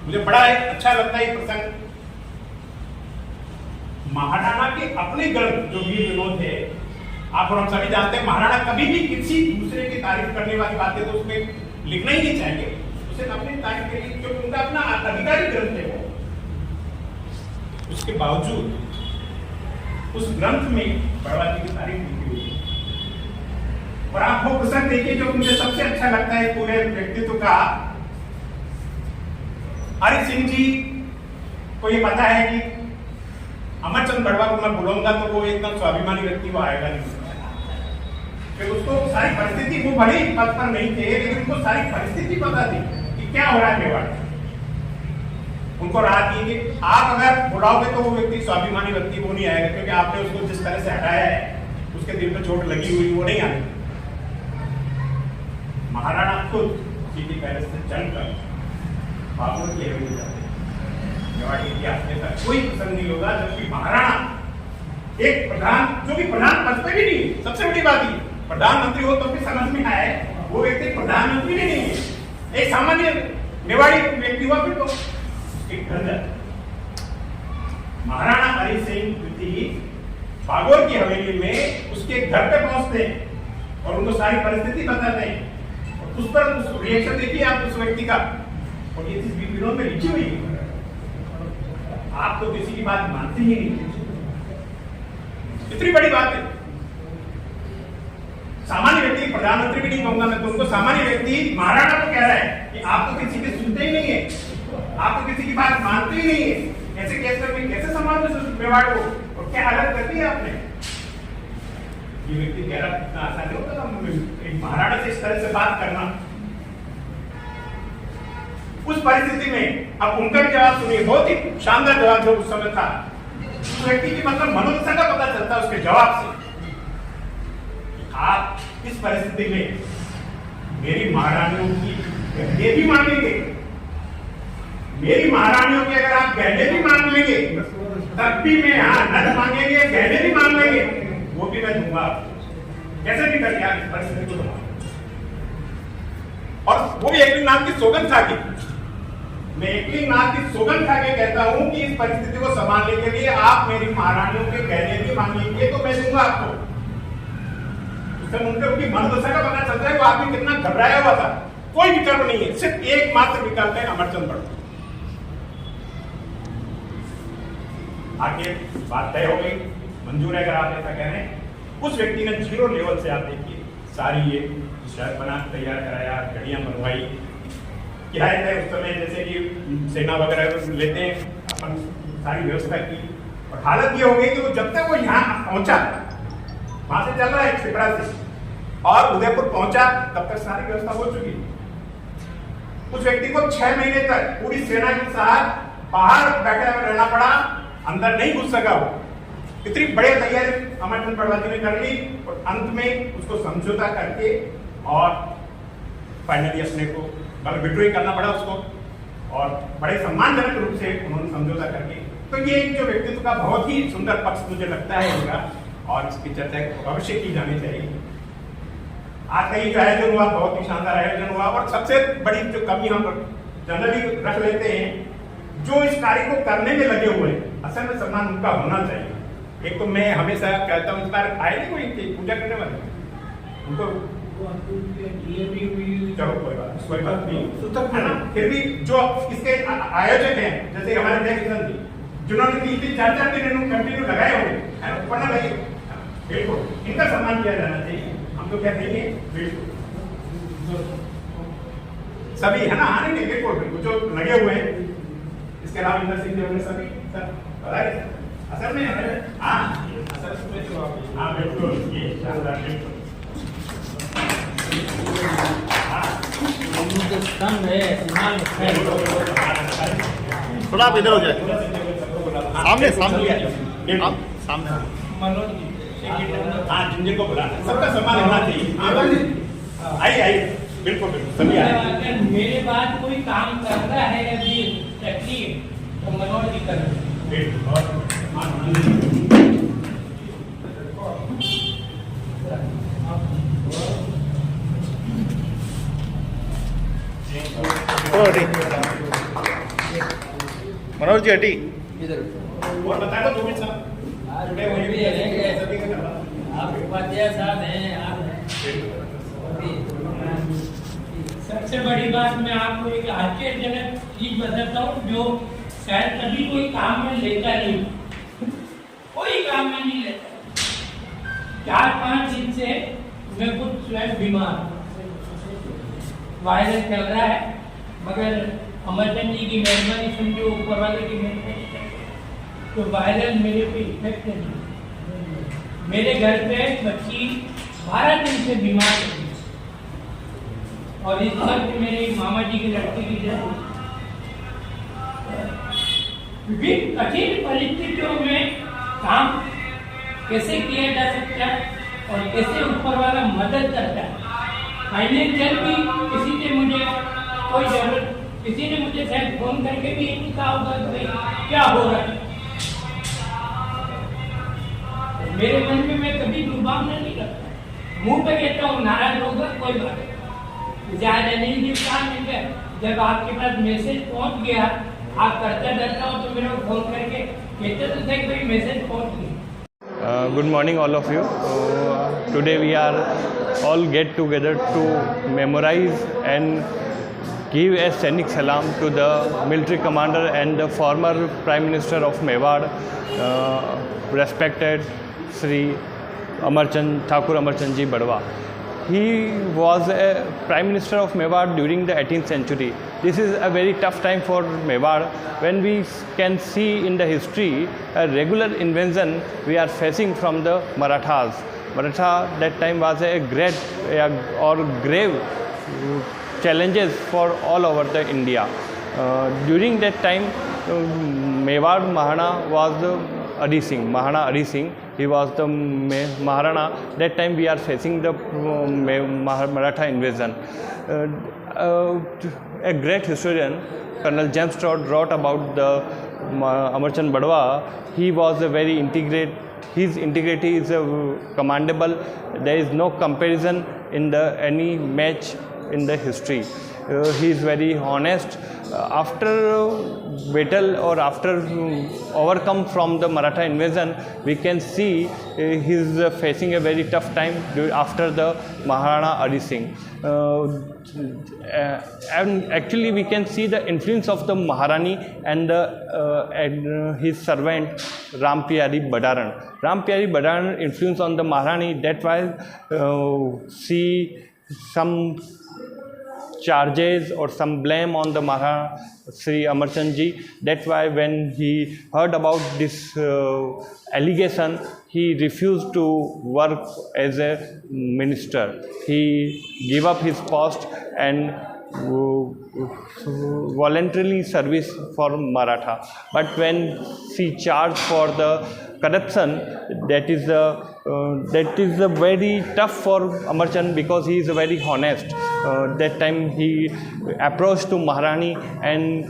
मुझे बड़ा अच्छा लगता है ये प्रसंग। महाराणा के अपने गढ़ जो वीर विनोद थे, आप और हम सभी जानते हैं महाराणा कभी भी किसी दूसरे की तारीफ करने वाली बातें तो उसमें लिखना ही नहीं चाहेंगे, उसे अपनी तारीफ के लिए क्योंकि उनका अपना अधिकारी ग्रंथ है वो। उसके बावजूद उस ग्रंथ में बड़वा जी की तारीफ लिखी हुई है। और आप वो प्रसंग देखिए जो मुझे सबसे अच्छा लगता है पूरे व्यक्तित्व का। हरि सिंह जी को ये पता है कि अमरचंद बड़वा को मैं बुलाऊंगा तो वो एकदम स्वाभिमानी व्यक्ति वो आएगा नहीं, फिर उसको सारी परिस्थिति, वो बड़े पद पर नहीं थे लेकिन उनको सारी परिस्थिति पता थी कि क्या हो रहा है मेवाड़। उनको राहत की कि आप अगर बुलाओगे तो वो व्यक्ति स्वाभिमानी व्यक्ति वो नहीं आएगा, क्योंकि आपने उसको जिस तरह से हटाया है उसके दिल पर चोट लगी हुई, वो नहीं आएगी। महाराणा खुद सिटी पैलेस से चलकर बाबुल की हवेली जाते हैं। मेवाड़ के इतिहास में तक कोई प्रसंग नहीं होगा जबकि महाराणा एक प्रधान, जो कि प्रधान पद पे भी नहीं, सबसे बड़ी बात ही प्रधानमंत्री हो तो भी समझ में आए वो व्यक्ति प्रधानमंत्री भी नहीं है, एक सामान्य मेवाड़ी व्यक्ति हुआ फिर तो महाराणा हरि सिंह द्वितीय बागोर की हवेली में उसके घर पे पहुंचते हैं और उनको सारी परिस्थिति बताते हैं। और उस पर उस रिएक्शन देखिए आप उस व्यक्ति का, और ये चीज विनोद में लिखी हुई है। आप तो किसी की बात मानते ही नहीं, इतनी बड़ी बात है। सामान्य व्यक्ति, प्रधानमंत्री भी नहीं कहूंगा मैं तुमको, सामान्य व्यक्ति महाराणा को कह रहा है कि आप तो किसी की सुनते ही नहीं है, आप तो किसी की बात मानते ही नहीं है। ऐसे केस में कैसे संभालोगे मेवाड़ को, और क्या हालत कर दी है आपने। ये व्यक्ति कह रहा इतना आसान नहीं होता एक महाराणा से इस तरह से बात करना। उस परिस्थिति में अब उनका भी जवाब सुनिए, बहुत ही शानदार जवाब जो उस समय था। उस व्यक्ति की मतलब मनोदशा का पता चलता है उसके जवाब से। आप इस परिस्थिति में मेरी महारानियों की गहने भी मांगेंगे, मेरी महारानियों के अगर आप गहने भी मांग लेंगे तब भी मैं नद मांगेंगे, गहने भी मांग लेंगे, वो भी मैं दूंगा कैसे भी करके आप इस परिस्थिति को दूंगा। और वो भी एकलिंगनाथ की सौगंध खा के, मैं एकलिंगनाथ की सौगंध खा के कहता हूं कि इस परिस्थिति को संभालने के लिए आप मेरी महारानियों के गहने भी मांगेंगे तो मैं दूंगा आपको। उनकी मनोदशा का पता चलता है वो आदमी कितना घबराया हुआ था। कोई विकल्प नहीं है, सिर्फ एकमात्र विकल्प है अमरचंद बड़वा। आगे बात तय हो गई, मंजूर है अगर आप ऐसा कह रहे हैं। उस व्यक्ति ने 0 लेवल से आप देखिए सारी ये शहर बना तैयार कराया, गड़ियां बनवाई, किराए थे उस समय जैसे कि सेना वगैरह लेते हैं, अपन सारी व्यवस्था की। और हालत ये हो गई कि वो जब तक वो यहाँ पहुंचा, वहां से चल रहा है छिपरा से, और उदयपुर पहुंचा तब तक सारी व्यवस्था हो चुकी। उस व्यक्ति को 6 महीने तक पूरी सेना के साथ बाहर बैठा हुआ रहना पड़ा, अंदर नहीं घुस सका वो। इतनी बड़े तैयारी अमरचंद बड़वा जी ने कर ली और अंत में उसको समझौता करके और फाइनली अपने को मतलब विड्रॉ करना पड़ा उसको, और बड़े सम्मानजनक रूप से उन्होंने समझौता करके। तो ये जो व्यक्तित्व का बहुत ही सुंदर पक्ष मुझे लगता है इनका, और इसकी चर्चा अवश्य की जानी चाहिए। आज का ये जो आयोजन हुआ बहुत ही शानदार आयोजन हुआ, और सबसे बड़ी जो कमी हम जनरली रख लेते हैं, जो इस कार्य को करने में लगे हुए हैं, असल में सम्मान उनका होना चाहिए। एक तो मैं हमेशा कहता हूँ इस बार आए नहीं कोई पूजा करने वाले, उनको चलो कोई बात नहीं है ना। फिर भी जो इसके आयोजक हैं, जैसे हमारे जय किशन जी, जिन्होंने 3-4 दिन कंटिन्यू लगाए हुए है ना, पढ़ना लगे, बिल्कुल इनका सम्मान किया जाना चाहिए। हम तो कहते हैं बिल्कुल सभी है ना, आने के बिल्कुल बिल्कुल जो लगे हुए हैं। इसके अलावा इंद्र सिंह जी सभी सर बताइए असल में हाँ असल में हाँ बिल्कुल ये शानदार बिल्कुल थोड़ा आप इधर हो जाए, सामने सामने आप सामने। हाँ जिनको बुलाना सबका सम्मान होना चाहिए। आइए आइए बिल्कुल बिल्कुल सभी आए। अगर मेरे बाद कोई काम कर रहा है अभी तकलीफ तो मनोज जी कर चलो हटी, मनोज जी हटी। और बता दो तुम सब जुड़े हुए भी हैं, सभी का करवा। आप उपाध्याय साहब हैं, आप सबसे बड़ी बात मैं आपको एक आश्चर्यजनक चीज बताता हूँ जो शायद कभी कोई काम में लेता नहीं, कोई काम में नहीं लेता। 4-5 दिन से मैं खुद स्वयं बीमार, वायरस चल रहा है, मगर अमरचंद जी की मेहरबानी समझो, ऊपर वाले की मेहरबानी तो वायरस मेरे पे इफेक्ट नहीं। मेरे घर पे बच्ची 12 दिन से बीमार थी और इस वक्त मेरे मामा जी की लड़की की जरूरत। विभिन्न कठिन परिस्थितियों में काम कैसे किया जा सकता है और कैसे ऊपर वाला मदद करता है। फाइनेंशियल भी किसी ने मुझे कोई जरूरत, किसी ने मुझे शायद फोन करके भी यही कहा होगा कि भाई क्या हो रहा है। मेरे मन में मैं कभी दुर्भावना नहीं करता, मुंह पे कहता हूँ नाराज होगा कोई बात नहीं, ज्यादा नहीं जी काम नहीं है। जब आपके पास मैसेज पहुंच गया, आप करता रहता हो तो मेरे को फोन करके कहते तो थे कोई मैसेज पहुंच गया। Good morning all of you. Today we are all get together to memorize and give a scenic salam to the military commander and the former Prime Minister of Mewar, respected Sri Amarchand Thakur Amarchand Ji Badwa. He was a Prime Minister of Mewar during the 18th century. This is a very tough time for Mewar when we can see in the history a regular invasion we are facing from the Marathas. Maratha that time was a great or grave challenges for all over the India. During that time, Mewar Mahana was the Mahana Adi Singh. He was the Maharana. That time we are facing the Maratha invasion. A great historian, Colonel James Todd, wrote about the Amarchand Badwa. He was a very integrate. His integrity is commendable. There is no comparison in the any match in the history. He is very honest. After battle or after overcome from the Maratha invasion, we can see he is facing a very tough time after the Maharana Adi Singh. And actually we can see the influence of the Maharani and his servant Ram Pyari Badaran. Ram Pyari Badaran influence on the Maharani, that was see some charges or some blame on the Maharana Sri Amarchand Ji. That's why when he heard about this allegation, he refused to work as a minister. He gave up his post and voluntarily service for Maratha. But when he charged for the corruption, that is a very tough for Amarchand because he is very honest. That time he approached to Maharani and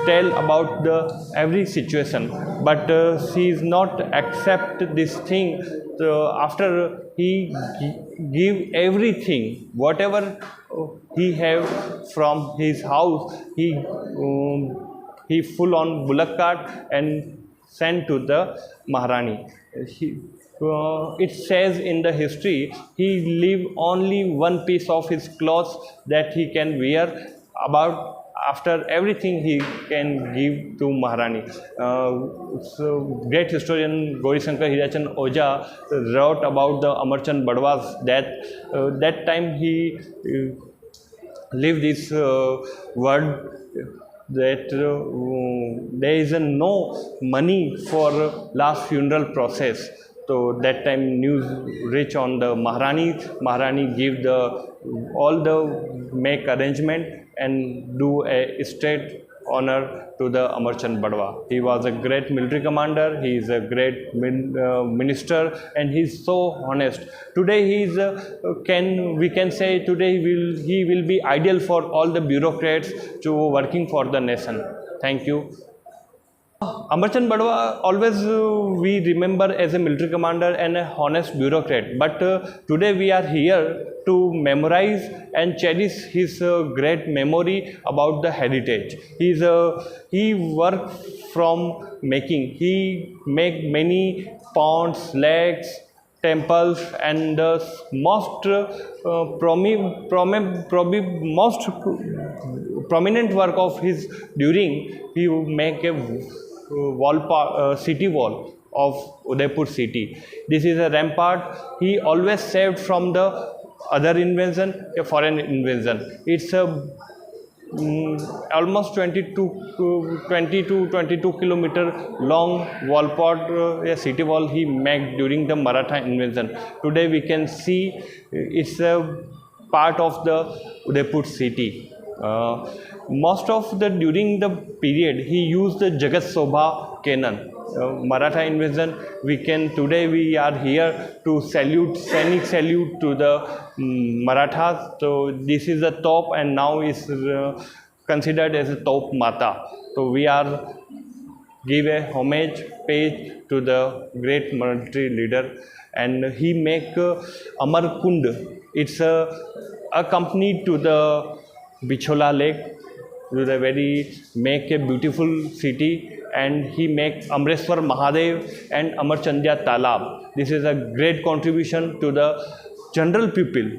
tell about the every situation, but she is not accept this thing. So after he give everything, whatever he have from his house, he full on bullock cart and sent to the Maharani. It says in the history he leave only one piece of his clothes that he can wear. About after everything he can give to Maharani. So great historian Gauri Shankar Hirachand Oja wrote about the Amarchand Badwa's death. That time he lived this word that there is no money for last funeral process. So that time news reach on the Maharani give all the make arrangement and do a state honor to the Amarchand Badwa. He was a great military commander, he is a great minister, and he is so honest. Today he is we can say today he will be ideal for all the bureaucrats to working for the nation. Thank you. Amarchand Badwa always we remember as a military commander and a honest bureaucrat, but today we are here to memorize and cherish his great memory about the heritage. He worked from making. He make many ponds, lakes, temples, and the most prominent work of his during he make a city wall of Udaipur city. This is a rampart he always saved from the other invasion, a foreign invasion. It's a almost 20 to 22 kilometer long wall part, a city wall he made during the Maratha invasion. Today we can see it's a part of the Udaipur city. Most of the during the period he used the Jagat Sobha cannon. Maratha invasion, today we are here to scenic salute to the Marathas. So this is the top and now is considered as a top mata. So we are give a homage page to the great military leader, and he make Amar Kund. It's accompanied to the Bichola Lake. Make a beautiful city, and he make Amreshwar Mahadev and Amarchandya Talab. This is a great contribution to the general people.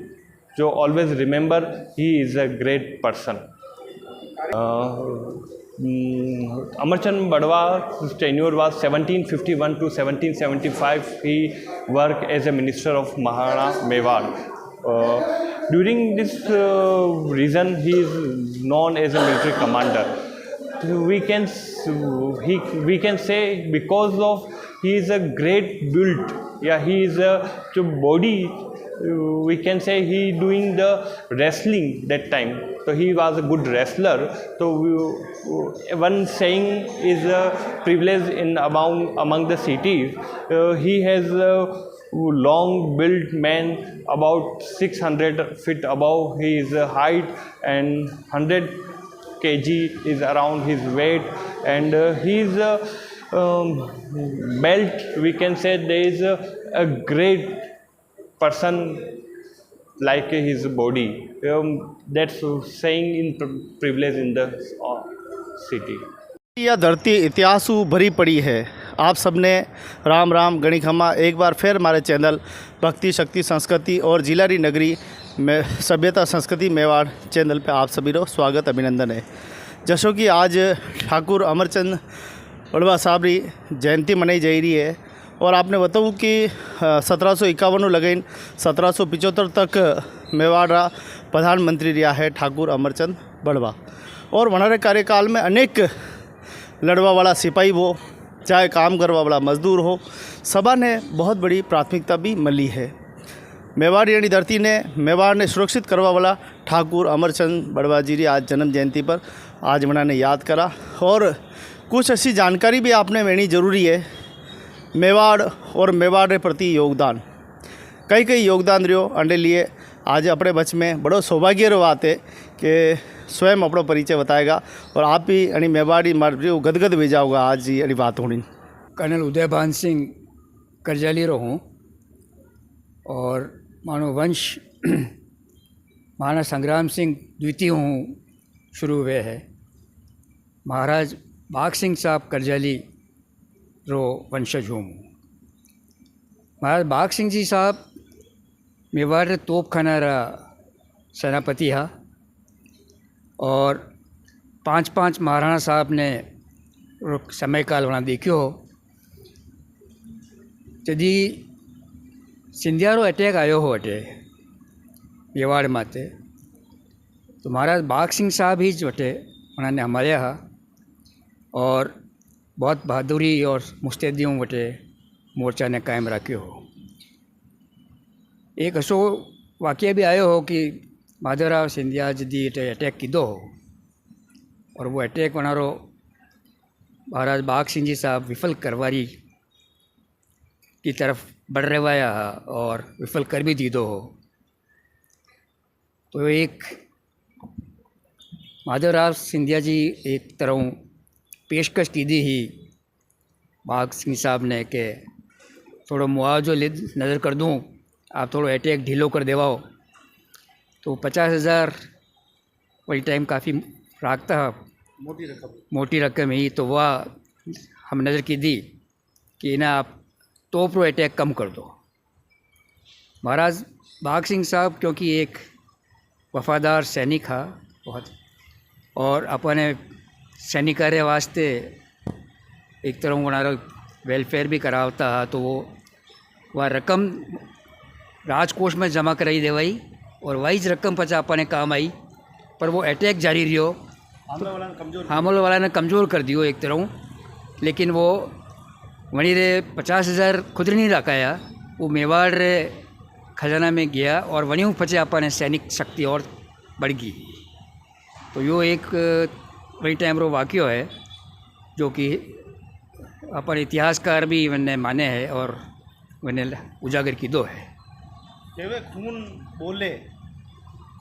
So always remember he is a great person. Amarchand Badwa's tenure was 1751 to 1775. He worked as a minister of Maharana Mewar. During this reason, he is known as a military commander. We can say because of he is a great build. Yeah, he is a body. We can say he doing the wrestling that time. So he was a good wrestler. So one saying is a privilege among the cities. He has a long built man, about 600 feet above his height, and 100 kg is around his weight, and his belt, we can say there is a great person like his body. That's saying in privilege in the city. यह धरती इतिहासु भरी पड़ी है। आप सबने राम राम गणी खमा। एक बार फिर हमारे चैनल भक्ति शक्ति संस्कृति और जिलारी नगरी में सभ्यता संस्कृति मेवाड़ चैनल पे आप सभी को स्वागत अभिनंदन है। जैसो कि आज ठाकुर अमरचंद बड़वा साहब री जयंती मनाई जा रही है, और आपने बताऊँ कि 1751 लगन 1775 तक मेवाड़ रा प्रधानमंत्री रहा है ठाकुर अमरचंद बड़वा। और वनारे कार्यकाल में अनेक लड़वा वाला सिपाही हो, चाहे काम करवा वाला मजदूर हो, सभा ने बहुत बड़ी प्राथमिकता भी मिली है। मेवाड़ यानी धरती ने मेवाड़ ने सुरक्षित करवा वाला ठाकुर अमरचंद बड़वा जी आज जन्म जयंती पर आज मनाने याद करा। और कुछ ऐसी जानकारी भी आपने लेनी ज़रूरी है। मेवाड़ और मेवाड़ के प्रति योगदान कई योगदान रहो अंडे लिए आज अपने बच में बड़ो सौभाग्य रो बात है कि स्वयं अपना परिचय बताएगा, और आप भी यानी मेवाड़ी गदगद भी जाओगा आज ये बात होनी। कर्नल उदयभान सिंह करजाली रो हूँ, और मानो वंश महाराणा संग्राम सिंह द्वितीय हूँ शुरू हुए है। महाराज बाघ सिंह साहब करजाली रो वंशज हूँ। महाराज बाघ सिंह जी साहब मेवाड़ तोपखाना रा सेनापति हा, और 5 महाराणा साहब ने समय काल वहाँ देखियो हो। जदी सिंधिया रो अटैक आयो हो अटे मेवाड़ माते, तो महाराज बाघ सिंह साहब ही वटे उन्होंने हमारे हा, और बहुत बहादुरी और मुस्तैदियों वटे मोर्चा ने कायम रखियो हो। एक असो वाक़या भी आयो हो कि माधवराव सिंधिया जदी अटैक कीधो हो, और वो अटैक वनारो महाराज बाघ सिंह जी साहब विफल करवारी की तरफ बढ़ रवाया और विफल कर भी दीदो हो। तो एक माधवराव सिंधिया जी एक तरह पेशकश की दी ही भाग सिंह साहब ने कि थोड़ो मुआवजो नज़र कर दूँ, आप थोड़ो अटैक ढीलो कर देवाओ। तो 50,000 वही टाइम काफ़ी राखता मोटी रकम ही, तो वह हम नज़र की दी कि ना आप तोप रो अटैक कम कर दो। महाराज भाग सिंह साहब क्योंकि एक वफादार सैनिक था बहुत, और अपने सैनिक कार्य वास्ते एक तरह उन्होंने वेलफेयर भी करावता है, तो वो वह रकम राजकोष में जमा कराई देवाई और वही रकम पचा अपने काम आई, पर वो अटैक जारी रहो, हमले वाला ने कमज़ोर कर दियो एक तरह। लेकिन वो वहीं रे 50,000 खुद नहीं रखाया, वो मेवाड़ रे खजाना में गया और वहीं पचे अपने सैनिक शक्ति और बढ़ गई। तो यो एक वही टाइम रो वाक्य है जो कि अपन इतिहासकार भी मैंने माने हैं और मैंने उजागर की दो है। केवे खून बोले,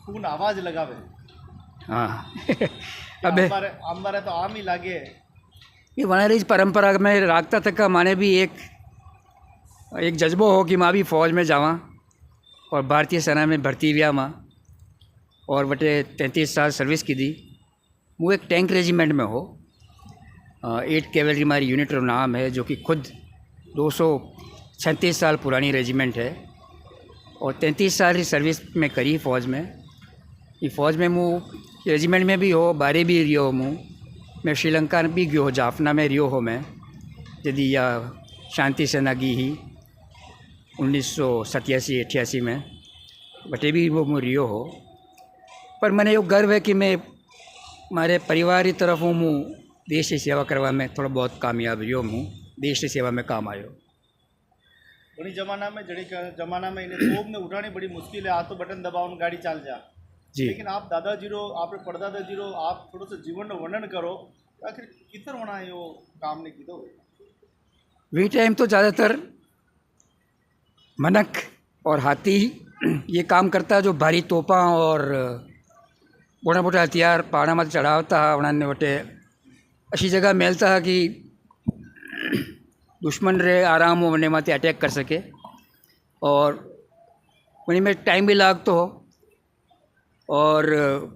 खून आवाज लगावे। हाँ अबे हमारे तो आम ही लागे। ये वनारीज परंपरा में रागता तक का माने भी एक जज्बो हो कि माँ भी फौज में जावा और भारतीय सेना में भर्ती हुआ माँ, और बटे 33 साल सर्विस की दी। वो एक टैंक रेजिमेंट में हो, 8 कैवेलरी हमारी यूनिट का नाम है, जो कि खुद 236 साल पुरानी रेजिमेंट है और 33 साल की सर्विस में करी फ़ौज में। ये फ़ौज में मुँह रेजिमेंट में भी हो, बारे भी रियो हो मुँह, मैं श्रीलंका भी गयो हो, जाफना में रियो हो मैं, यदि या शांति सेना की ही 1987-88 में बटे भी वो मुँह रियो हो। पर मैंने यो गर्व है कि मैं हमारे परिवार की तरफ हूँ, मुँह देश की सेवा करवा में थोड़ा बहुत कामयाब रियो हूँ, देश की सेवा में काम आयो। उन्हीं जमाना में इन्हें तोप ने उठानी बड़ी मुश्किल है, हाथ तो बटन दबाओ गाड़ी चाल जा जी। लेकिन आप दादाजी रो, आपने परदादाजी रो, आप थोड़ा सा जीवन वर्णन करो, आखिर कितना होना है यो काम ने की दो। वही टाइम तो ज़्यादातर मनक और हाथी ये काम करता है, जो भारी तोपा और मोटा मोटा हथियार पहाड़ा में चढ़ावता है, उन्होंने बटे अच्छी जगह मिलता है कि दुश्मन रे आराम हो वने माते अटैक कर सके, और वहीं में टाइम भी लागतो हो और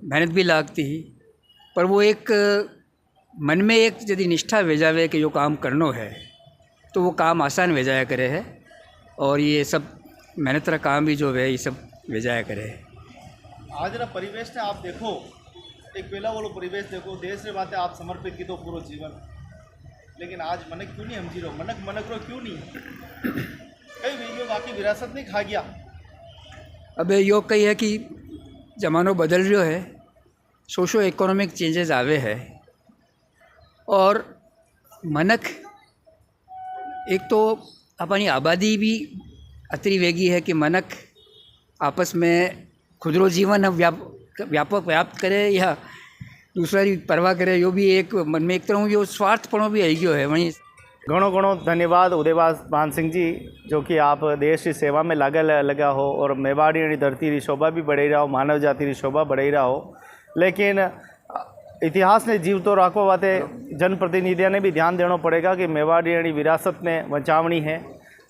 मेहनत भी लागती ही। पर वो एक मन में एक यदि निष्ठा भेजावे कि जो काम करनो है तो वो काम आसान भेजाया करे है, और ये सब मेहनत का काम भी जो है ये सब भेजाया करे है। आज ना परिवेश ने आप देखो, एक पहला वालो परिवेश देखो, देश रे बातें आप समर्पित की तो पूरा जीवन, लेकिन आज मनक क्यों नहीं हम जी रहो, मनक रो क्यों नहीं कई वीडियो बाकी विरासत नहीं खा गया। अब यो कही है कि ज़मानो बदल रहा है, सोशो इकोनॉमिक चेंजेस आवे है, और मनक एक तो अपनी आबादी भी अतरी वेगी है कि मनक आपस में खुदरो जीवन व्याप्त करे या दूसरा की परवाह करे, यो भी एक मन में एक तरह यो स्वार्थपणो भी आई गयो है। वहीं घणो धन्यवाद उदयवास मान सिंह जी, जो कि आप देश की सेवा में लगा हो और मेवाड़ी धरती की शोभा भी बढ़ाई रहा हो, मानव जाति की शोभा बढ़ाई रहा हो। लेकिन इतिहास ने जीव तो राखो वाते जनप्रतिनिधियों ने भी ध्यान देना पड़ेगा कि मेवाड़ी विरासत ने बचावनी है।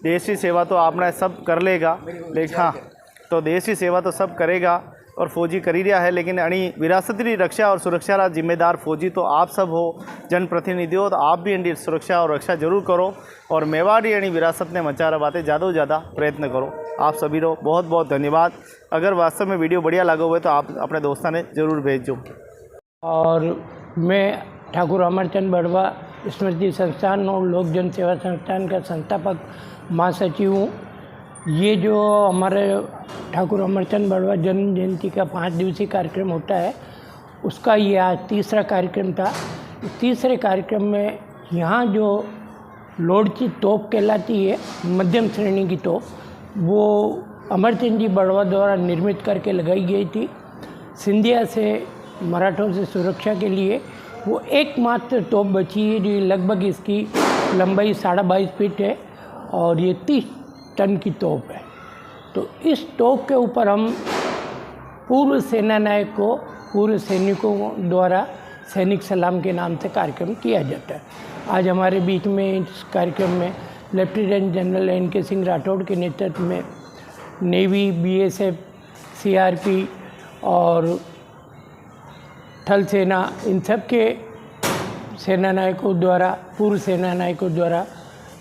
देश की सेवा तो आपने सब कर लेगा, लेकिन हाँ तो देश की सेवा तो सब करेगा और फौजी करी रहा है, लेकिन अणी विरासत की रक्षा और सुरक्षा का जिम्मेदार फौजी तो आप सब हो, जनप्रतिनिधि हो, तो आप भी इनकी सुरक्षा और रक्षा जरूर करो और मेवाड़ी अणी विरासत ने बचा रवाते ज़्यादा से ज़्यादा प्रयत्न करो। आप सभी रो बहुत बहुत धन्यवाद। अगर वास्तव में वीडियो बढ़िया लगा हुआ है तो आप अपने दोस्तों ने ज़रूर भेजो। और मैं ठाकुर अमरचंद बड़वा स्मृति संस्थान और लोक जन सेवा संस्थान का संस्थापक महासचिव हूँ। ये जो हमारे ठाकुर अमरचंद बड़वा जन्म जयंती का 5 दिवसीय कार्यक्रम होता है, उसका ये आज तीसरा कार्यक्रम था। तीसरे कार्यक्रम में यहाँ जो लोडची तोप कहलाती है, मध्यम श्रेणी की तोप, वो अमरचंद जी बड़वा द्वारा निर्मित करके लगाई गई थी। सिंधिया से मराठों से सुरक्षा के लिए वो एकमात्र तोप बची है, जो लगभग इसकी लंबाई 22.5 फीट है और ये 30 टन की तोप है। तो इस तोप के ऊपर हम पूर्व सेना नायक को पूर्व सैनिकों द्वारा सैनिक सलाम के नाम से कार्यक्रम किया जाता है। आज हमारे बीच में इस कार्यक्रम में lieutenant general NK Singh Rathore के नेतृत्व में नेवी, BSF, CRP और थल सेना, इन सब के सेना नायकों द्वारा, पूर्व सेना नायकों द्वारा,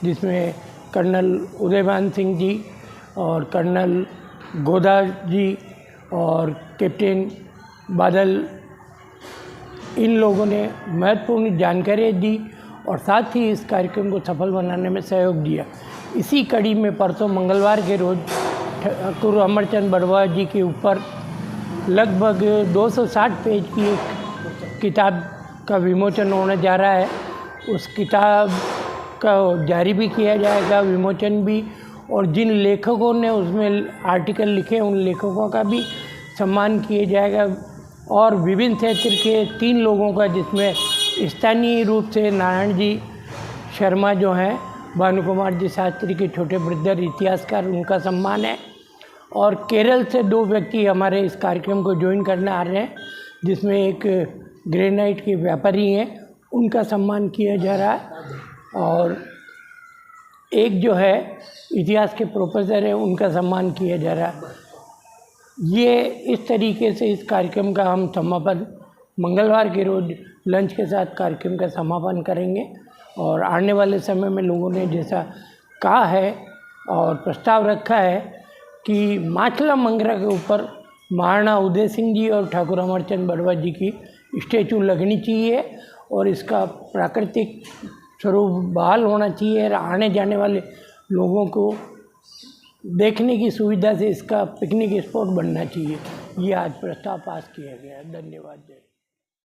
जिसमें कर्नल उदयभान सिंह जी और कर्नल गोदा जी और कैप्टन बादल, इन लोगों ने महत्वपूर्ण जानकारी दी और साथ ही इस कार्यक्रम को सफल बनाने में सहयोग दिया। इसी कड़ी में परसों मंगलवार के रोज़ ठाकुर अमरचंद बड़वा जी के ऊपर लगभग 260 पेज की एक किताब का विमोचन होने जा रहा है। उस किताब का जारी भी किया जाएगा, विमोचन भी, और जिन लेखकों ने उसमें आर्टिकल लिखे उन लेखकों का भी सम्मान किया जाएगा और विभिन्न क्षेत्र के 3 लोगों का, जिसमें स्थानीय रूप से नारायण जी शर्मा जो हैं, भानु कुमार जी शास्त्री के छोटे ब्रदर इतिहासकार, उनका सम्मान है, और केरल से 2 व्यक्ति हमारे इस कार्यक्रम को ज्वाइन करने आ रहे हैं, जिसमें एक ग्रेनाइट के व्यापारी हैं, उनका सम्मान किया जा रहा है, और एक जो है इतिहास के प्रोफेसर हैं, उनका सम्मान किया जा रहा है। ये इस तरीके से इस कार्यक्रम का हम समापन मंगलवार के रोज़ लंच के साथ कार्यक्रम का समापन करेंगे। और आने वाले समय में लोगों ने जैसा कहा है और प्रस्ताव रखा है कि माछला मंगरा के ऊपर महाराणा उदय सिंह जी और ठाकुर अमरचंद बड़वा जी की स्टैचू लगनी चाहिए और इसका प्राकृतिक स्वरूप बहाल होना चाहिए और आने जाने वाले लोगों को देखने की सुविधा से इसका पिकनिक स्पॉट बनना चाहिए। ये आज प्रस्ताव पास किया गया। धन्यवाद।